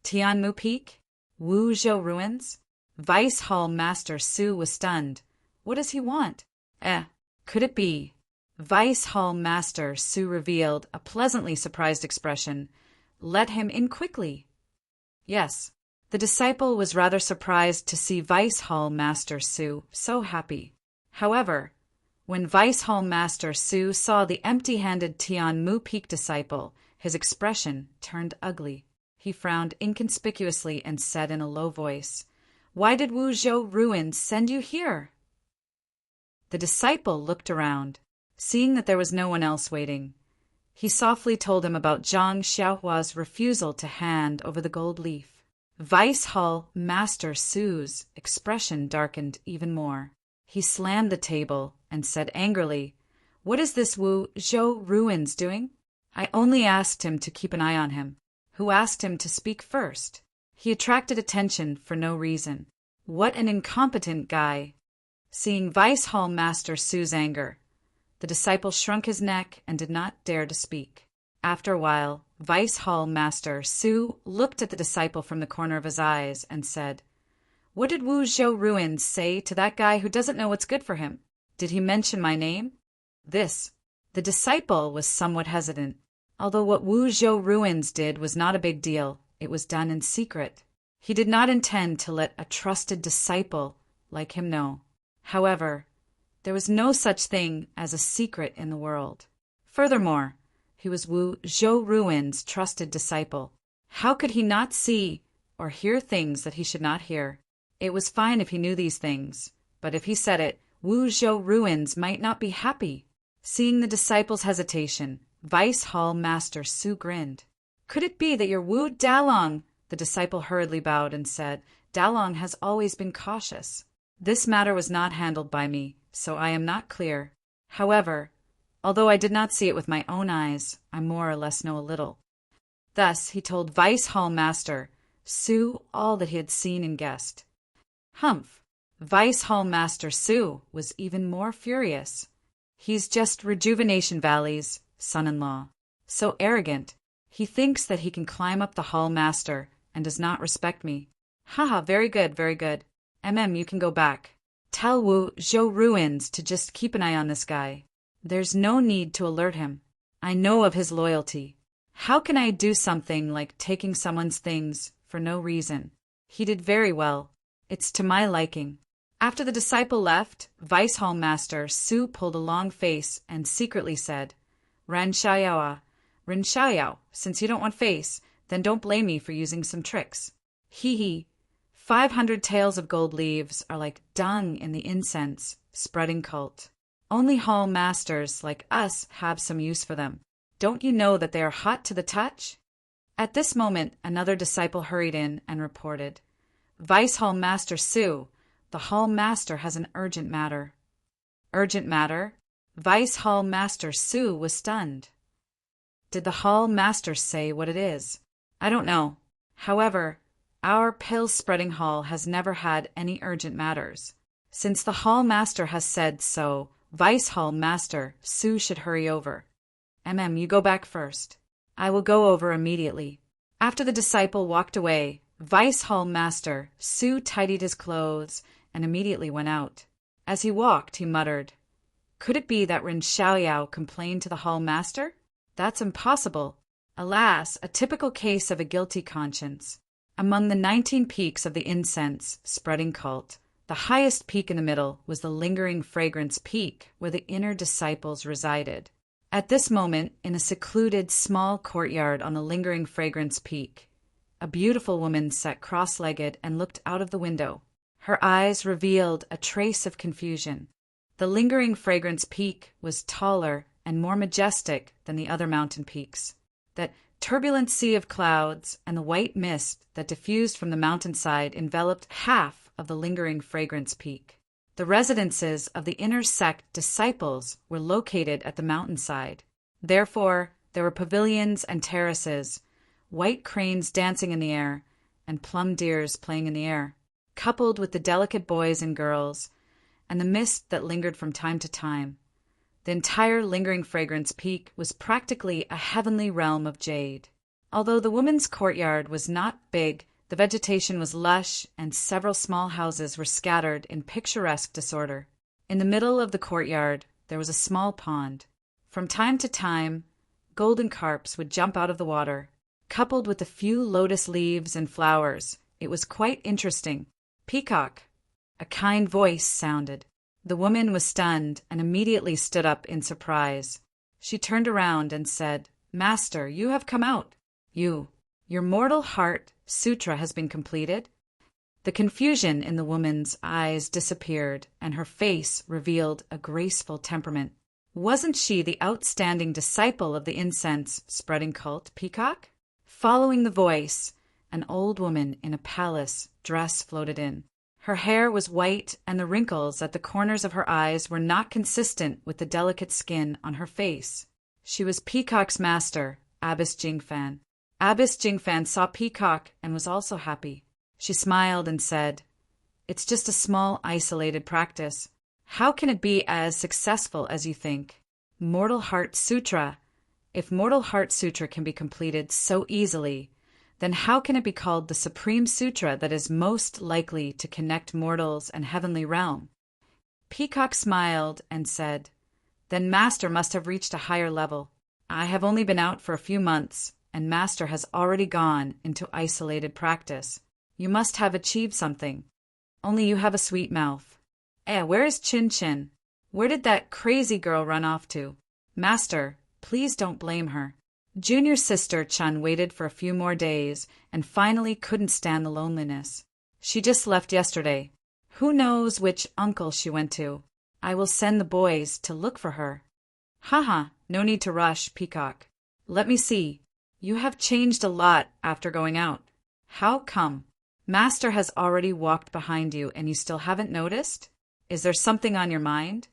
Tianmu Peak? Wuzhou Ruins? Vice Hall Master Su was stunned. What does he want? Could it be? Vice Hall Master Su revealed a pleasantly surprised expression. Let him in quickly. Yes. The disciple was rather surprised to see Vice Hall Master Su so happy. However, when Vice Hall Master Su saw the empty-handed Tianmu Peak disciple, his expression turned ugly. He frowned inconspicuously and said in a low voice, Why did Wuzhou Ruins send you here? The disciple looked around, seeing that there was no one else waiting. He softly told him about Zhang Xiaohua's refusal to hand over the gold leaf. Vice Hall Master Su's expression darkened even more. He slammed the table and said angrily, What is this Wuzhou Ruins doing? I only asked him to keep an eye on him. Who asked him to speak first? He attracted attention for no reason. What an incompetent guy. Seeing Vice Hall Master Su's anger, the disciple shrunk his neck and did not dare to speak. After a while, Vice Hall Master Su looked at the disciple from the corner of his eyes and said, What did Wuzhou Ruins say to that guy who doesn't know what's good for him? Did he mention my name? The disciple was somewhat hesitant. Although what Wuzhou Ruins did was not a big deal, it was done in secret. He did not intend to let a trusted disciple like him know. However, there was no such thing as a secret in the world. Furthermore, he was Wuzhou Ruins' trusted disciple. How could he not see or hear things that he should not hear? It was fine if he knew these things, but if he said it, Wuzhou Ruins might not be happy. Seeing the disciple's hesitation, Vice Hall Master Su grinned. Could it be that your Wu Dalong? The disciple hurriedly bowed and said, Dalong has always been cautious. This matter was not handled by me, so I am not clear. However, although I did not see it with my own eyes, I more or less know a little. Thus he told Vice Hall Master Su all that he had seen and guessed. Humph! Vice Hall Master Su was even more furious. He's just Rejuvenation Valley's son-in-law. So arrogant. He thinks that he can climb up the Hall Master and does not respect me. Haha, very good, very good. You can go back. Tell Wuzhou Ruins to just keep an eye on this guy. There's no need to alert him. I know of his loyalty. How can I do something like taking someone's things for no reason? He did very well. It's to my liking. After the disciple left, Vice Hall Master Su pulled a long face and secretly said, Ren Xiaoyao, since you don't want face, then don't blame me for using some tricks. Hee. 500 taels of gold leaves are like dung in the incense spreading cult. Only Hall Masters like us have some use for them. Don't you know that they are hot to the touch? At this moment, another disciple hurried in and reported, Vice Hall Master Su, the Hall Master has an urgent matter. Urgent matter? Vice Hall Master Su was stunned. Did the Hall Master say what it is? I don't know. However, our pill-spreading hall has never had any urgent matters. Since the Hall Master has said so, Vice Hall Master Su should hurry over. You go back first. I will go over immediately. After the disciple walked away, Vice Hall Master Su tidied his clothes and immediately went out. As he walked, he muttered, Could it be that Ren Xiaoyao complained to the Hall Master? That's impossible. Alas, a typical case of a guilty conscience. Among the 19 peaks of the incense spreading cult, the highest peak in the middle was the lingering fragrance peak where the inner disciples resided. At this moment, in a secluded small courtyard on the lingering fragrance peak, a beautiful woman sat cross-legged and looked out of the window. Her eyes revealed a trace of confusion. The lingering fragrance peak was taller and more majestic than the other mountain peaks. That turbulent sea of clouds and the white mist that diffused from the mountainside enveloped half of the lingering fragrance peak. The residences of the inner sect disciples were located at the mountainside. Therefore, there were pavilions and terraces, white cranes dancing in the air, and plum deers playing in the air, coupled with the delicate boys and girls, and the mist that lingered from time to time. The entire lingering fragrance peak was practically a heavenly realm of jade. Although the woman's courtyard was not big, the vegetation was lush, and several small houses were scattered in picturesque disorder. In the middle of the courtyard, there was a small pond. From time to time, golden carps would jump out of the water, coupled with a few lotus leaves and flowers. It was quite interesting. "Peacock!" A kind voice sounded. The woman was stunned and immediately stood up in surprise. She turned around and said, "Master, you have come out. Your mortal heart sutra has been completed?" The confusion in the woman's eyes disappeared, and her face revealed a graceful temperament. Wasn't she the outstanding disciple of the incense-spreading cult, Peacock? Following the voice, an old woman in a palace dress floated in. Her hair was white, and the wrinkles at the corners of her eyes were not consistent with the delicate skin on her face. She was Peacock's master, Abbess Jingfan. Abbess Jingfan saw Peacock and was also happy. She smiled and said, "It's just a small, isolated practice. How can it be as successful as you think? Mortal Heart Sutra. If Mortal Heart Sutra can be completed so easily, then how can it be called the Supreme Sutra that is most likely to connect mortals and heavenly realm?" Peacock smiled and said, "Then Master must have reached a higher level. I have only been out for a few months, and Master has already gone into isolated practice. You must have achieved something. Only you have a sweet mouth. Where is Chin Chin? Where did that crazy girl run off to? Master, please don't blame her." Junior sister Chun waited for a few more days and finally couldn't stand the loneliness. "She just left yesterday. Who knows which uncle she went to? I will send the boys to look for her." "Haha, no need to rush, Peacock. Let me see. You have changed a lot after going out. How come? Master has already walked behind you and you still haven't noticed? Is there something on your mind?"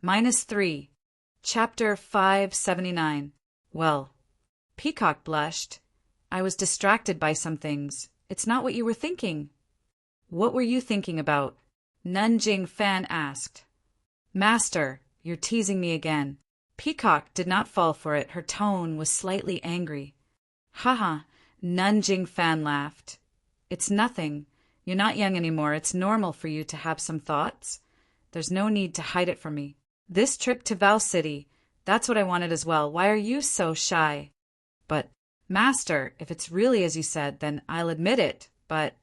-3. Chapter 579. Well, Peacock blushed. "I was distracted by some things. It's not what you were thinking." "What were you thinking about?" Nanjing Fan asked. "Master, you're teasing me again." Peacock did not fall for it. Her tone was slightly angry. "Haha," Nanjing Fan laughed. "It's nothing. You're not young anymore. It's normal for you to have some thoughts. There's no need to hide it from me. This trip to Val City, that's what I wanted as well. Why are you so shy?" "But, Master, if it's really as you said, then I'll admit it, but—"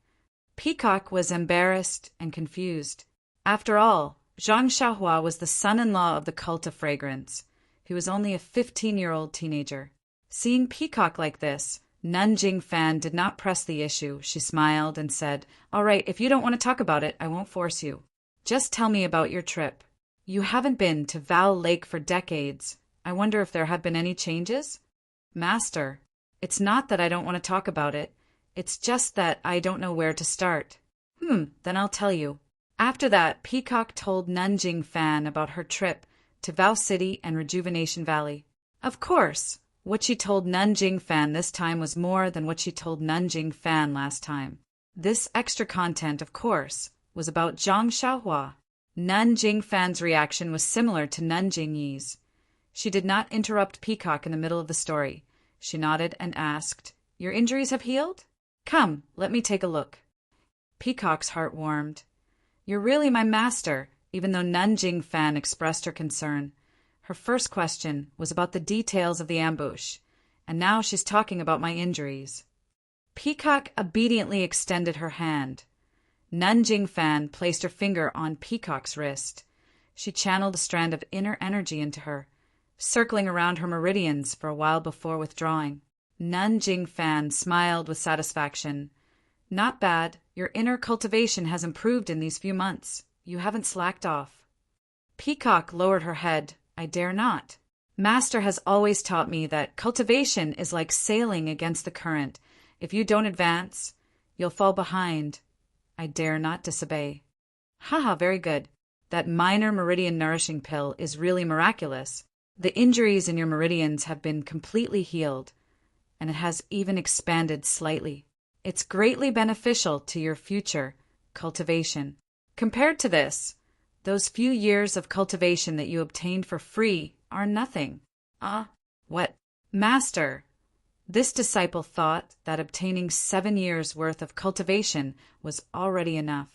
Peacock was embarrassed and confused. After all, Zhang Xiaohua was the son-in-law of the cult of fragrance. He was only a 15-year-old teenager. Seeing Peacock like this, Nanjing Fan did not press the issue. She smiled and said, "All right, if you don't want to talk about it, I won't force you. Just tell me about your trip. You haven't been to Val Lake for decades. I wonder if there have been any changes?" "Master, it's not that I don't want to talk about it. It's just that I don't know where to start." Then I'll tell you." After that, Peacock told Nanjing Fan about her trip to Val City and Rejuvenation Valley. Of course, what she told Nanjing Fan this time was more than what she told Nanjing Fan last time. This extra content, of course, was about Zhang Xiaohua. Nanjing Fan's reaction was similar to Nanjing Yi's. She did not interrupt Peacock in the middle of the story. She nodded and asked, "Your injuries have healed? Come, let me take a look." Peacock's heart warmed. "You're really my master," even though Nanjing Fan expressed her concern. Her first question was about the details of the ambush, and now she's talking about my injuries. Peacock obediently extended her hand. Nanjing Fan placed her finger on Peacock's wrist. She channeled a strand of inner energy into her, circling around her meridians for a while before withdrawing. Nun Jing Fan smiled with satisfaction. Not bad. Your inner cultivation has improved in these few months. You haven't slacked off. Peacock lowered her head. I dare not. Master has always taught me that cultivation is like sailing against the current. If you don't advance, you'll fall behind. I dare not disobey. Haha, very good. That minor meridian nourishing pill is really miraculous. The injuries in your meridians have been completely healed, and it has even expanded slightly. It's greatly beneficial to your future cultivation. Compared to this, those few years of cultivation that you obtained for free are nothing. What? Master! This disciple thought that obtaining 7 years' worth of cultivation was already enough.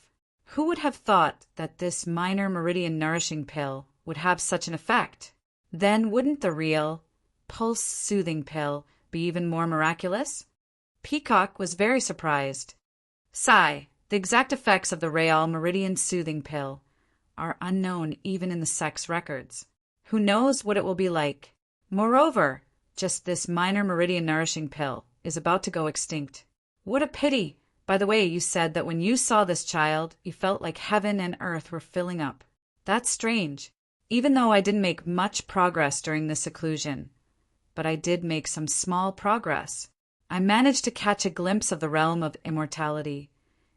Who would have thought that this minor meridian nourishing pill would have such an effect? Then wouldn't the real pulse soothing pill be even more miraculous? Peacock was very surprised. Sigh, the exact effects of the Real Meridian Soothing Pill are unknown even in the sex records. Who knows what it will be like? Moreover, just this minor meridian nourishing pill is about to go extinct. What a pity! By the way, you said that when you saw this child, you felt like heaven and earth were filling up. That's strange. Even though I didn't make much progress during this seclusion, but I did make some small progress. I managed to catch a glimpse of the realm of immortality,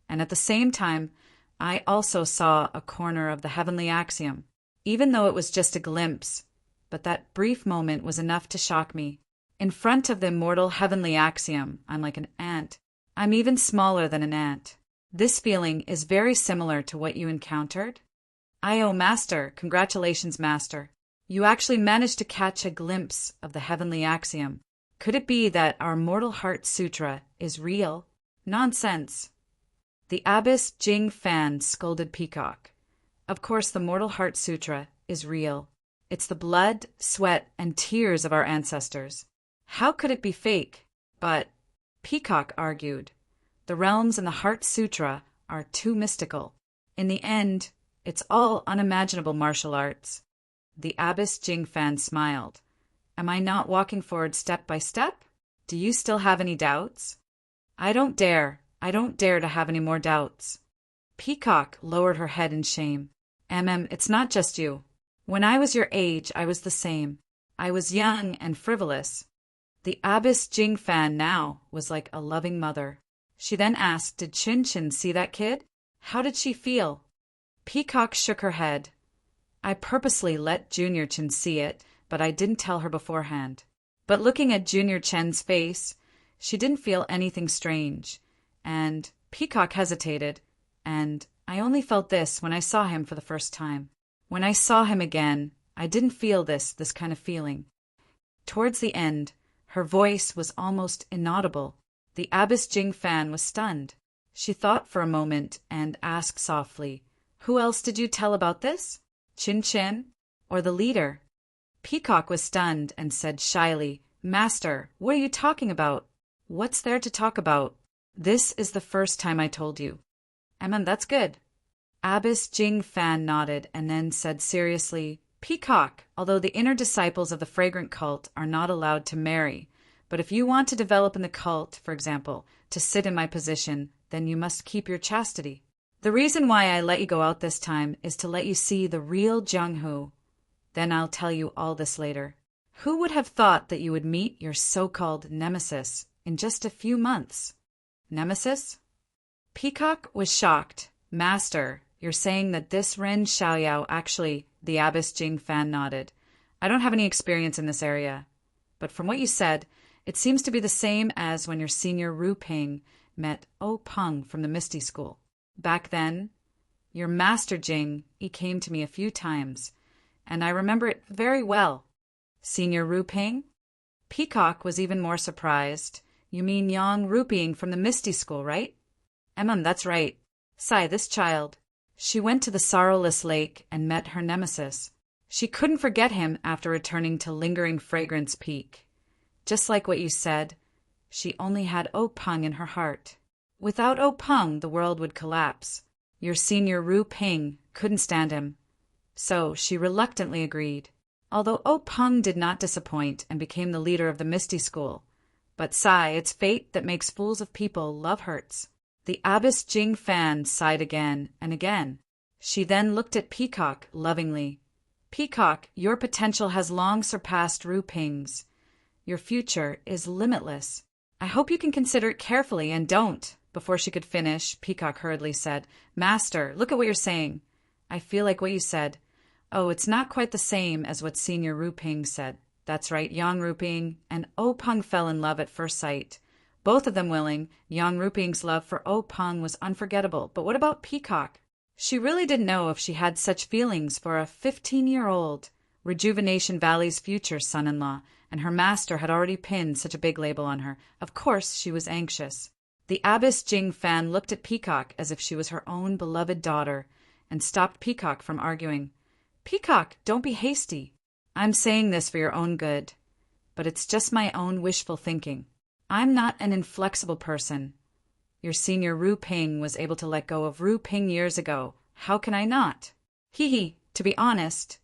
and at the same time, I also saw a corner of the heavenly axiom, even though it was just a glimpse, but that brief moment was enough to shock me. In front of the immortal heavenly axiom, I'm like an ant. I'm even smaller than an ant. This feeling is very similar to what you encountered. Master, congratulations, Master. You actually managed to catch a glimpse of the heavenly axiom. Could it be that our Mortal Heart Sutra is real? Nonsense. The Abbess Jing Fan scolded Peacock. Of course, the Mortal Heart Sutra is real. It's the blood, sweat, and tears of our ancestors. How could it be fake? But, Peacock argued, the realms in the Heart Sutra are too mystical. In the end, it's all unimaginable martial arts. The Abbess Jing Fan smiled. Am I not walking forward step by step? Do you still have any doubts? I don't dare to have any more doubts. Peacock lowered her head in shame. It's not just you. When I was your age, I was the same. I was young and frivolous. The Abbess Jing Fan now was like a loving mother. She then asked, did Chin Chin see that kid? How did she feel? Peacock shook her head. I purposely let Junior Chin see it, but I didn't tell her beforehand. But looking at Junior Chen's face, she didn't feel anything strange. And Peacock hesitated, and I only felt this when I saw him for the first time. When I saw him again, I didn't feel this kind of feeling. Towards the end, her voice was almost inaudible. The Abbess Jing Fan was stunned. She thought for a moment and asked softly, who else did you tell about this? Chin Chin? Or the leader? Peacock was stunned and said shyly, Master, what are you talking about? What's there to talk about? This is the first time I told you. That's good. Abbess Jing Fan nodded and then said seriously, Peacock, although the inner disciples of the fragrant cult are not allowed to marry, but if you want to develop in the cult, for example, to sit in my position, then you must keep your chastity. The reason why I let you go out this time is to let you see the real Jung-Hu. Then I'll tell you all this later. Who would have thought that you would meet your so-called nemesis in just a few months? Nemesis? Peacock was shocked. Master, you're saying that this Ren Xiaoyao actually, the Abbess Jing Fan nodded. I don't have any experience in this area. But from what you said, it seems to be the same as when your senior Ru Ping met O Peng from the Misty School. Back then, your Master Jing, he came to me a few times, and I remember it very well. Senior Ru Ping? Peacock was even more surprised. You mean Yang Ruping from the Misty School, right? That's right. Sigh, this child. She went to the Sorrowless Lake and met her nemesis. She couldn't forget him after returning to Lingering Fragrance Peak. Just like what you said, she only had O Peng in her heart. Without O Peng, the world would collapse. Your senior Ru Ping couldn't stand him. So she reluctantly agreed. Although O Peng did not disappoint and became the leader of the Misty School, But sigh, it's fate that makes fools of people. Love hurts. The abbess Jing Fan sighed again and again. She then looked at Peacock lovingly. Peacock, your potential has long surpassed Ru Ping's. Your future is limitless. I hope you can consider it carefully and don't. Before she could finish, Peacock hurriedly said, Master, look at what you're saying. I feel like what you said. Oh, it's not quite the same as what Senior Ru Ping said. That's right, Yang Ru Ping and O Peng fell in love at first sight. Both of them willing. Yang Ru Ping's love for O Peng was unforgettable. But what about Peacock? She really didn't know if she had such feelings for a 15-year-old Rejuvenation Valley's future son-in-law, and her master had already pinned such a big label on her. Of course she was anxious. The abbess Jing Fan looked at Peacock as if she was her own beloved daughter, and stopped Peacock from arguing. Peacock, don't be hasty. I'm saying this for your own good, but it's just my own wishful thinking. I'm not an inflexible person. Your senior Ru Ping was able to let go of Ru Ping years ago. How can I not? Hee, to be honest,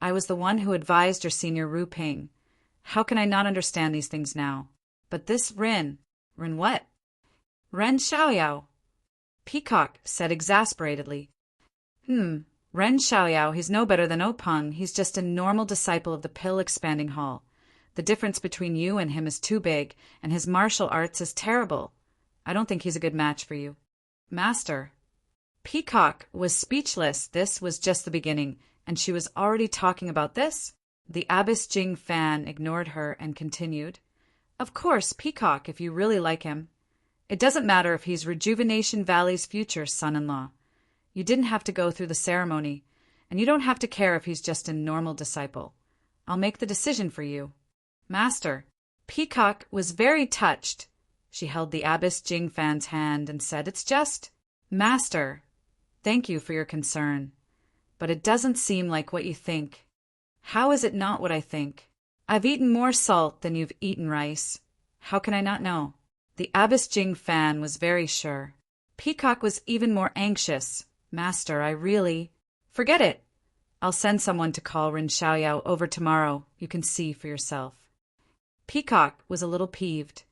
I was the one who advised your senior Ru Ping. How can I not understand these things now? But this Ren what? Ren Xiaoyao. Peacock said exasperatedly. Ren Xiaoyao, he's no better than O Peng. He's just a normal disciple of the pill-expanding hall. The difference between you and him is too big, and his martial arts is terrible. I don't think he's a good match for you. Master. Peacock was speechless. This was just the beginning, and she was already talking about this? The abbess Jing Fan ignored her and continued. Of course, Peacock, if you really like him. It doesn't matter if he's Rejuvenation Valley's future son-in-law. You didn't have to go through the ceremony, and you don't have to care if he's just a normal disciple. I'll make the decision for you. Master. Peacock was very touched. She held the abbess Jing Fan's hand and said, It's just, Master, thank you for your concern, but it doesn't seem like what you think. How is it not what I think? I've eaten more salt than you've eaten rice. How can I not know? The abbess Jing Fan was very sure. Peacock was even more anxious. Master, I really... Forget it. I'll send someone to call Ren Xiaoyao over tomorrow. You can see for yourself. Peacock was a little peeved.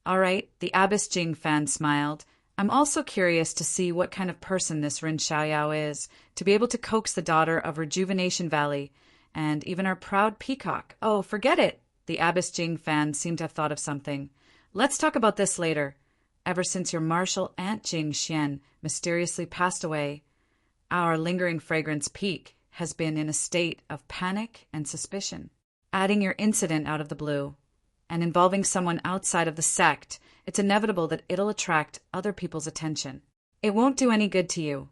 All right, the abbess Jing Fan smiled. I'm also curious to see what kind of person this Ren Xiaoyao is, to be able to coax the daughter of Rejuvenation Valley, and even our proud Peacock. Oh, forget it! The abbess Jing Fan seemed to have thought of something. Let's talk about this later. Ever since your martial aunt Jing Xian mysteriously passed away, our lingering fragrance Peak has been in a state of panic and suspicion. Adding your incident out of the blue, and involving someone outside of the sect, it's inevitable that it'll attract other people's attention. It won't do any good to you.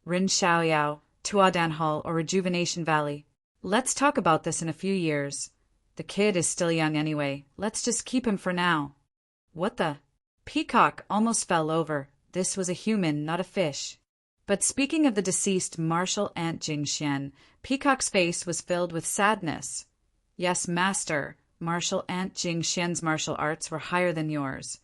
Ren Xiaoyao, Tuadan Hall, or Rejuvenation Valley. Let's talk about this in a few years. The kid is still young anyway. Let's just keep him for now. What the? Peacock almost fell over. This was a human, not a fish. But speaking of the deceased martial aunt Jing Xian, Peacock's face was filled with sadness. Yes, Master, martial aunt Jing Xian's martial arts were higher than yours.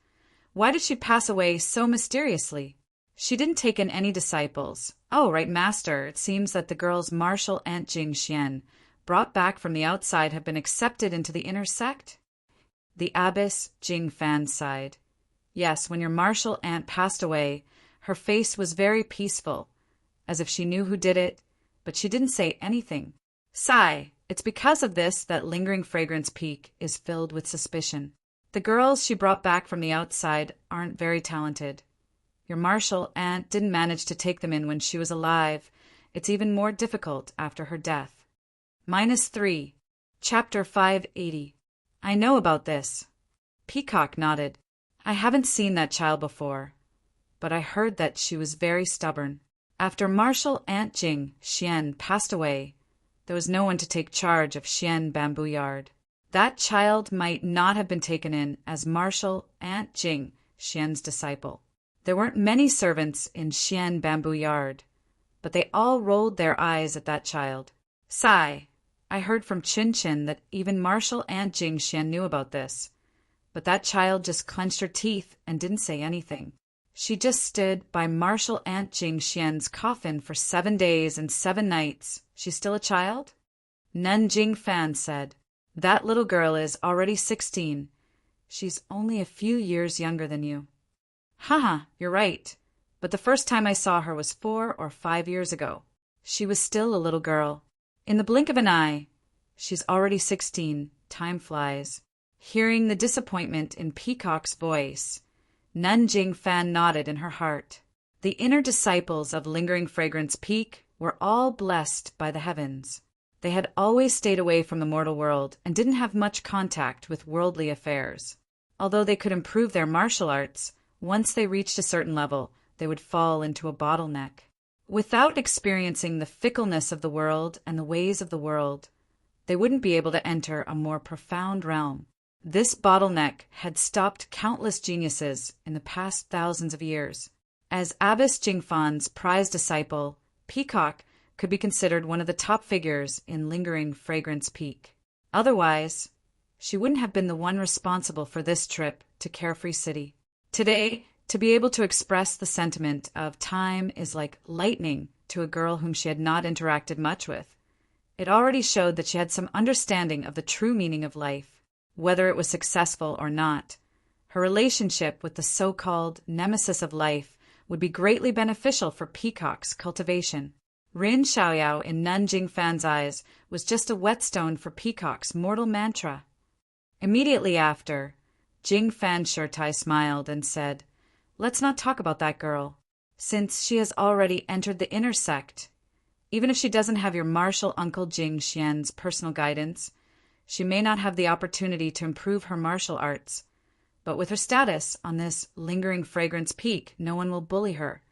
Why did she pass away so mysteriously? She didn't take in any disciples. Oh, right, Master, it seems that the girl's martial aunt Jing Xian, brought back from the outside, have been accepted into the inner sect? The abbess Jing Fan sighed. Yes, when your martial aunt passed away, her face was very peaceful, as if she knew who did it, but she didn't say anything. Sigh. It's because of this that lingering fragrance Peak is filled with suspicion. The girls she brought back from the outside aren't very talented. Your martial aunt didn't manage to take them in when she was alive. It's even more difficult after her death. -3. Chapter 580. I know about this. Peacock nodded. I haven't seen that child before, but I heard that she was very stubborn. After martial aunt Jing Xian passed away, there was no one to take charge of Xian Bamboo Yard. That child might not have been taken in as martial aunt Jing Xian's disciple. There weren't many servants in Xian Bamboo Yard, but they all rolled their eyes at that child. Sigh. I heard from Chin Chin that even martial aunt Jing Xian knew about this, but that child just clenched her teeth and didn't say anything. She just stood by martial aunt Jing Xian's coffin for 7 days and 7 nights. She's still a child? Nun Jing Fan said. That little girl is already 16. She's only a few years younger than you. Haha, you're right. But the first time I saw her was 4 or 5 years ago. She was still a little girl. In the blink of an eye, she's already 16. Time flies. Hearing the disappointment in Peacock's voice, Nanjing Fan nodded in her heart. The inner disciples of Lingering Fragrance Peak were all blessed by the heavens. They had always stayed away from the mortal world and didn't have much contact with worldly affairs. Although they could improve their martial arts, once they reached a certain level, they would fall into a bottleneck. Without experiencing the fickleness of the world and the ways of the world, they wouldn't be able to enter a more profound realm. This bottleneck had stopped countless geniuses in the past thousands of years. As Abbess Jingfan's prized disciple, Peacock could be considered one of the top figures in Lingering Fragrance Peak. Otherwise, she wouldn't have been the one responsible for this trip to Carefree City. Today, to be able to express the sentiment of time is like lightning to a girl whom she had not interacted much with. It already showed that she had some understanding of the true meaning of life, whether it was successful or not. Her relationship with the so-called nemesis of life would be greatly beneficial for Peacock's cultivation. Rin Xiaoyao in Nanjing Fan's eyes was just a whetstone for Peacock's mortal mantra. Immediately after, Jing Fan Shirtai smiled and said, "Let's not talk about that girl, since she has already entered the inner sect. Even if she doesn't have your martial uncle Jing Xian's personal guidance, she may not have the opportunity to improve her martial arts. But with her status on this Lingering Fragrance Peak, no one will bully her."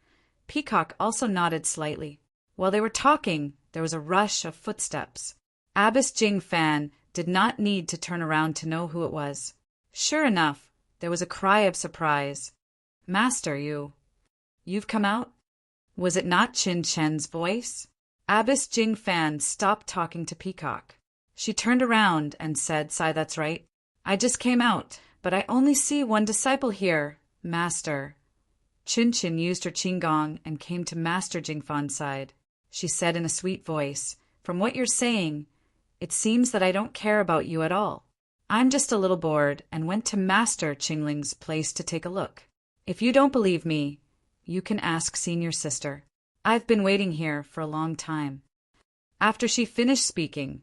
Peacock also nodded slightly. While they were talking, there was a rush of footsteps. Abbess Jing Fan did not need to turn around to know who it was. Sure enough, there was a cry of surprise. "Master, you've come out?" Was it not Qin Chen's voice? Abbess Jing Fan stopped talking to Peacock. She turned around and said, "Sai, that's right. I just came out, but I only see one disciple here, Master." Qin used her qigong and came to Master Jingfan's side. She said in a sweet voice, "From what you're saying, it seems that I don't care about you at all. I'm just a little bored and went to Master Qingling's place to take a look. If you don't believe me, you can ask Senior Sister. I've been waiting here for a long time." After she finished speaking,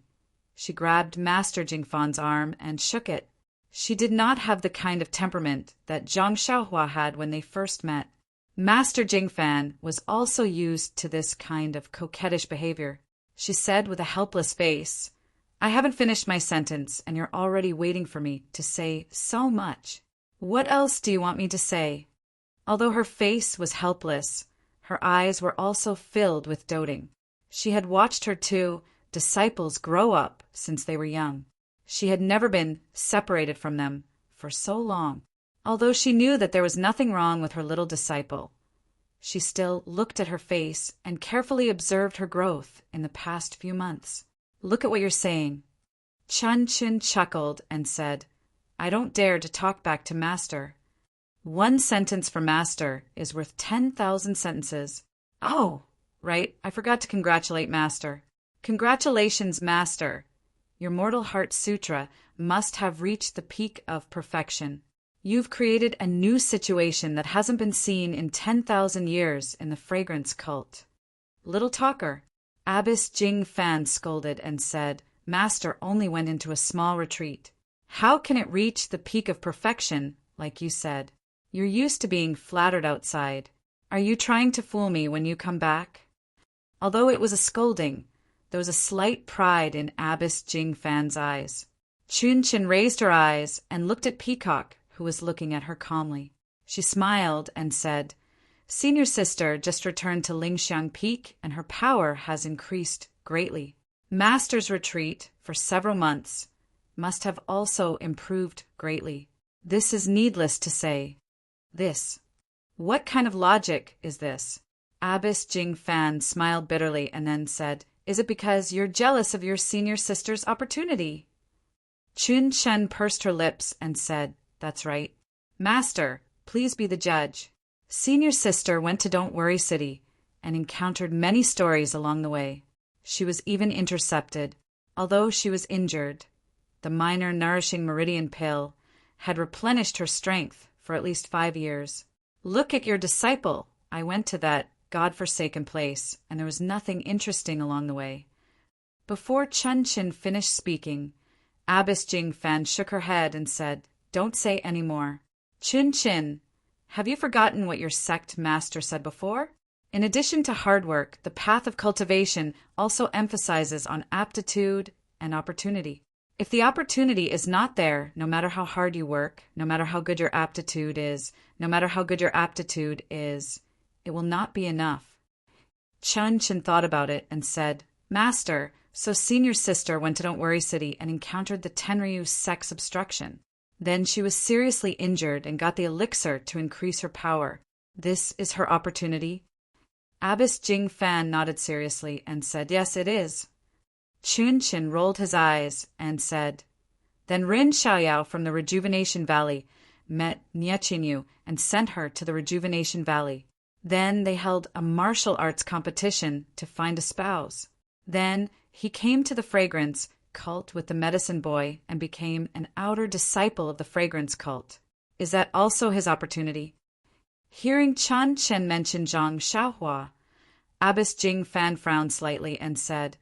she grabbed Master Jingfan's arm and shook it. She did not have the kind of temperament that Zhang Xiaohua had when they first met. Master Jingfan was also used to this kind of coquettish behavior. She said with a helpless face, "I haven't finished my sentence, and you're already waiting for me to say so much. What else do you want me to say?" Although her face was helpless, her eyes were also filled with doting. She had watched her two disciples grow up since they were young. She had never been separated from them for so long. Although she knew that there was nothing wrong with her little disciple, she still looked at her face and carefully observed her growth in the past few months. "Look at what you're saying." Chun Chin chuckled and said, "I don't dare to talk back to Master. One sentence for Master is worth 10,000 sentences. Oh, right, I forgot to congratulate Master. Congratulations, Master. Your Mortal Heart Sutra must have reached the peak of perfection. You've created a new situation that hasn't been seen in 10,000 years in the fragrance cult." "Little talker," Abbess Jing Fan scolded and said, "Master only went into a small retreat. How can it reach the peak of perfection, like you said? You're used to being flattered outside. Are you trying to fool me when you come back?" Although it was a scolding, there was a slight pride in Abbess Jing Fan's eyes. Chun Chin raised her eyes and looked at Peacock, who was looking at her calmly. She smiled and said, "Senior Sister just returned to Lingxiang Peak, and her power has increased greatly. Master's retreat for several months must have also improved greatly. This is needless to say." "This? What kind of logic is this?" Abbess Jing Fan smiled bitterly and then said, "Is it because you're jealous of your senior sister's opportunity?" Chun Chen pursed her lips and said, "That's right. Master, please be the judge." Senior Sister went to Don't Worry City and encountered many stories along the way. She was even intercepted, although she was injured. The minor nourishing meridian pill had replenished her strength for at least 5 years. "Look at your disciple." I went to that God-forsaken place, and there was nothing interesting along the way. Before Chun Chin finished speaking, Abbess Jing Fan shook her head and said, "Don't say any more. Chun Chin, have you forgotten what your sect master said before? In addition to hard work, the path of cultivation also emphasizes on aptitude and opportunity. If the opportunity is not there, no matter how hard you work, no matter how good your aptitude is, it will not be enough." Chun Chin thought about it and said, "Master, so senior sister went to Don't Worry City and encountered the Tenryu sex obstruction. Then she was seriously injured and got the elixir to increase her power. This is her opportunity?" Abbess Jing Fan nodded seriously and said, "Yes, it is." Chun Chin rolled his eyes and said, "Then Rin Xiaoyao from the Rejuvenation Valley met Niechinyu and sent her to the Rejuvenation Valley. Then they held a martial arts competition to find a spouse. Then he came to the fragrance cult with the medicine boy and became an outer disciple of the fragrance cult. Is that also his opportunity?" Hearing Chun Chin mention Zhang Xiaohua, Abbess Jing Fan frowned slightly and said,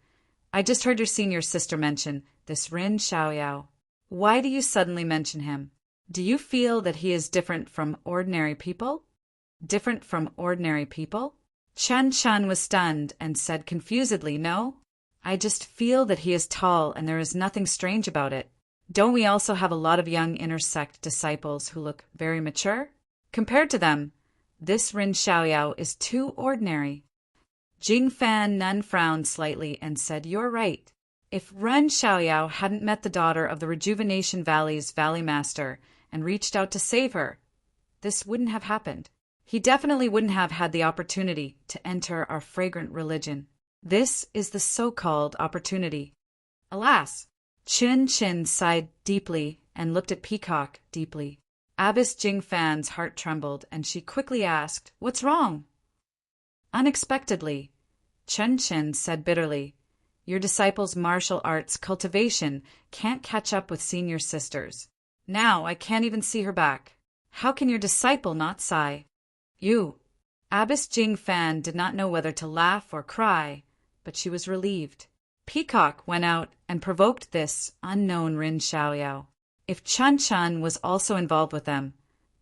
"I just heard your senior sister mention this Rin Xiaoyao. Why do you suddenly mention him? Do you feel that he is different from ordinary people?" "Different from ordinary people?" Chun Chin was stunned and said confusedly, "No. I just feel that he is tall and there is nothing strange about it. Don't we also have a lot of young inner sect disciples who look very mature? Compared to them, this Rin Xiaoyao is too ordinary." Jing Fan Nun frowned slightly and said, "You're right. If Ren Xiaoyao hadn't met the daughter of the Rejuvenation Valley's Valley Master and reached out to save her, this wouldn't have happened. He definitely wouldn't have had the opportunity to enter our fragrant religion. This is the so-called opportunity." Alas! Chun Chin sighed deeply and looked at Peacock deeply. Abbess Jing Fan's heart trembled, and she quickly asked, "What's wrong?" Unexpectedly, Chun Chin said bitterly, "Your disciple's martial arts cultivation can't catch up with senior sisters. Now I can't even see her back. How can your disciple not sigh?" "You." Abbess Jing Fan did not know whether to laugh or cry, but she was relieved. Peacock went out and provoked this unknown Rin Xiaoyao. If Chun Chin was also involved with them,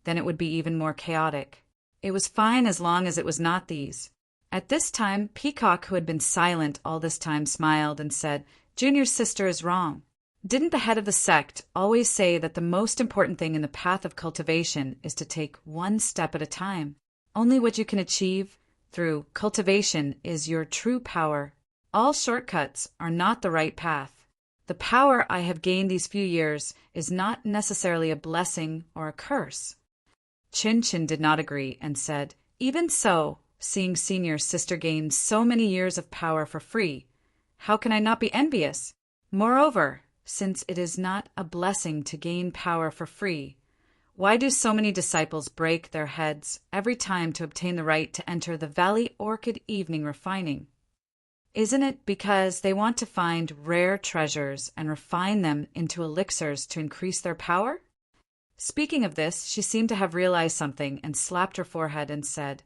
then it would be even more chaotic. It was fine as long as it was not these. At this time, Peacock, who had been silent all this time, smiled and said, "Junior's sister is wrong. Didn't the head of the sect always say that the most important thing in the path of cultivation is to take one step at a time? Only what you can achieve through cultivation is your true power. All shortcuts are not the right path. The power I have gained these few years is not necessarily a blessing or a curse." Chun Chin did not agree and said, "Even so, seeing senior sister gain so many years of power for free, how can I not be envious? Moreover, since it is not a blessing to gain power for free, why do so many disciples break their heads every time to obtain the right to enter the Valley Orchid Evening Refining? Isn't it because they want to find rare treasures and refine them into elixirs to increase their power?" Speaking of this, she seemed to have realized something and slapped her forehead and said,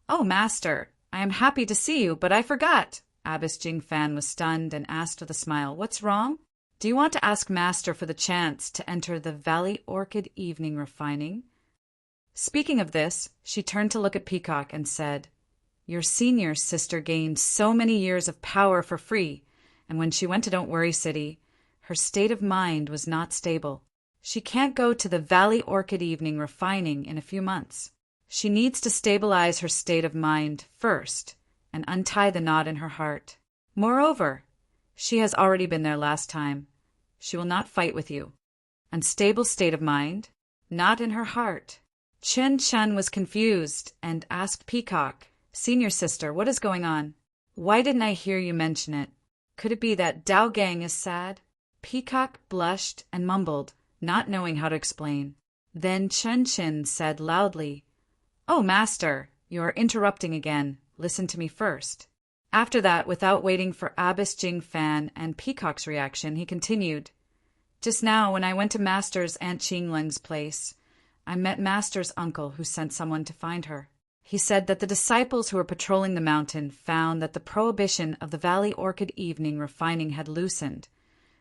"Oh, Master, I am happy to see you, but I forgot." Abbess Jing Fan was stunned and asked with a smile, "What's wrong? Do you want to ask Master for the chance to enter the Valley Orchid Evening Refining?" Speaking of this, she turned to look at Peacock and said, "Your senior sister gained so many years of power for free, and when she went to Don't Worry City, her state of mind was not stable. She can't go to the Valley Orchid Evening Refining in a few months. She needs to stabilize her state of mind first and untie the knot in her heart. Moreover, she has already been there last time. She will not fight with you. Unstable state of mind, not in her heart." Chun Chin was confused and asked Peacock, "Senior sister, what is going on? Why didn't I hear you mention it? Could it be that Dao Gang is sad?" Peacock blushed and mumbled, not knowing how to explain. Then Chun Chin said loudly, "Oh, Master, you are interrupting again. Listen to me first." After that, without waiting for Abbess Jing Fan and Peacock's reaction, he continued, Just now, when I went to Master's Aunt Qingling's place, I met Master's uncle who sent someone to find her. He said that the disciples who were patrolling the mountain found that the prohibition of the Valley Orchid Evening Refining had loosened,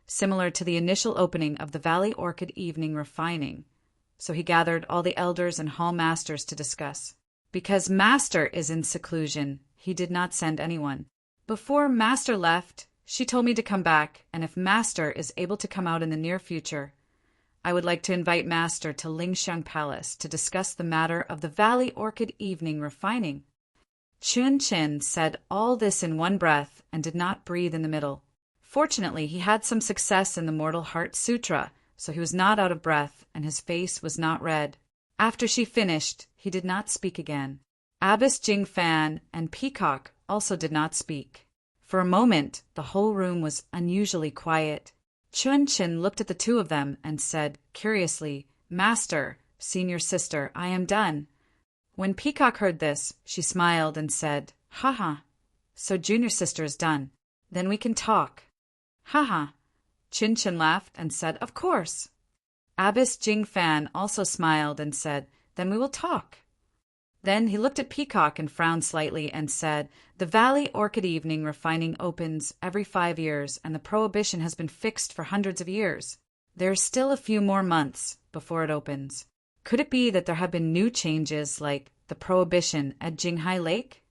similar to the initial opening of the Valley Orchid Evening Refining. So he gathered all the elders and hall masters to discuss. Because Master is in seclusion, he did not send anyone. Before Master left, she told me to come back, and if Master is able to come out in the near future, I would like to invite Master to Lingxiang Palace to discuss the matter of the Valley Orchid Evening Refining. Chun Chin said all this in one breath and did not breathe in the middle. Fortunately, he had some success in the Mortal Heart Sutra, so he was not out of breath and his face was not red. After she finished, he did not speak again. Abbess Jing Fan and Peacock also did not speak. For a moment, the whole room was unusually quiet. Chun Chin looked at the two of them and said, curiously, "Master, senior sister, I am done." When Peacock heard this, she smiled and said, "Ha, so junior sister is done. Then we can talk." "Ha." Chin Chin laughed and said, "Of course." Abbess Jing Fan also smiled and said, "Then we will talk." Then he looked at Peacock and frowned slightly and said, "The Valley Orchid Evening Refining opens every 5 years, and the prohibition has been fixed for hundreds of years. There are still a few more months before it opens. Could it be that there have been new changes like the prohibition at Jinghai Lake?"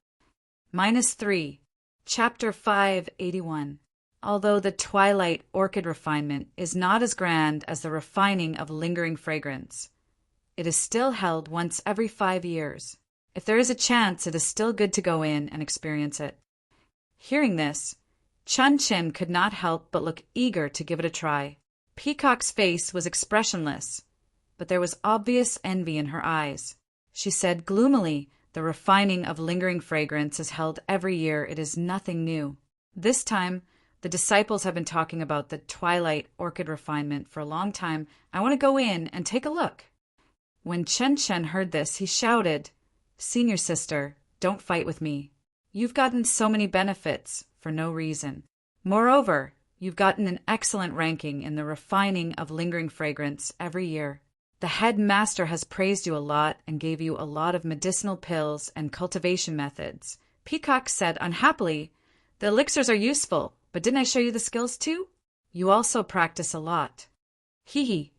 -3. Chapter 581. Although the twilight orchid refinement is not as grand as the refining of lingering fragrance, it is still held once every 5 years. If there is a chance, it is still good to go in and experience it. Hearing this, Chun Chin could not help but look eager to give it a try. Peacock's face was expressionless, but there was obvious envy in her eyes. She said gloomily, "The refining of lingering fragrance is held every year. It is nothing new. This time, the disciples have been talking about the twilight orchid refinement for a long time. I want to go in and take a look." When Chun Chin heard this, he shouted, "Senior sister, don't fight with me. You've gotten so many benefits for no reason. Moreover, you've gotten an excellent ranking in the refining of lingering fragrance every year. The head master has praised you a lot and gave you a lot of medicinal pills and cultivation methods." Peacock said unhappily, "The elixirs are useful, but didn't I show you the skills too? You also practice a lot." "Hee.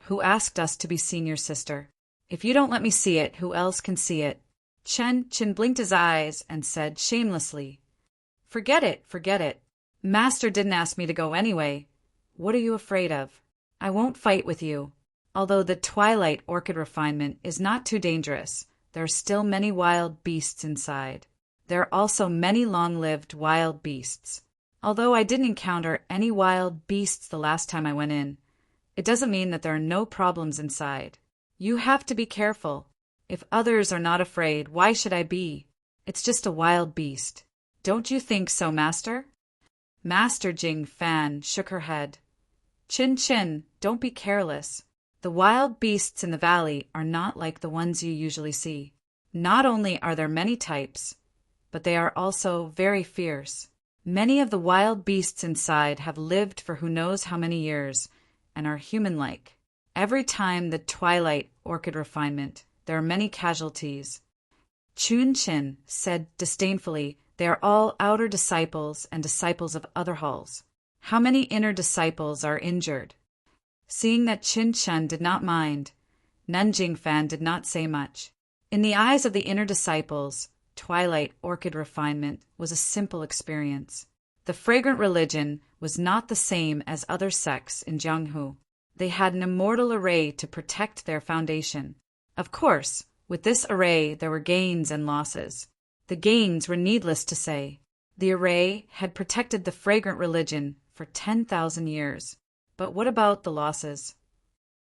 Who asked us to be senior sister? If you don't let me see it, who else can see it?" Chun Chin blinked his eyes and said shamelessly, Forget it. Master didn't ask me to go anyway. What are you afraid of? I won't fight with you. Although the twilight orchid refinement is not too dangerous, there are still many wild beasts inside. There are also many long-lived wild beasts. Although I didn't encounter any wild beasts the last time I went in, it doesn't mean that there are no problems inside. You have to be careful. If others are not afraid, why should I be? It's just a wild beast. Don't you think so, Master? Master Jing Fan shook her head. Chin, don't be careless. The wild beasts in the valley are not like the ones you usually see. Not only are there many types, but they are also very fierce. Many of the wild beasts inside have lived for who knows how many years and are human-like. Every time the twilight orchid refinement, there are many casualties. Chun Chin said disdainfully, "They are all outer disciples and disciples of other halls. How many inner disciples are injured?" Seeing that Chin Chin did not mind, Nanjing Fan did not say much. In the eyes of the inner disciples, twilight orchid refinement was a simple experience. The fragrant religion was not the same as other sects in Jianghu. They had an immortal array to protect their foundation. Of course, with this array there were gains and losses. The gains were needless to say. The array had protected the fragrant religion for 10,000 years. But what about the losses?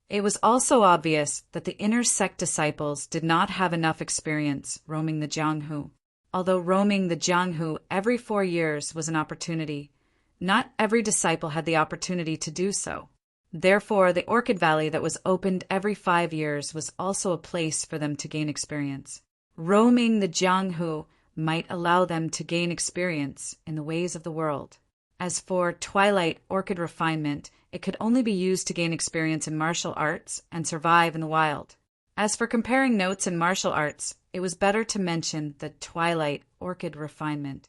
It was also obvious that the inner sect disciples did not have enough experience roaming the Jianghu. Although roaming the Jianghu every 4 years was an opportunity, not every disciple had the opportunity to do so. Therefore, the Orchid Valley that was opened every 5 years was also a place for them to gain experience. Roaming the Jianghu might allow them to gain experience in the ways of the world. As for twilight orchid refinement, It could only be used to gain experience in martial arts and survive in the wild. As for comparing notes in martial arts, it was better to mention the Twilight Orchid Refinement.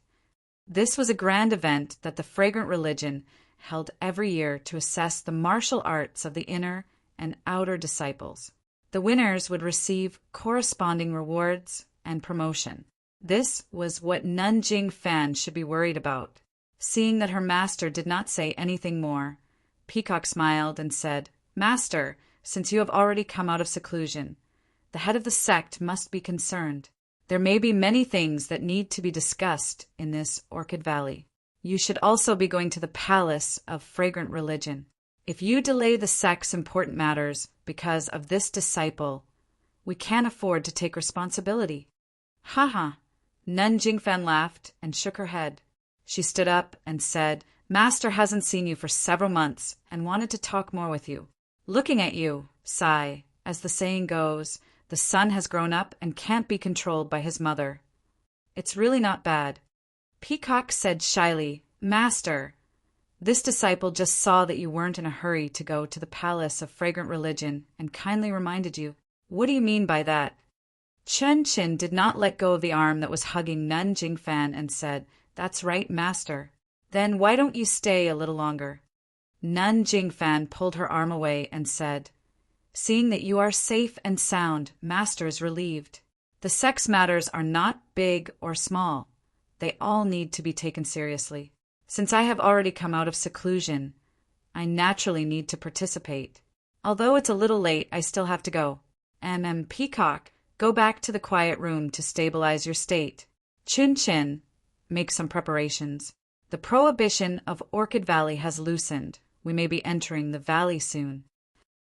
This was a grand event that the Fragrant Religion held every year to assess the martial arts of the inner and outer disciples. The winners would receive corresponding rewards and promotion. This was what Nun Jing Fan should be worried about. Seeing that her master did not say anything more, Peacock smiled and said, "Master, since you have already come out of seclusion, the head of the sect must be concerned. There may be many things that need to be discussed in this Orchid Valley. You should also be going to the Palace of Fragrant Religion. If you delay the sect's important matters because of this disciple, we can't afford to take responsibility." "Ha." Nun Jingfen laughed and shook her head. She stood up and said, "Master hasn't seen you for several months and wanted to talk more with you. Looking at you, Sai, as the saying goes, the son has grown up and can't be controlled by his mother. It's really not bad." Peacock said shyly, "Master, this disciple just saw that you weren't in a hurry to go to the Palace of Fragrant Religion and kindly reminded you." "What do you mean by that?" Chen Qin did not let go of the arm that was hugging Nun Jingfan and said, "That's right, Master. Then why don't you stay a little longer?" Nun Jingfan pulled her arm away and said, "Seeing that you are safe and sound, Master is relieved. The sex matters are not big or small. They all need to be taken seriously. Since I have already come out of seclusion, I naturally need to participate. Although it's a little late, I still have to go. Peacock, go back to the quiet room to stabilize your state. Chin Chin, make some preparations. The prohibition of Orchid Valley has loosened. We may be entering the valley soon."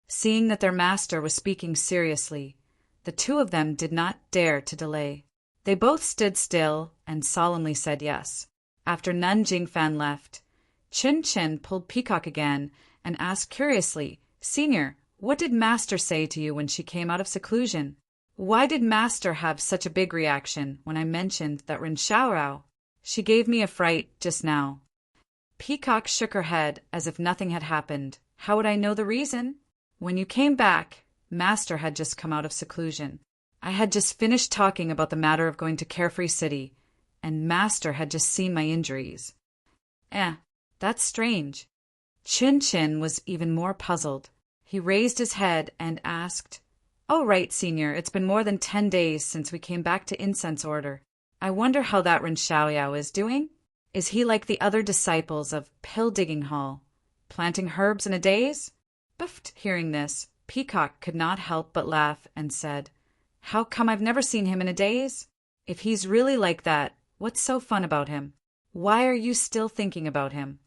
Seeing that their master was speaking seriously, the two of them did not dare to delay. They both stood still and solemnly said yes. After Nun Jingfan left, Chin Chin pulled Peacock again and asked curiously, "Senior, what did Master say to you when she came out of seclusion? Why did Master have such a big reaction when I mentioned that Rin Xiaorao? She gave me a fright just now." Peacock shook her head as if nothing had happened. "How would I know the reason? When you came back, Master had just come out of seclusion. I had just finished talking about the matter of going to Carefree City, and Master had just seen my injuries." That's strange." Chin Chin was even more puzzled. He raised his head and asked, "Oh, right, Senior, it's been more than 10 days since we came back to Incense Order. I wonder how that Rin Xiaoyao is doing? Is he like the other disciples of Pill Digging Hall, planting herbs in a daze?" Buffed. Hearing this, Peacock could not help but laugh and said, "How come I've never seen him in a daze? If he's really like that, what's so fun about him? Why are you still thinking about him?"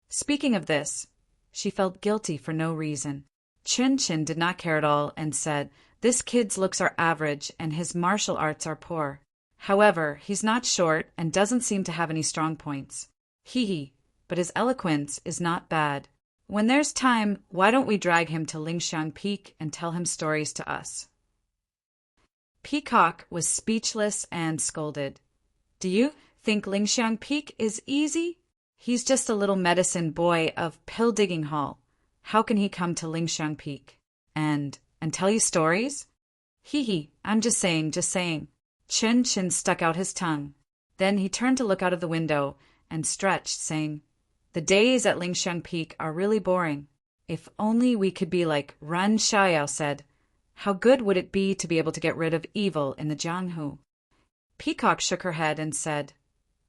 Speaking of this, she felt guilty for no reason. Chin Chin did not care at all and said, "This kid's looks are average and his martial arts are poor. However, he's not short and doesn't seem to have any strong points. Hee, but his eloquence is not bad. When there's time, why don't we drag him to Lingxiang Peak and tell him stories to us?" Peacock was speechless and scolded. "Do you think Lingxiang Peak is easy? He's just a little medicine boy of Pill Digging Hall. How can he come to Lingxiang Peak? And tell you stories?" I'm just saying. Chin Chin stuck out his tongue. Then he turned to look out of the window and stretched, saying, "The days at Lingxiang Peak are really boring. If only we could be like Ren Xiaoyao said. How good would it be to be able to get rid of evil in the Jianghu?" Peacock shook her head and said,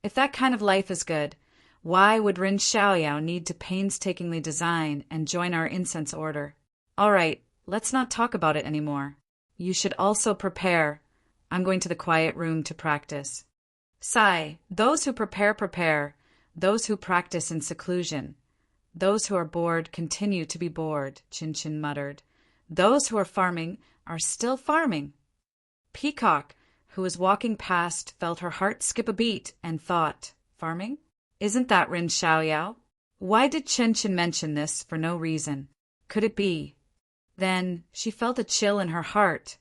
"If that kind of life is good, why would Rin Xiaoyao need to painstakingly design and join our incense order? All right, let's not talk about it anymore. You should also prepare. I'm going to the quiet room to practice." "Sigh, those who prepare. Those who practice in seclusion. Those who are bored continue to be bored," Chin Chin muttered. "Those who are farming are still farming." Peacock, who was walking past, felt her heart skip a beat and thought, "Farming? Isn't that Rin Xiaoyao? Why did Chin Chin mention this for no reason? Could it be?" Then she felt a chill in her heart.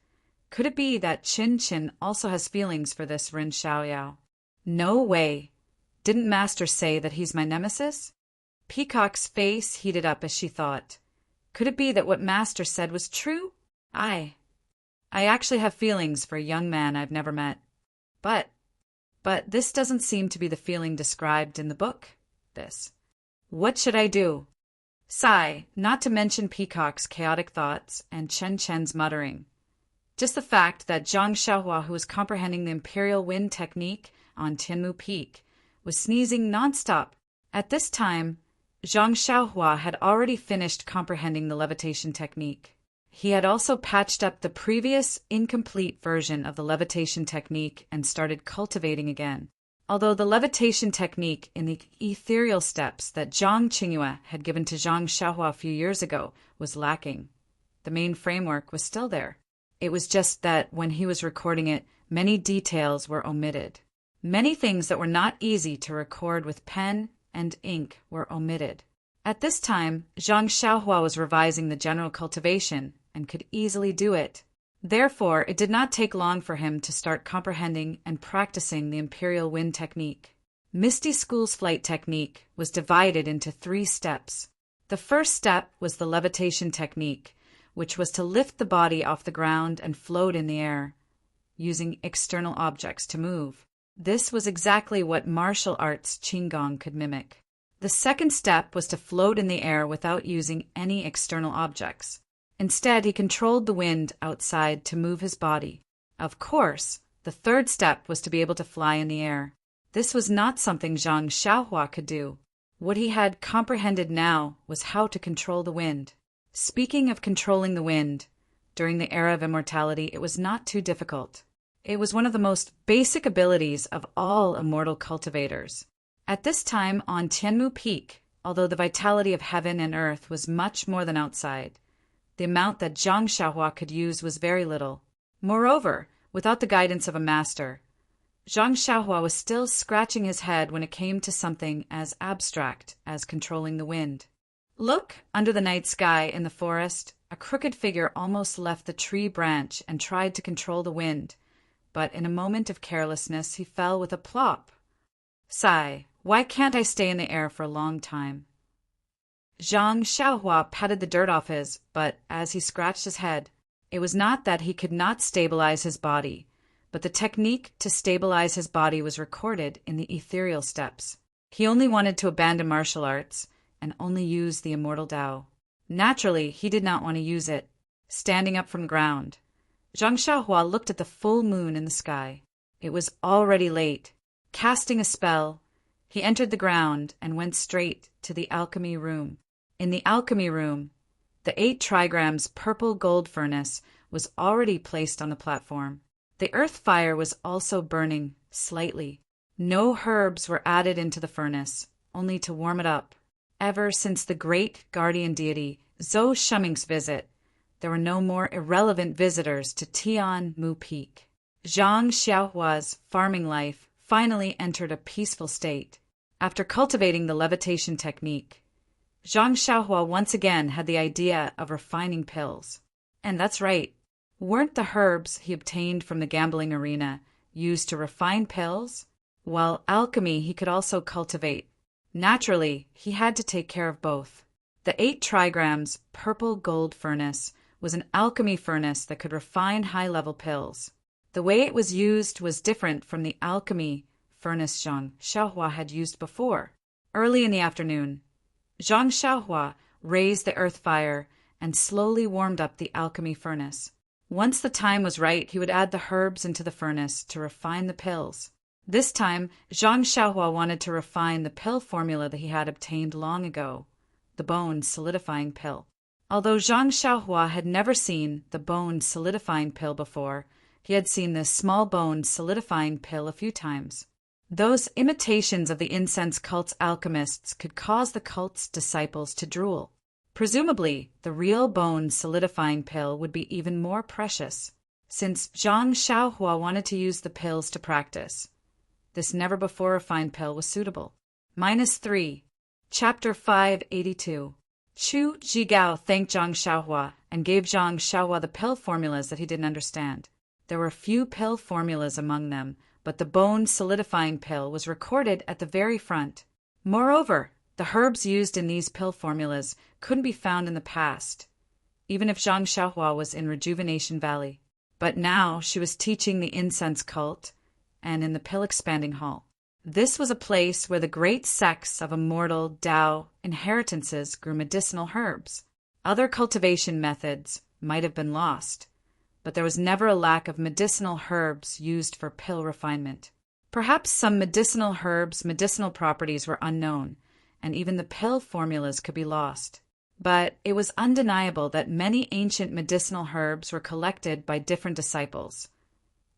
Could it be that Chin Chin also has feelings for this Rin Xiaoyao? No way. Didn't Master say that he's my nemesis? Peacock's face heated up as she thought. Could it be that what Master said was true? I actually have feelings for a young man I've never met. But this doesn't seem to be the feeling described in the book. What should I do? Sigh, not to mention Peacock's chaotic thoughts and Chen Chen's muttering. Just the fact that Zhang Xiaohua, who was comprehending the Imperial Wind technique on Tianmu Peak, was sneezing nonstop. At this time, Zhang Xiaohua had already finished comprehending the levitation technique. He had also patched up the previous incomplete version of the levitation technique and started cultivating again. Although the levitation technique in the ethereal steps that Zhang Qingyue had given to Zhang Xiaohua a few years ago was lacking, the main framework was still there. It was just that when he was recording it, many details were omitted. Many things that were not easy to record with pen and ink were omitted. At this time, Zhang Xiaohua was revising the general cultivation and could easily do it. Therefore, it did not take long for him to start comprehending and practicing the Imperial Wind technique. Misty School's flight technique was divided into 3 steps. The first step was the levitation technique, which was to lift the body off the ground and float in the air, using external objects to move. This was exactly what martial arts Qigong could mimic. The second step was to float in the air without using any external objects. Instead, he controlled the wind outside to move his body. Of course, the third step was to be able to fly in the air. This was not something Zhang Xiaohua could do. What he had comprehended now was how to control the wind. Speaking of controlling the wind, during the era of immortality, it was not too difficult. It was one of the most basic abilities of all immortal cultivators. At this time on Tianmu Peak, although the vitality of heaven and earth was much more than outside, the amount that Zhang Xiaohua could use was very little. Moreover, without the guidance of a master, Zhang Xiaohua was still scratching his head when it came to something as abstract as controlling the wind. Look, under the night sky in the forest, a crooked figure almost left the tree branch and tried to control the wind, but in a moment of carelessness he fell with a plop. Sigh, why can't I stay in the air for a long time? Zhang Xiaohua patted the dirt off but as he scratched his head, it was not that he could not stabilize his body, but the technique to stabilize his body was recorded in the ethereal steps. He only wanted to abandon martial arts and only use the immortal Tao. Naturally, he did not want to use it. Standing up from the ground, Zhang Xiaohua looked at the full moon in the sky. It was already late. Casting a spell, he entered the ground and went straight to the alchemy room. In the alchemy room, the 8 trigrams purple gold furnace was already placed on the platform. The earth fire was also burning slightly. No herbs were added into the furnace, only to warm it up. Ever since the great guardian deity Zhou Shuming's visit, there were no more irrelevant visitors to Tianmu Peak. Zhang Xiaohua's farming life finally entered a peaceful state. After cultivating the levitation technique, Zhang Xiaohua once again had the idea of refining pills. And that's right, weren't the herbs he obtained from the gambling arena used to refine pills? While alchemy he could also cultivate. Naturally, he had to take care of both. The 8 trigrams purple gold furnace was an alchemy furnace that could refine high-level pills. The way it was used was different from the alchemy furnace Zhang Xiaohua had used before. Early in the afternoon, Zhang Xiaohua raised the earth fire and slowly warmed up the alchemy furnace. Once the time was right, he would add the herbs into the furnace to refine the pills. This time, Zhang Xiaohua wanted to refine the pill formula that he had obtained long ago, the bone solidifying pill. Although Zhang Xiaohua had never seen the bone solidifying pill before, he had seen the small bone solidifying pill a few times. Those imitations of the incense cult's alchemists could cause the cult's disciples to drool. Presumably, the real bone solidifying pill would be even more precious, since Zhang Xiaohua wanted to use the pills to practice. This never-before-refined pill was suitable. -3. Chapter 582. Chu Zhigao thanked Zhang Xiaohua and gave Zhang Xiaohua the pill formulas that he didn't understand. There were few pill formulas among them, but the bone solidifying pill was recorded at the very front. Moreover, The herbs used in these pill formulas couldn't be found in the past, even if Zhang Xiaohua was in Rejuvenation Valley. But now she was teaching the incense cult and in the pill expanding hall. This was a place where the great sects of immortal Tao inheritances grew medicinal herbs. Other cultivation methods might have been lost, but there was never a lack of medicinal herbs used for pill refinement. Perhaps some medicinal herbs' medicinal properties were unknown, and even the pill formulas could be lost. But it was undeniable that many ancient medicinal herbs were collected by different disciples,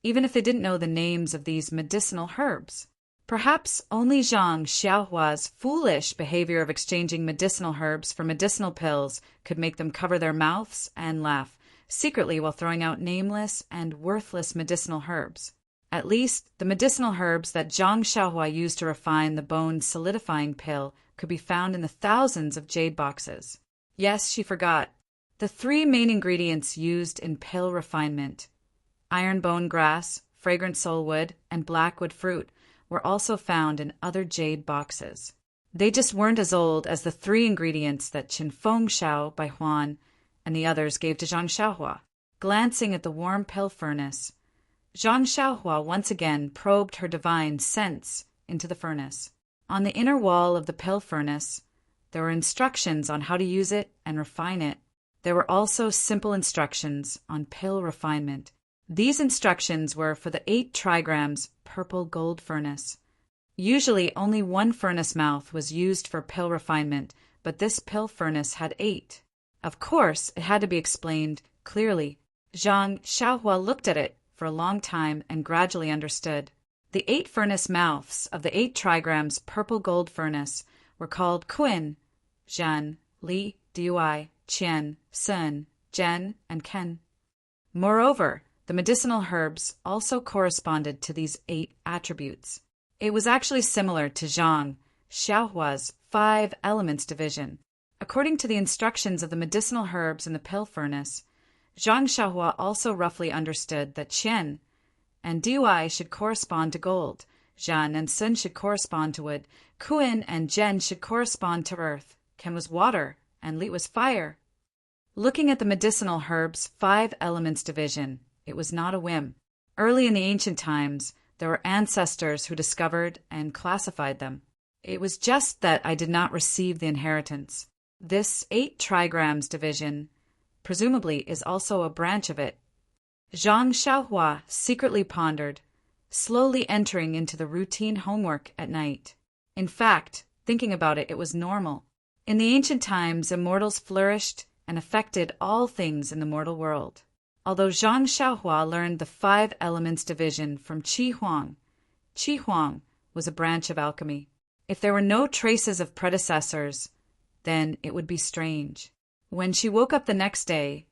even if they didn't know the names of these medicinal herbs. Perhaps only Zhang Xiaohua's foolish behavior of exchanging medicinal herbs for medicinal pills could make them cover their mouths and laugh secretly while throwing out nameless and worthless medicinal herbs. At least, the medicinal herbs that Zhang Xiaohua used to refine the bone solidifying pill could be found in the thousands of jade boxes. Yes, she forgot. The 3 main ingredients used in pill refinement, iron bone grass, fragrant soulwood, and blackwood fruit, were also found in other jade boxes. They just weren't as old as the 3 ingredients that Qinfeng Shao by Huan and the others gave to Zhang Xiaohua. Glancing at the warm pill furnace, Zhang Xiaohua once again probed her divine sense into the furnace. On the inner wall of the pill furnace, there were instructions on how to use it and refine it. There were also simple instructions on pill refinement. These instructions were for the 8 trigrams purple gold furnace. Usually only 1 furnace mouth was used for pill refinement, but this pill furnace had 8. Of course, it had to be explained clearly. Zhang Xiaohua looked at it for a long time and gradually understood. The 8 furnace mouths of the 8 trigrams purple gold furnace were called Qin, Zhan, Li, Dui, Qian, Sun, Zhen, and Ken. Moreover, the medicinal herbs also corresponded to these 8 attributes. It was actually similar to Zhang Xiaohua's 5 elements division. According to the instructions of the medicinal herbs in the pill furnace, Zhang Xiaohua also roughly understood that Qian and Dui should correspond to gold, Zhan and Sun should correspond to wood, Qin and Zhen should correspond to earth, Ken was water, and Li was fire. Looking at the medicinal herbs' 5 elements division, it was not a whim. Early in the ancient times, there were ancestors who discovered and classified them. It was just that I did not receive the inheritance. This 8 trigrams division, presumably, is also a branch of it. Zhang Xiaohua secretly pondered, slowly entering into the routine homework at night. In fact, thinking about it, it was normal. In the ancient times, immortals flourished and affected all things in the mortal world. Although Zhang Xiaohua learned the 5 elements division from Qi Huang was a branch of alchemy. If there were no traces of predecessors, then it would be strange. When she woke up the next day,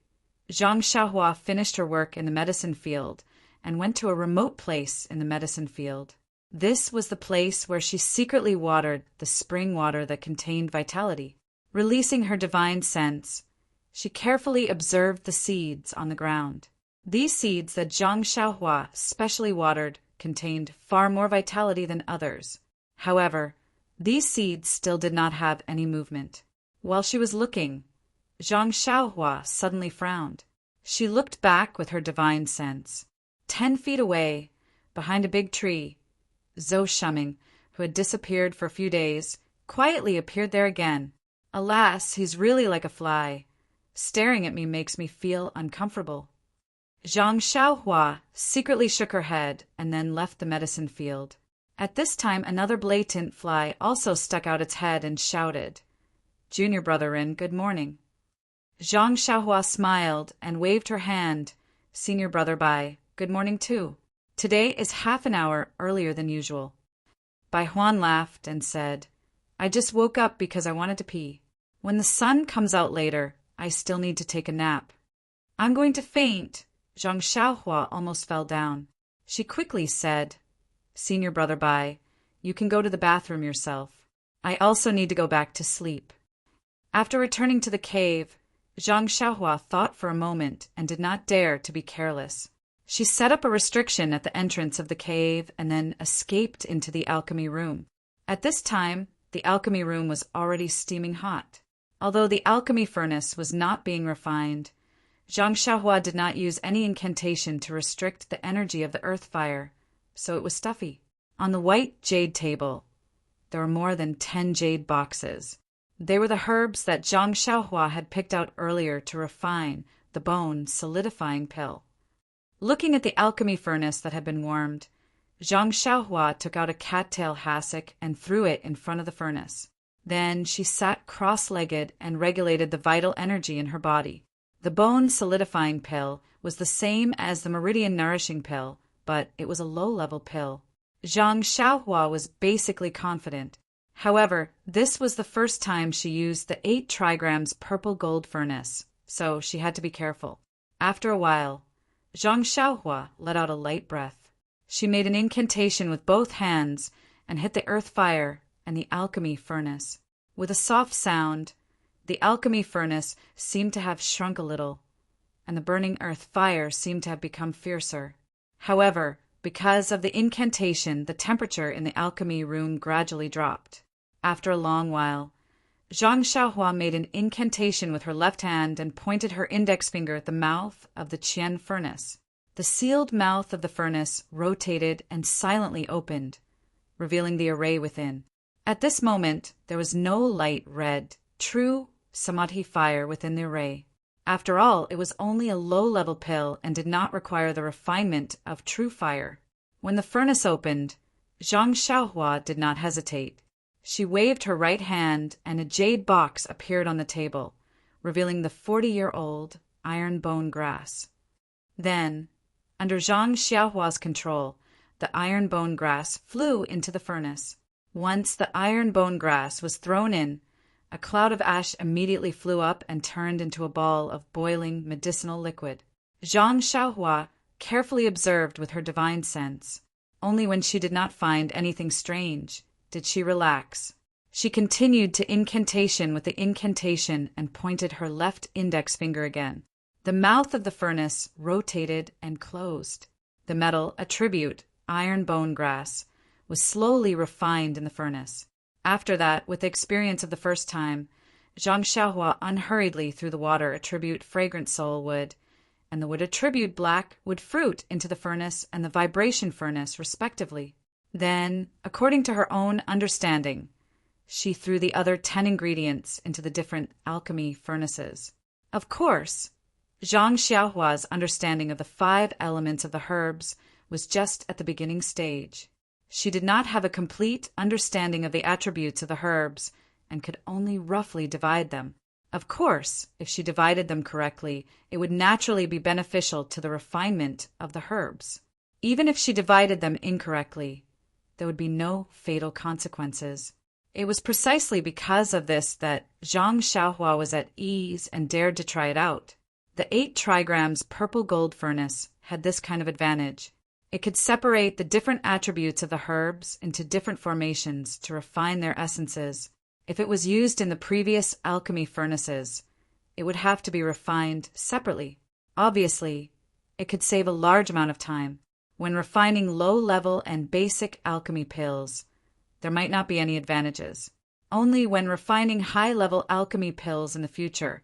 Zhang Xiaohua finished her work in the medicine field and went to a remote place in the medicine field. This was the place where she secretly watered the spring water that contained vitality. Releasing her divine sense, she carefully observed the seeds on the ground. These seeds that Zhang Xiaohua specially watered contained far more vitality than others. However, these seeds still did not have any movement. While she was looking, Zhang Xiaohua suddenly frowned. She looked back with her divine sense. 10 feet away, behind a big tree, Zhou Shuming, who had disappeared for a few days, quietly appeared there again. Alas, he's really like a fly. Staring at me makes me feel uncomfortable. Zhang Xiaohua secretly shook her head and then left the medicine field. At this time, another blatant fly also stuck out its head and shouted, "Junior Brotherin, good morning." Zhang Xiaohua smiled and waved her hand. "Senior Brother Bai, good morning too. Today is half an hour earlier than usual." Bai Huan laughed and said, "I just woke up because I wanted to pee. When the sun comes out later, I still need to take a nap." "I'm going to faint." Zhang Xiaohua almost fell down. She quickly said, "Senior Brother Bai, you can go to the bathroom yourself. I also need to go back to sleep." After returning to the cave, Zhang Xiaohua thought for a moment and did not dare to be careless. She set up a restriction at the entrance of the cave and then escaped into the alchemy room. At this time, The alchemy room was already steaming hot. Although the alchemy furnace was not being refined, Zhang Xiaohua did not use any incantation to restrict the energy of the earth fire, so it was stuffy. On the white jade table, there were more than 10 jade boxes. They were the herbs that Zhang Xiaohua had picked out earlier to refine the bone solidifying pill. Looking at the alchemy furnace that had been warmed, Zhang Xiaohua took out a cattail hassock and threw it in front of the furnace. Then she sat cross-legged and regulated the vital energy in her body. The bone solidifying pill was the same as the meridian nourishing pill, but it was a low-level pill. Zhang Xiaohua was basically confident. However, this was the first time she used the 8 trigrams purple gold furnace, so she had to be careful. After a while, Zhang Xiaohua let out a light breath. She made an incantation with both hands and hit the earth fire and the alchemy furnace. With a soft sound, the alchemy furnace seemed to have shrunk a little, and the burning earth fire seemed to have become fiercer. However, because of the incantation, the temperature in the alchemy room gradually dropped. After a long while, Zhang Xiaohua made an incantation with her left hand and pointed her index finger at the mouth of the Qian furnace. The sealed mouth of the furnace rotated and silently opened, revealing the array within. At this moment, there was no light red, true samadhi fire within the array. After all, it was only a low-level pill and did not require the refinement of true fire. When the furnace opened, Zhang Xiaohua did not hesitate. She waved her right hand and a jade box appeared on the table, revealing the 40-year-old iron bone grass. Then, under Zhang Xiaohua's control, the iron bone grass flew into the furnace. Once the iron bone grass was thrown in, a cloud of ash immediately flew up and turned into a ball of boiling medicinal liquid. Zhang Xiaohua carefully observed with her divine sense. Only when she did not find anything strange did she relax. She continued to incantation with the incantation and pointed her left index finger again. The mouth of the furnace rotated and closed. The metal, a tribute, iron bone grass, was slowly refined in the furnace. After that, with the experience of the first time, Zhang Xiaohua unhurriedly threw the water attribute fragrant soul wood and the wood attribute black wood fruit into the furnace and the vibration furnace, respectively. Then, according to her own understanding, she threw the other 10 ingredients into the different alchemy furnaces. Of course, Zhang Xiaohua's understanding of the 5 elements of the herbs was just at the beginning stage. She did not have a complete understanding of the attributes of the herbs and could only roughly divide them. Of course, if she divided them correctly, it would naturally be beneficial to the refinement of the herbs. Even if she divided them incorrectly, there would be no fatal consequences. It was precisely because of this that Zhang Xiaohua was at ease and dared to try it out. The 8 trigrams purple gold furnace had this kind of advantage. It could separate the different attributes of the herbs into different formations to refine their essences. If it was used in the previous alchemy furnaces, it would have to be refined separately. Obviously, it could save a large amount of time. When refining low-level and basic alchemy pills, there might not be any advantages. Only when refining high-level alchemy pills in the future,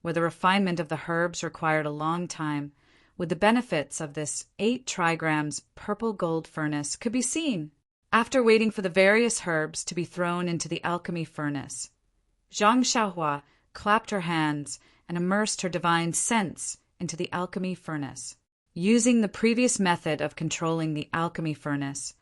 where the refinement of the herbs required a long time, would the benefits of this 8 trigrams purple gold furnace could be seen. After waiting for the various herbs to be thrown into the alchemy furnace, Zhang Xiaohua clapped her hands and immersed her divine sense into the alchemy furnace. Using the previous method of controlling the alchemy furnace,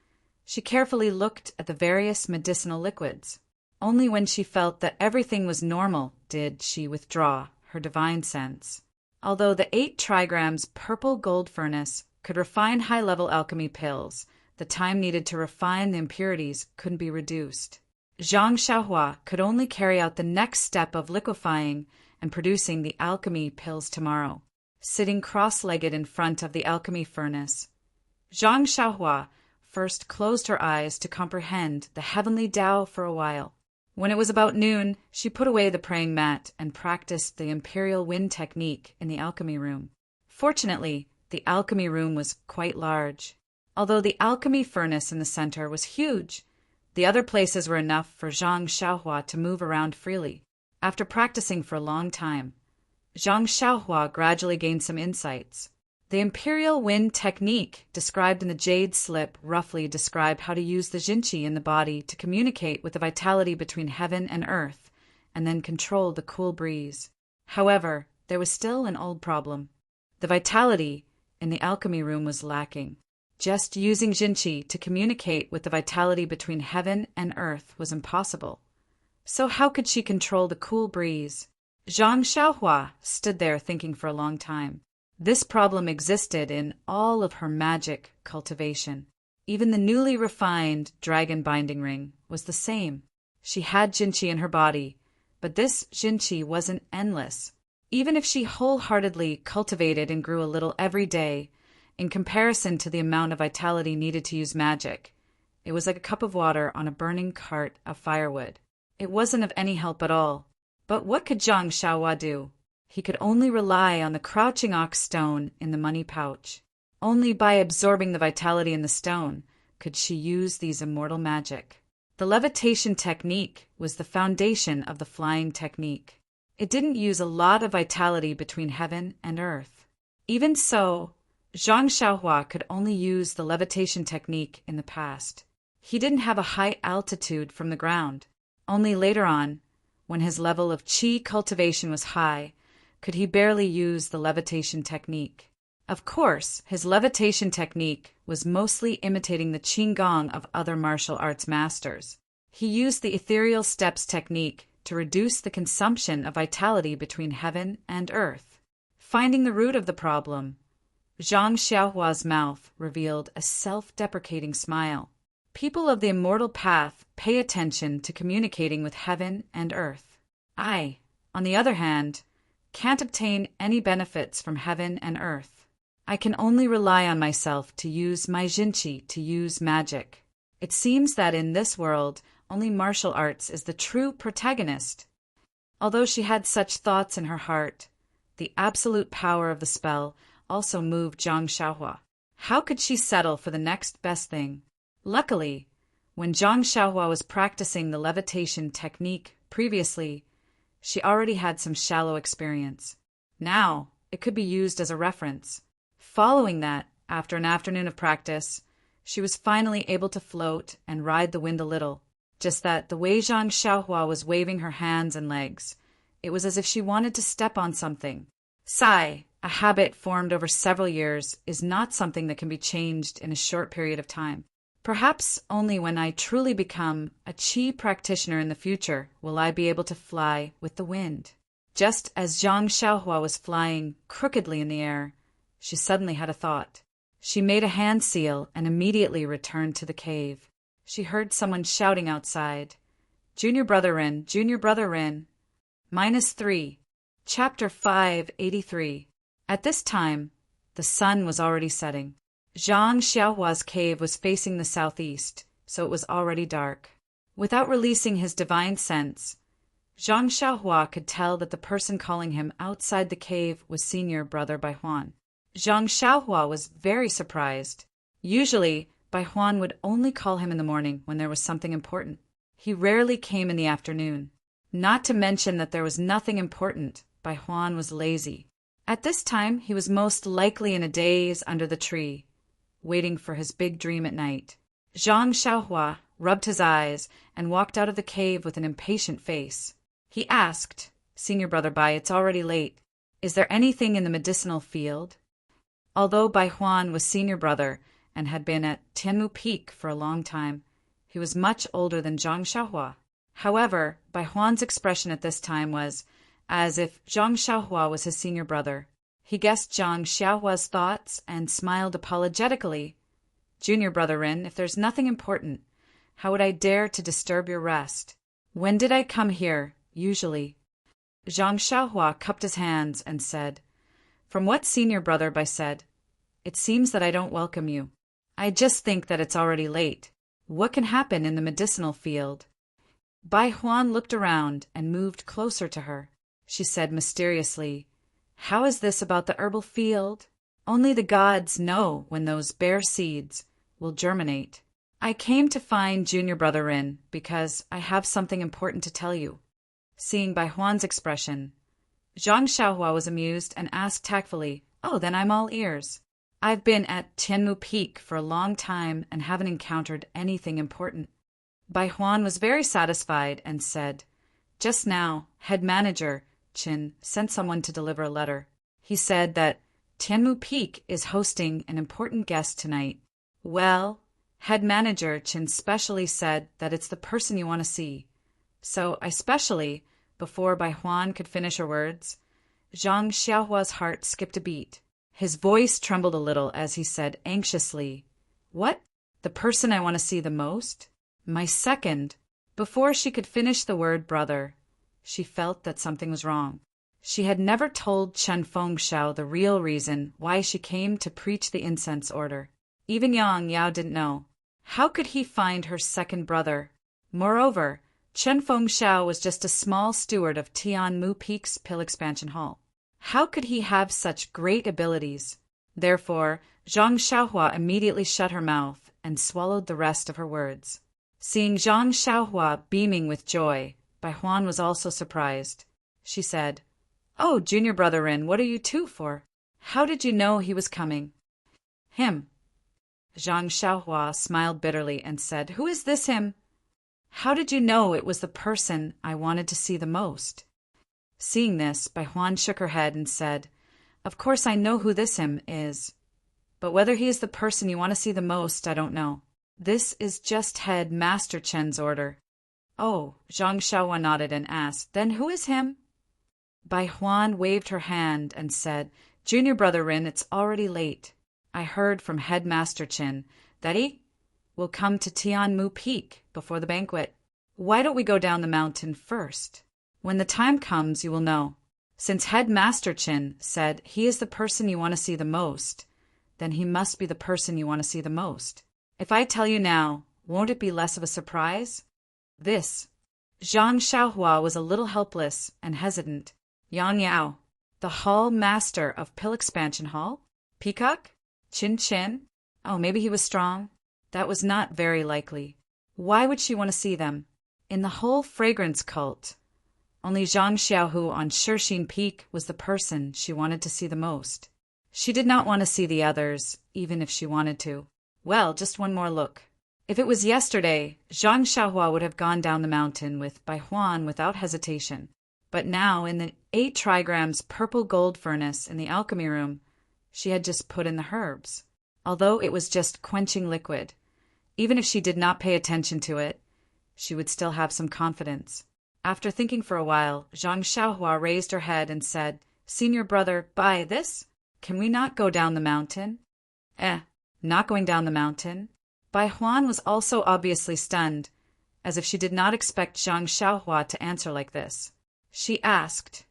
she carefully looked at the various medicinal liquids. Only when she felt that everything was normal did she withdraw her divine sense. Although the 8 trigrams purple gold furnace could refine high-level alchemy pills, the time needed to refine the impurities couldn't be reduced. Zhang Xiaohua could only carry out the next step of liquefying and producing the alchemy pills tomorrow. Sitting cross-legged in front of the alchemy furnace, Zhang Xiaohua first closed her eyes to comprehend the heavenly Tao for a while. When it was about noon, she put away the praying mat and practiced the imperial wind technique in the alchemy room. Fortunately, the alchemy room was quite large. Although the alchemy furnace in the center was huge, The other places were enough for Zhang Xiaohua to move around freely. After practicing for a long time, Zhang Xiaohua gradually gained some insights. The Imperial Wind technique, described in the Jade Slip, roughly described how to use the Jinqi in the body to communicate with the vitality between heaven and earth, and then control the cool breeze. However, there was still an old problem. The vitality in the alchemy room was lacking. Just using Jinqi to communicate with the vitality between heaven and earth was impossible. So how could she control the cool breeze? Zhang Xiaohua stood there thinking for a long time. This problem existed in all of her magic cultivation. Even the newly refined dragon binding ring was the same. She had Jinqi in her body, but this Jinqi wasn't endless. Even if she wholeheartedly cultivated and grew a little every day, in comparison to the amount of vitality needed to use magic, it was like a cup of water on a burning cart of firewood. It wasn't of any help at all. But what could Zhang Xiaohua do? He could only rely on the crouching ox stone in the money pouch. Only by absorbing the vitality in the stone could she use these immortal magic. The levitation technique was the foundation of the flying technique. It didn't use a lot of vitality between heaven and earth. Even so, Zhang Xiaohua could only use the levitation technique in the past. He didn't have a high altitude from the ground. Only later on, when his level of qi cultivation was high, could he barely use the levitation technique. Of course, his levitation technique was mostly imitating the qigong of other martial arts masters. He used the ethereal steps technique to reduce the consumption of vitality between heaven and earth. Finding the root of the problem, Zhang Xiaohua's mouth revealed a self-deprecating smile. People of the immortal path pay attention to communicating with heaven and earth. I, on the other hand, can't obtain any benefits from heaven and earth. I can only rely on myself to use my Jinqi to use magic. It seems that in this world, only martial arts is the true protagonist. Although she had such thoughts in her heart, the absolute power of the spell also moved Zhang Xiaohua. How could she settle for the next best thing? Luckily, when Zhang Xiaohua was practicing the levitation technique previously, she already had some shallow experience. Now, it could be used as a reference. Following that, after an afternoon of practice, she was finally able to float and ride the wind a little. Just that the way Zhang Xiaohua was waving her hands and legs, it was as if she wanted to step on something. Sigh, a habit formed over several years, is not something that can be changed in a short period of time. Perhaps only when I truly become a qi practitioner in the future will I be able to fly with the wind. Just as Zhang Xiaohua was flying crookedly in the air, she suddenly had a thought. She made a hand seal and immediately returned to the cave. She heard someone shouting outside, "Junior Brother Rin, Junior Brother Rin." -3. Chapter 583. At this time, the sun was already setting. Zhang Xiaohua's cave was facing the southeast, so it was already dark. Without releasing his divine sense, Zhang Xiaohua could tell that the person calling him outside the cave was Senior Brother Baihuan. Zhang Xiaohua was very surprised. Usually, Baihuan would only call him in the morning when there was something important. He rarely came in the afternoon. Not to mention that there was nothing important, Baihuan was lazy. At this time, he was most likely in a daze under the tree, waiting for his big dream at night. Zhang Xiaohua rubbed his eyes and walked out of the cave with an impatient face. He asked, "Senior Brother Bai, it's already late. Is there anything in the medicinal field?" Although Baihuan was senior brother and had been at Tianmu Peak for a long time, he was much older than Zhang Xiaohua. However, Baihuan's expression at this time was as if Zhang Xiaohua was his senior brother. He guessed Zhang Xiaohua's thoughts and smiled apologetically. "Junior Brother Rin, if there's nothing important, how would I dare to disturb your rest? When did I come here, usually?" Zhang Xiaohua cupped his hands and said, "From what Senior Brother Bai said, it seems that I don't welcome you. I just think that it's already late. What can happen in the medicinal field?" Bai Huan looked around and moved closer to her. She said mysteriously, "How is this about the herbal field? Only the gods know when those bare seeds will germinate. I came to find Junior Brother Rin because I have something important to tell you. Seeing Bai Huan's expression, Zhang Xiaohua was amused and asked tactfully, "Oh, then I'm all ears. I've been at Tianmu Peak for a long time and haven't encountered anything important." Bai Huan was very satisfied and said, "Just now, head manager Qin sent someone to deliver a letter. He said that Tianmu Peak is hosting an important guest tonight." "Well," head manager Qin specially said that it's the person you want to see. So I specially, before Bai Huan could finish her words, Zhang Xiaohua's heart skipped a beat. His voice trembled a little as he said anxiously, "What? The person I want to see the most? My second." Before she could finish the word brother, she felt that something was wrong. She had never told Chen Fengxiao the real reason why she came to preach the incense order. Even Yang Yao didn't know. How could he find her second brother? Moreover, Chen Fengxiao was just a small steward of Tianmu Peak's Pill Expansion Hall. How could he have such great abilities? Therefore, Zhang Xiaohua immediately shut her mouth and swallowed the rest of her words. Seeing Zhang Xiaohua beaming with joy, Bai Huan was also surprised. She said, "Oh, Junior Brother Rin, what are you two for? How did you know he was coming?" "Him." Zhang Xiaohua smiled bitterly and said, "Who is this him?" "How did you know it was the person I wanted to see the most?" Seeing this, Bai Huan shook her head and said, "Of course I know who this him is. But whether he is the person you want to see the most, I don't know. This is just head Master Chen's order." "Oh," Zhang Xiaohua nodded and asked, "Then who is him?" Bai Huan waved her hand and said, "Junior Brother Rin, it's already late. I heard from Headmaster Chen that he will come to Tianmu Peak before the banquet. Why don't we go down the mountain first? When the time comes, you will know. Since Headmaster Chen said he is the person you want to see the most, then he must be the person you want to see the most. If I tell you now, won't it be less of a surprise?" This. Zhang Xiaohua was a little helpless and hesitant. Yang Yao, the hall master of Pill Expansion Hall? Peacock? Chin Chin? Oh, maybe he was strong? That was not very likely. Why would she want to see them? In the whole fragrance cult, only Zhang Xiaohu on Shixin Peak was the person she wanted to see the most. She did not want to see the others, even if she wanted to. Well, just one more look. If it was yesterday, Zhang Xiaohua would have gone down the mountain with Bai Huan without hesitation. But now, in the 8 trigrams purple gold furnace in the alchemy room, she had just put in the herbs. Although it was just quenching liquid, even if she did not pay attention to it, she would still have some confidence. After thinking for a while, Zhang Xiaohua raised her head and said, "Senior brother, buy this? Can we not go down the mountain?" Not going down the mountain? Bai Huan was also obviously stunned, as if she did not expect Zhang Xiaohua to answer like this. She asked,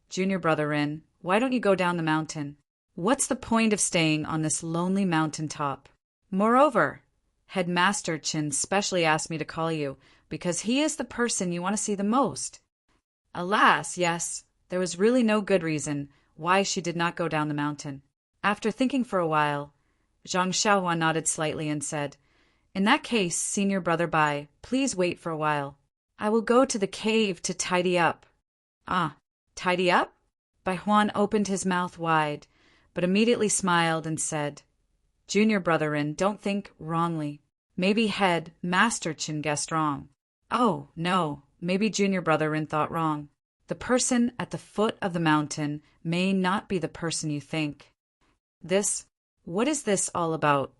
"Junior Brother Rin, why don't you go down the mountain? What's the point of staying on this lonely mountain top? Moreover, Headmaster Qin specially asked me to call you, because he is the person you want to see the most." Alas, yes, there was really no good reason why she did not go down the mountain. After thinking for a while, Zhang Xiaohua nodded slightly and said, "In that case, Senior Brother Bai, please wait for a while. I will go to the cave to tidy up." "Ah, tidy up?" Bai Huan opened his mouth wide, but immediately smiled and said, "Junior Brother Rin, don't think wrongly. Maybe Head Master Qin guessed wrong." "Oh, no, maybe Junior Brother Rin thought wrong. The person at the foot of the mountain may not be the person you think." What is this all about?"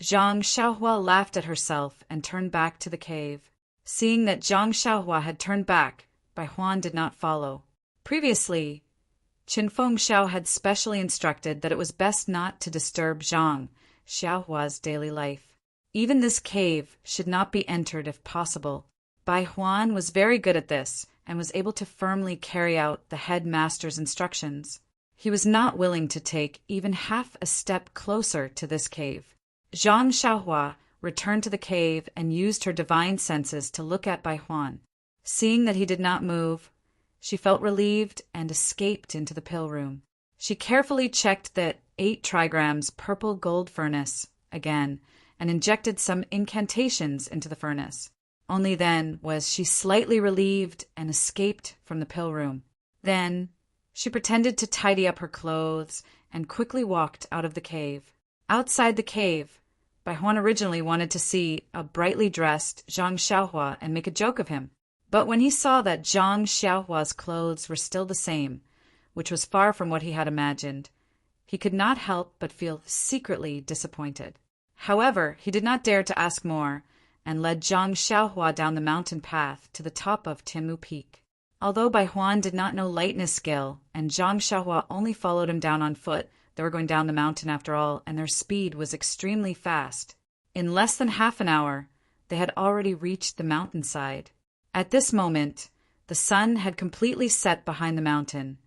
Zhang Xiaohua laughed at herself and turned back to the cave. Seeing that Zhang Xiaohua had turned back, Bai Huan did not follow. Previously, Qin Fengxiao had specially instructed that it was best not to disturb Zhang Xiaohua's daily life. Even this cave should not be entered if possible. Bai Huan was very good at this and was able to firmly carry out the headmaster's instructions. He was not willing to take even half a step closer to this cave. Zhang Xiaohua returned to the cave and used her divine senses to look at Bai Huan. Seeing that he did not move, she felt relieved and escaped into the pill room. She carefully checked the 8 trigrams purple gold furnace again and injected some incantations into the furnace. Only then was she slightly relieved and escaped from the pill room. Then she pretended to tidy up her clothes and quickly walked out of the cave. Outside the cave, Bai Huan originally wanted to see a brightly dressed Zhang Xiaohua and make a joke of him. But when he saw that Zhang Xiaohua's clothes were still the same, which was far from what he had imagined, he could not help but feel secretly disappointed. However, he did not dare to ask more, and led Zhang Xiaohua down the mountain path to the top of Timu Peak. Although Bai Huan did not know lightness skill, and Zhang Xiaohua only followed him down on foot, they were going down the mountain after all, and their speed was extremely fast. In less than half an hour, they had already reached the mountainside. At this moment, the sun had completely set behind the mountain,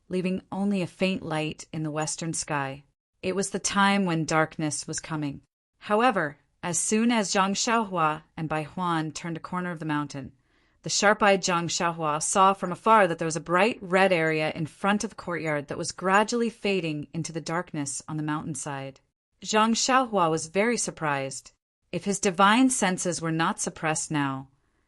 leaving only a faint light in the western sky. It was the time when darkness was coming. However, as soon as Zhang Xiaohua and Bai Huan turned a corner of the mountain, the sharp-eyed Zhang Xiaohua saw from afar that there was a bright red area in front of the courtyard that was gradually fading into the darkness on the mountainside. Zhang Xiaohua was very surprised. If his divine senses were not suppressed now,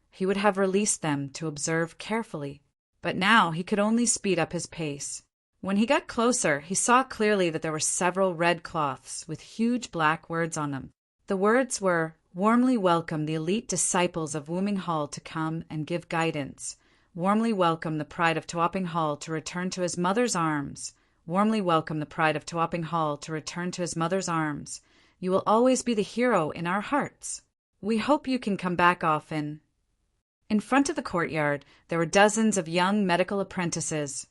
he would have released them to observe carefully. But now he could only speed up his pace. When he got closer, he saw clearly that there were several red cloths with huge black words on them. The words were, "Warmly welcome the elite disciples of Wuming Hall to come and give guidance. Warmly welcome the pride of Tuoping Hall to return to his mother's arms. Warmly welcome the pride of Tuoping Hall to return to his mother's arms. You will always be the hero in our hearts. We hope you can come back often." In front of the courtyard, there were dozens of young medical apprentices,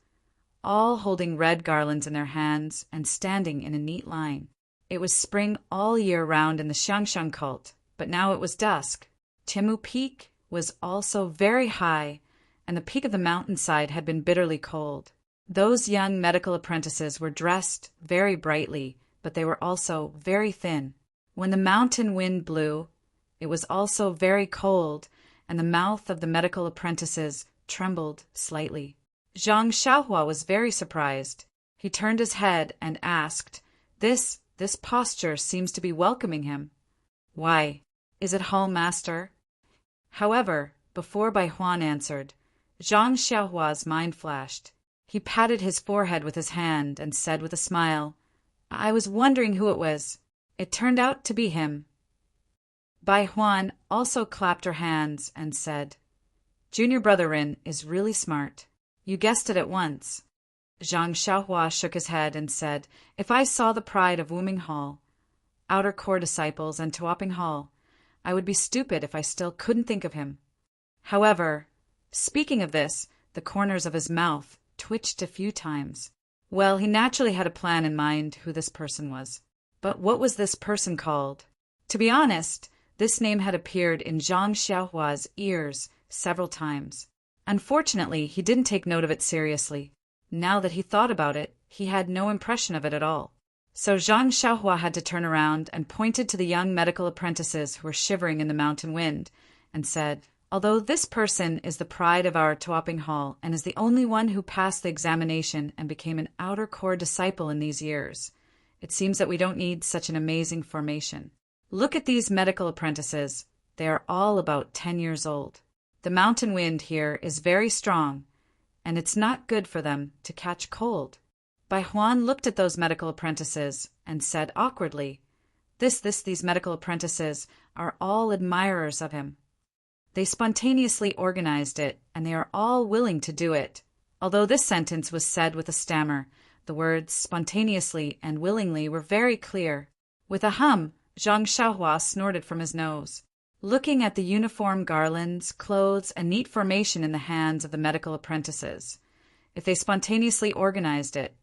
all holding red garlands in their hands and standing in a neat line. It was spring all year round in the Xiangxiang cult, but now it was dusk. Timu Peak was also very high, and the peak of the mountainside had been bitterly cold. Those young medical apprentices were dressed very brightly, but they were also very thin. When the mountain wind blew, it was also very cold, and the mouth of the medical apprentices trembled slightly. Zhang Xiaohua was very surprised. He turned his head and asked, This posture seems to be welcoming him. Why, is it Hall Master? However, before Bai Huan answered, Zhang Xiaohua's mind flashed. He patted his forehead with his hand and said with a smile, I was wondering who it was. It turned out to be him. Bai Huan also clapped her hands and said, Junior Brother Rin is really smart. You guessed it at once. Zhang Xiaohua shook his head and said, If I saw the pride of Wuming Hall, Outer Core disciples, and Tuoping Hall, I would be stupid if I still couldn't think of him. However, speaking of this, the corners of his mouth twitched a few times. Well, he naturally had a plan in mind who this person was. But what was this person called? To be honest, this name had appeared in Zhang Xiaohua's ears several times. Unfortunately, he didn't take note of it seriously. Now that he thought about it, he had no impression of it at all. So Zhang Xiaohua had to turn around and pointed to the young medical apprentices who were shivering in the mountain wind, and said, Although this person is the pride of our Tuoping Hall and is the only one who passed the examination and became an Outer Core disciple in these years, it seems that we don't need such an amazing formation. Look at these medical apprentices. They are all about 10 years old. The mountain wind here is very strong, and it's not good for them to catch cold. Bai Huan looked at those medical apprentices and said awkwardly, These medical apprentices are all admirers of him. They spontaneously organized it, and they are all willing to do it. Although this sentence was said with a stammer, the words spontaneously and willingly were very clear. With a hum, Zhang Xiaohua snorted from his nose. Looking at the uniform garlands, clothes, and neat formation in the hands of the medical apprentices, if they spontaneously organized it,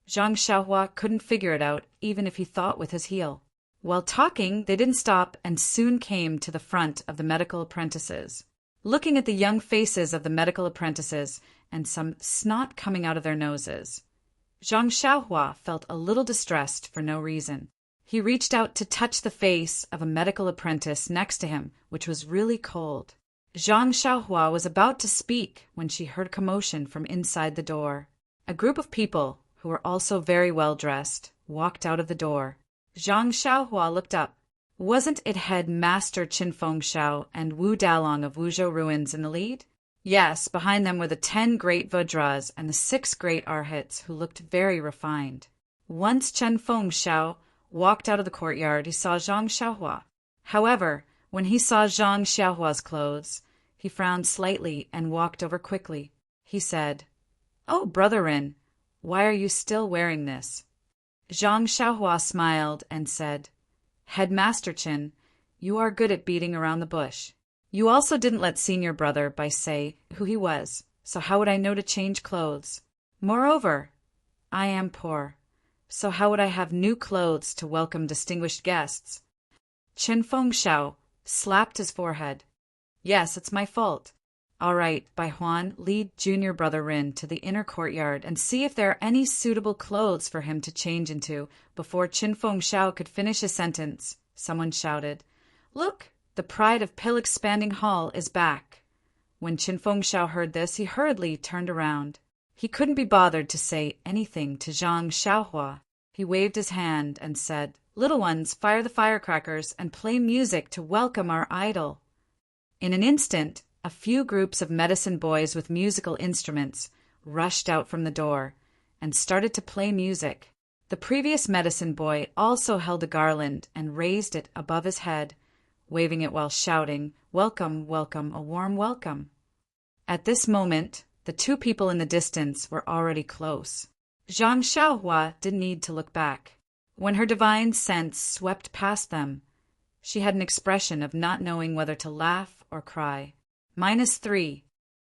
Zhang Xiaohua couldn't figure it out even if he thought with his heel. While talking, they didn't stop and soon came to the front of the medical apprentices. Looking at the young faces of the medical apprentices and some snot coming out of their noses, Zhang Xiaohua felt a little distressed for no reason. He reached out to touch the face of a medical apprentice next to him, which was really cold. Zhang Xiaohua was about to speak when she heard commotion from inside the door. A group of people, who were also very well dressed, walked out of the door. Zhang Xiaohua looked up. Wasn't it head Master Qin Fengshao and Wu Dalong of Wuzhou ruins in the lead? Yes, behind them were the 10 great Vajras and the 6 great Arhats, who looked very refined. Once Chen Fengshao walked out of the courtyard, he saw Zhang Xiaohua. However, when he saw Zhang Xiaohua's clothes, he frowned slightly and walked over quickly. He said, "Oh, Brother Rin, why are you still wearing this?" Zhang Xiaohua smiled and said, "Headmaster Qin, you are good at beating around the bush. You also didn't let senior brother Bai say who he was, so how would I know to change clothes? Moreover, I am poor, so how would I have new clothes to welcome distinguished guests?" Qin Fengshao slapped his forehead. "Yes, it's my fault. All right, Bai Huan, lead junior brother Rin to the inner courtyard and see if there are any suitable clothes for him to change into." Before Qin Fengshao could finish his sentence, someone shouted, "Look, the pride of Pill Expanding Hall is back." When Qin Fengshao heard this, he hurriedly turned around. He couldn't be bothered to say anything to Zhang Xiaohua. He waved his hand and said, "Little ones, fire the firecrackers and play music to welcome our idol." In an instant, a few groups of medicine boys with musical instruments rushed out from the door and started to play music. The previous medicine boy also held a garland and raised it above his head, waving it while shouting, "Welcome, welcome, a warm welcome." At this moment, the 2 people in the distance were already close. Zhang Xiaohua didn't need to look back. When her divine sense swept past them, she had an expression of not knowing whether to laugh or cry. -3.